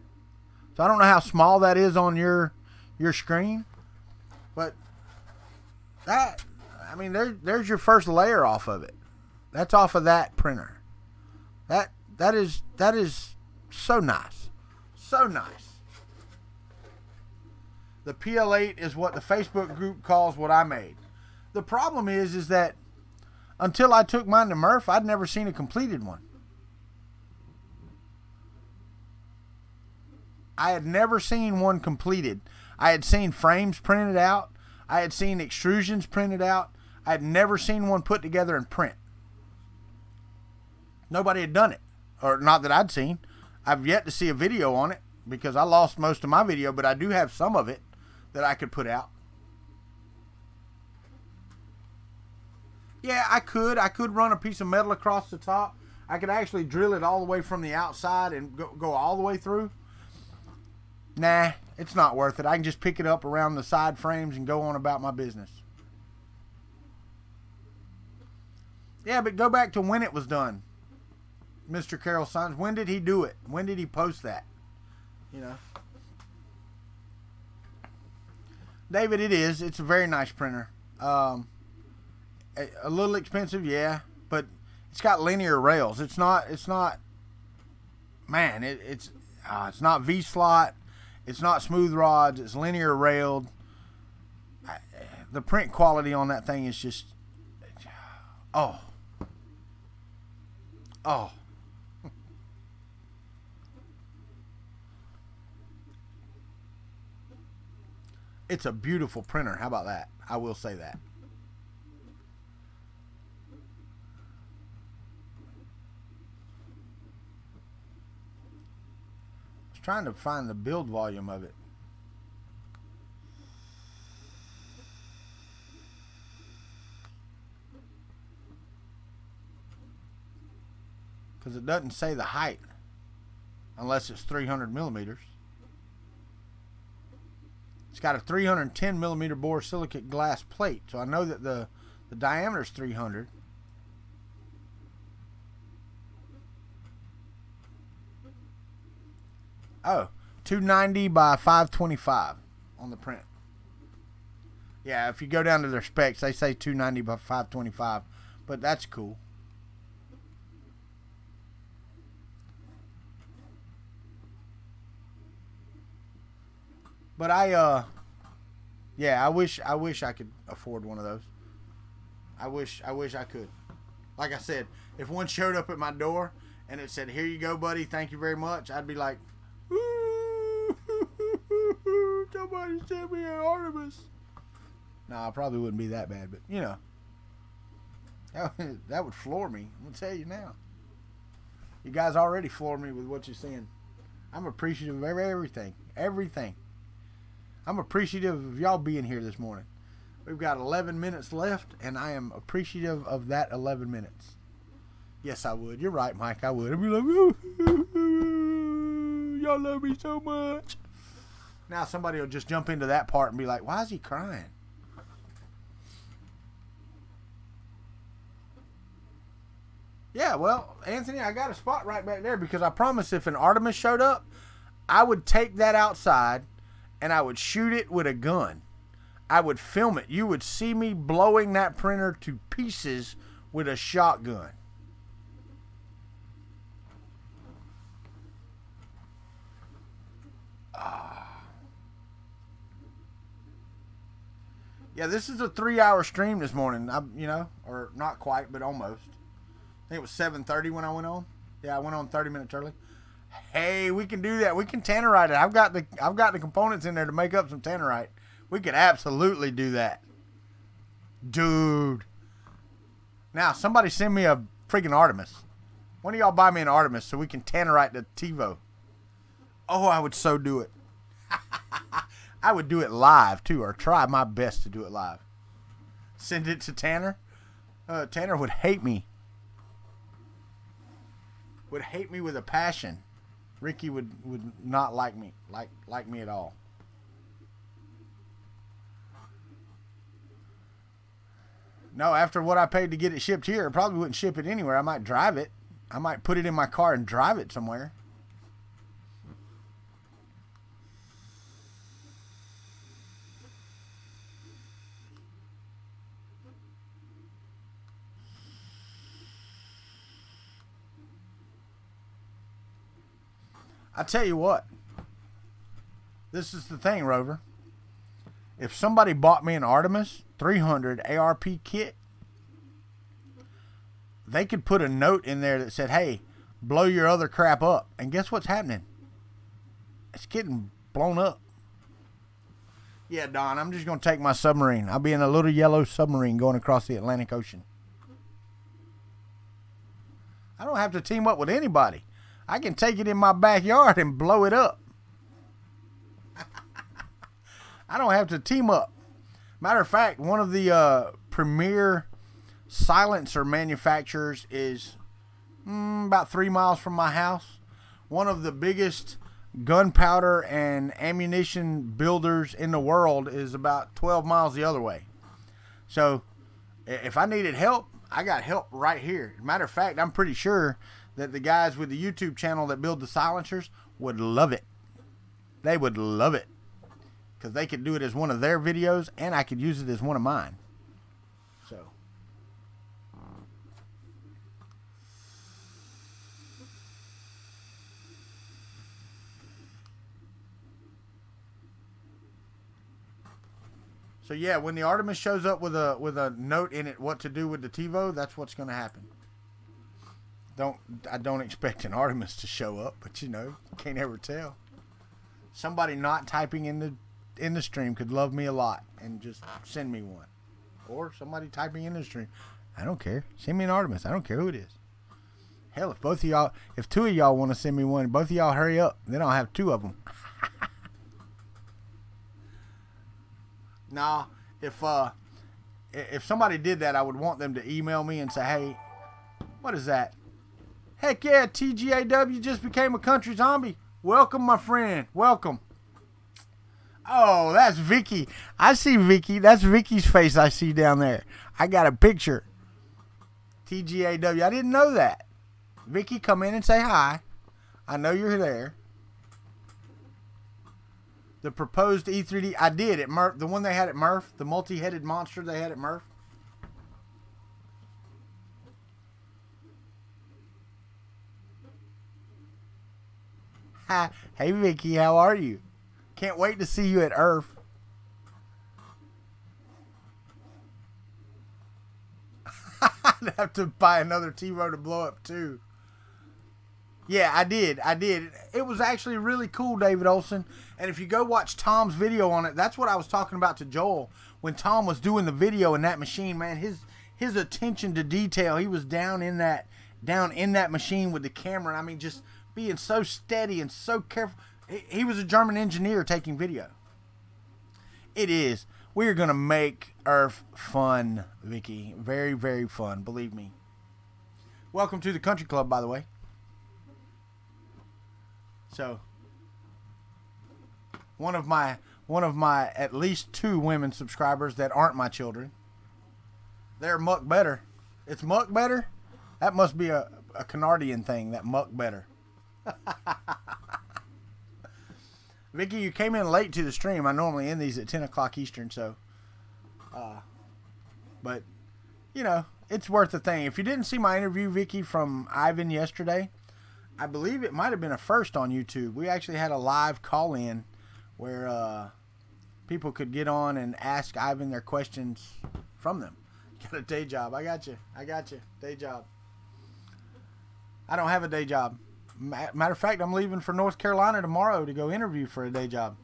A: So I don't know how small that is on your screen, but that, I mean, there's your first layer off of it. That's off of that printer. That is so nice. So nice. The PL8 is what the Facebook group calls what I made. The problem is that until I took mine to Murph, I'd never seen a completed one. I had never seen one completed. I had seen frames printed out. I had seen extrusions printed out. I had never seen one put together in print. Nobody had done it. Or not that I'd seen. I've yet to see a video on it because I lost most of my video, but I do have some of it that I could put out. Yeah, I could. I could run a piece of metal across the top. I could actually drill it all the way from the outside and go all the way through. Nah, it's not worth it. I can just pick it up around the side frames and go on about my business. Yeah, but go back to when it was done. Mr. Carroll Sons, when did he do it? When did he post that? You know. David, it is. It's a very nice printer. A little expensive, yeah, but it's got linear rails. It's not, man, it's not V-slot. It's not smooth rods. It's linear railed. The print quality on that thing is just, oh. It's a beautiful printer. How about that? I will say that. I was trying to find the build volume of it. Because it doesn't say the height unless it's 300 millimeters. It's got a 310 millimeter bore silicate glass plate, so I know that the diameter is 300. Oh, 290 by 525 on the print. Yeah, if you go down to their specs, they say 290 by 525, but that's cool. But yeah, I wish I could afford one of those. I wish I could. Like I said, if one showed up at my door and it said, "Here you go, buddy. Thank you very much," I'd be like, "Ooh, somebody send me an Artemis." No, I probably wouldn't be that bad, but you know, that would floor me. I'm gonna tell you now. You guys already floor me with what you're saying. I'm appreciative of everything. Everything. I'm appreciative of y'all being here this morning. We've got 11 minutes left, and I am appreciative of that 11 minutes. Yes, I would. You're right, Mike. I would. I'd be like, ooh, y'all love me so much. Now somebody will just jump into that part and be like, why is he crying? Yeah, well, Anthony, I got a spot right back there because I promise if an Artemis showed up, I would take that outside and I would shoot it with a gun. I would film it. You would see me blowing that printer to pieces with a shotgun. Yeah, this is a 3-hour stream this morning. You know, or not quite, but almost. I think it was 7:30 when I went on. Yeah, I went on 30 minutes early. Hey, we can do that. We can tannerite it. I've got the components in there to make up some tannerite. We could absolutely do that. Dude. Now, somebody send me a freaking Artemis. One of y'all buy me an Artemis so we can tannerite the TiVo. Oh, I would so do it. I would do it live, too, or try my best to do it live. Send it to Tanner. Tanner would hate me. Would hate me with a passion. Ricky would not like me. Like me at all. No, after what I paid to get it shipped here, I probably wouldn't ship it anywhere. I might drive it. I might put it in my car and drive it somewhere. I tell you what. This is the thing, Rover. if somebody bought me an Artemis 300 ARP kit, they could put a note in there that said, hey, blow your other crap up. And guess what's happening? It's getting blown up. Yeah, Don, I'm just going to take my submarine. I'll be in a little yellow submarine going across the Atlantic Ocean. I don't have to team up with anybody. I can take it in my backyard and blow it up. I don't have to team up. Matter of fact, one of the premier silencer manufacturers is about 3 miles from my house. One of the biggest gunpowder and ammunition builders in the world is about 12 miles the other way. So if I needed help, I got help right here. Matter of fact, I'm pretty sure that the guys with the YouTube channel that build the silencers would love it. They would love it. Because they could do it as one of their videos, and I could use it as one of mine. So yeah, when the Artemis shows up with a note in it what to do with the TiVo, that's what's going to happen. I don't expect an Artemis to show up, but you know, can't ever tell. Somebody not typing in the stream could love me a lot and just send me one. Or somebody typing in the stream, I don't care. Send me an Artemis. I don't care who it is. Hell, if two of y'all want to send me one, both of y'all hurry up. Then I'll have 2 of them. Nah, if somebody did that, I would want them to email me and say, hey, what is that? Heck yeah, TGAW just became a country zombie. Welcome, my friend. Welcome. Oh, that's Vicky. I see Vicky. That's Vicky's face I see down there. I got a picture. TGAW. I didn't know that. Vicky, come in and say hi. I know you're there. The proposed E3D, I did at Murph, the one they had at Murph, the multi-headed monster they had at Murph. Hi, hey Vicky, how are you? Can't wait to see you at Earth. I'd have to buy another TiVo to blow up too. Yeah, I did. It was actually really cool, David Olson. And if you go watch Tom's video on it, that's what I was talking about to Joel. When Tom was doing the video in that machine, man, his attention to detail, he was down in that machine with the camera. I mean, just being so steady and so careful. He was a German engineer taking video. It is. We're going to make Earth fun, Vicky. Very, very fun, believe me. Welcome to the Kuntry Klub, by the way. So, one of my at least 2 women subscribers that aren't my children, they're muck better. It's muck better? That must be a Canardian thing, that muck better. Vicky, you came in late to the stream. I normally end these at 10 o'clock Eastern, so, but, you know, it's worth the thing. If you didn't see my interview, Vicky, from Ivan yesterday, I believe it might have been a first on YouTube. We actually had a live call-in where people could get on and ask Ivan their questions from them. Got a day job. I got you. Day job. I don't have a day job. Matter of fact, I'm leaving for North Carolina tomorrow to go interview for a day job.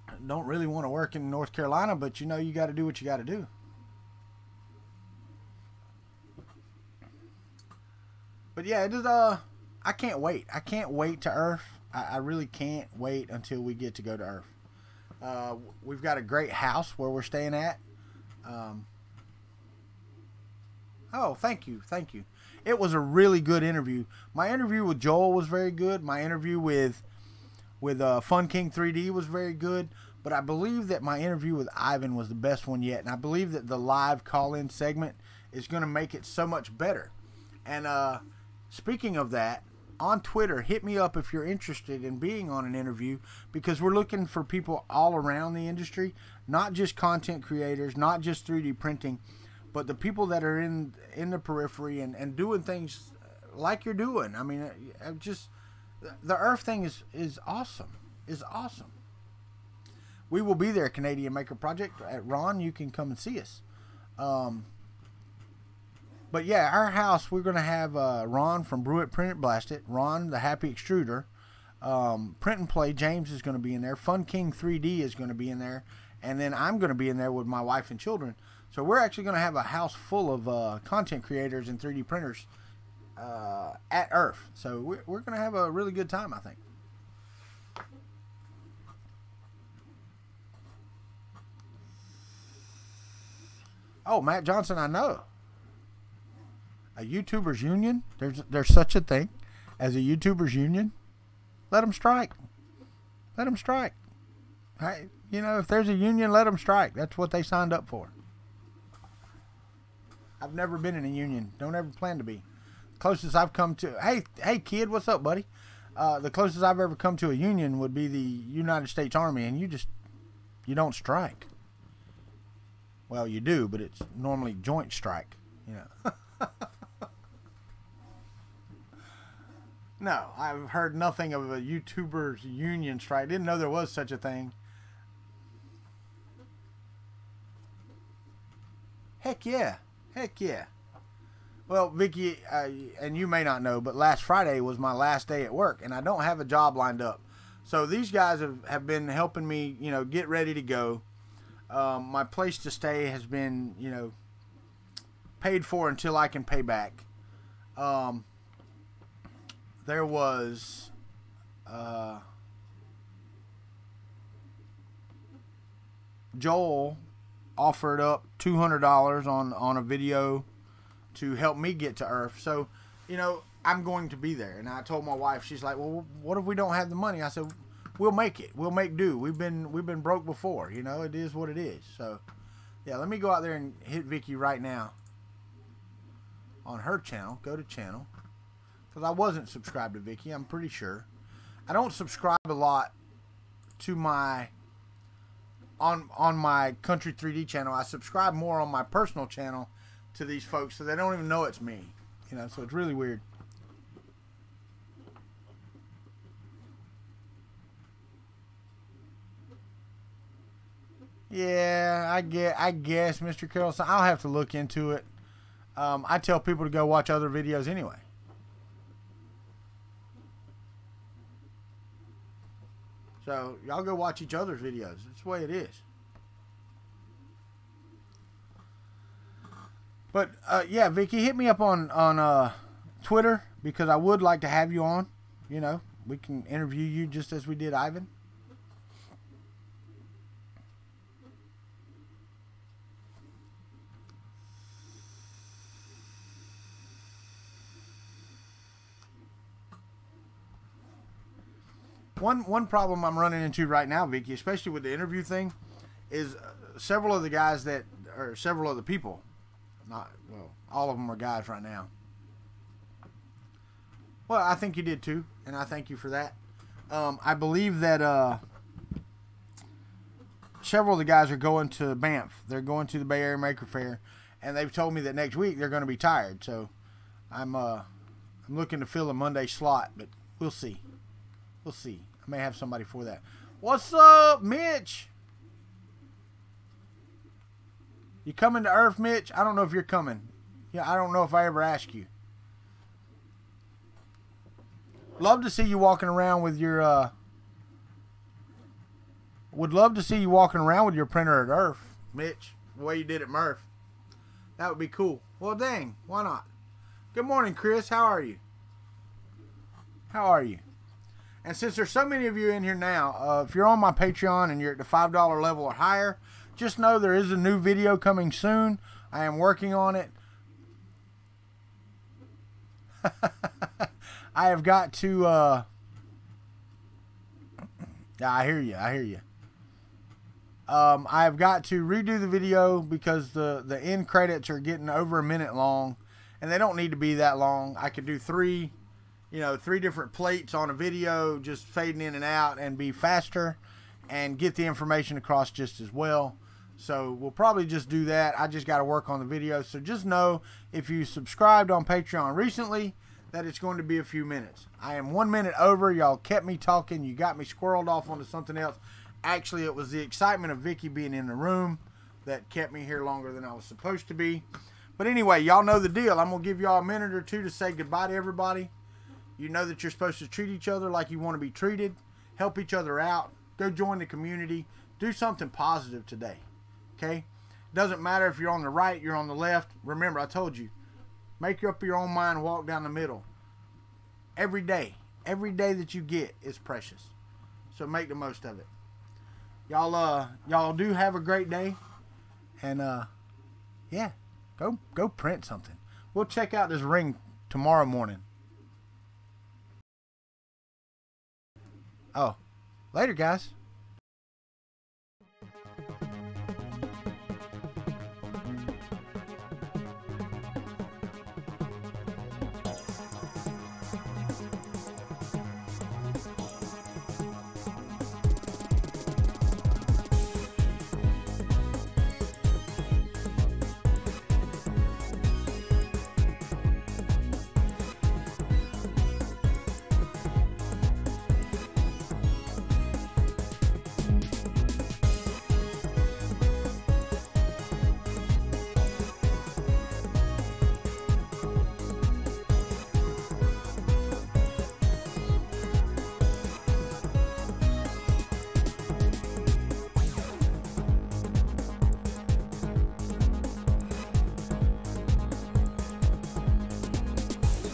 A: I don't really want to work in North Carolina, but you know you got to do what you got to do. But yeah, it is, I can't wait. I can't wait to Earth. I really can't wait until we get to go to Earth. We've got a great house where we're staying at. Oh, thank you. It was a really good interview. My interview with Joel was very good. My interview with Fun King 3D was very good. But I believe that my interview with Ivan was the best one yet. And I believe that the live call-in segment is going to make it so much better. And, speaking of that, on Twitter, hit me up if you're interested in being on an interview, because we're looking for people all around the industry, not just content creators, not just 3D printing, but the people that are in the periphery and doing things like you're doing. I mean, just the Earth thing is awesome. Is awesome. we will be there, Canadian Maker Project. At Ron, you can come and see us. But yeah, our house, we're going to have Ron from Brew It, Print It, Blast It. Ron, the Happy Extruder. Print and Play, James is going to be in there. Fun King 3D is going to be in there. And then I'm going to be in there with my wife and children. So we're actually going to have a house full of content creators and 3D printers at Earth. So we're going to have a really good time, I think. Oh, Matt Johnson, I know. A YouTubers union? There's such a thing as a YouTubers union. Let them strike. Let them strike. Hey, you know, if there's a union, let them strike. That's what they signed up for. I've never been in a union. Don't ever plan to be. Closest I've come to... Hey, kid, what's up, buddy? The closest I've ever come to a union would be the United States Army, and you don't strike. Well, you do, but it's normally joint strike, you know. No, I've heard nothing of a YouTubers union strike. Didn't know there was such a thing. Heck yeah. Heck yeah. Well, Vicky, and you may not know, but last Friday was my last day at work, and I don't have a job lined up. So these guys have been helping me, you know, get ready to go. My place to stay has been, you know, paid for until I can pay back. There was Joel offered up $200 on a video to help me get to Earth. So, you know, I'm going to be there. And I told my wife, she's like, well, what if we don't have the money? I said, we'll make it. We'll make do. We've been broke before. You know, it is what it is. So, yeah, let me go out there and hit Vicky right now on her channel. Go to channel. Because I wasn't subscribed to Vicky, I'm pretty sure. I don't subscribe a lot to my... On my Kuntry 3D channel. I subscribe more on my personal channel to these folks, so they don't even know it's me. You know, so it's really weird. Yeah, I guess, Mr. Carrollson. I'll have to look into it. I tell people to go watch other videos anyway. So, y'all go watch each other's videos. That's the way it is. But, yeah, Vicky, hit me up on Twitter, because I would like to have you on. You know, we can interview you just as we did Ivan. One problem I'm running into right now, Vicky, especially with the interview thing, is several of the guys several of the people, all of them are guys right now. Well, I think you did too, and I thank you for that. I believe that several of the guys are going to Banff. They're going to the Bay Area Maker Fair, and they've told me that next week they're going to be tired. So I'm looking to fill a Monday slot, but we'll see. We'll see. I may have somebody for that. What's up, Mitch? You coming to Earth, Mitch? I don't know if you're coming. Yeah, I don't know if I ever asked you. Love to see you walking around with your would love to see you walking around with your printer at Earth, Mitch, the way you did at Murph. That would be cool. Well, dang, why not? Good morning, Chris. How are you? How are you? And since there's so many of you in here now, if you're on my Patreon and you're at the $5 level or higher, just know there is a new video coming soon. I am working on it. I have got to, yeah, I hear you. I hear you. I've got to redo the video because the end credits are getting over a minute long, and they don't need to be that long. I could do three different plates on a video, just fading in and out, and be faster and get the information across just as well. So we'll probably just do that. I just got to work on the video. So just know, if you subscribed on Patreon recently, that it's going to be a few minutes. I am 1 minute over. Y'all kept me talking. You got me squirreled off onto something else. Actually, it was the excitement of Vicky being in the room that kept me here longer than I was supposed to be. But anyway, y'all know the deal. I'm going to give y'all a minute or two to say goodbye to everybody. You know that you're supposed to treat each other like you want to be treated. Help each other out. Go join the community. Do something positive today. Okay? Doesn't matter if you're on the right, you're on the left. Remember, I told you, make up your own mind, walk down the middle. Every day that you get is precious. So make the most of it. Y'all do have a great day. And yeah, go print something. We'll check out this ring tomorrow morning. Oh, later guys.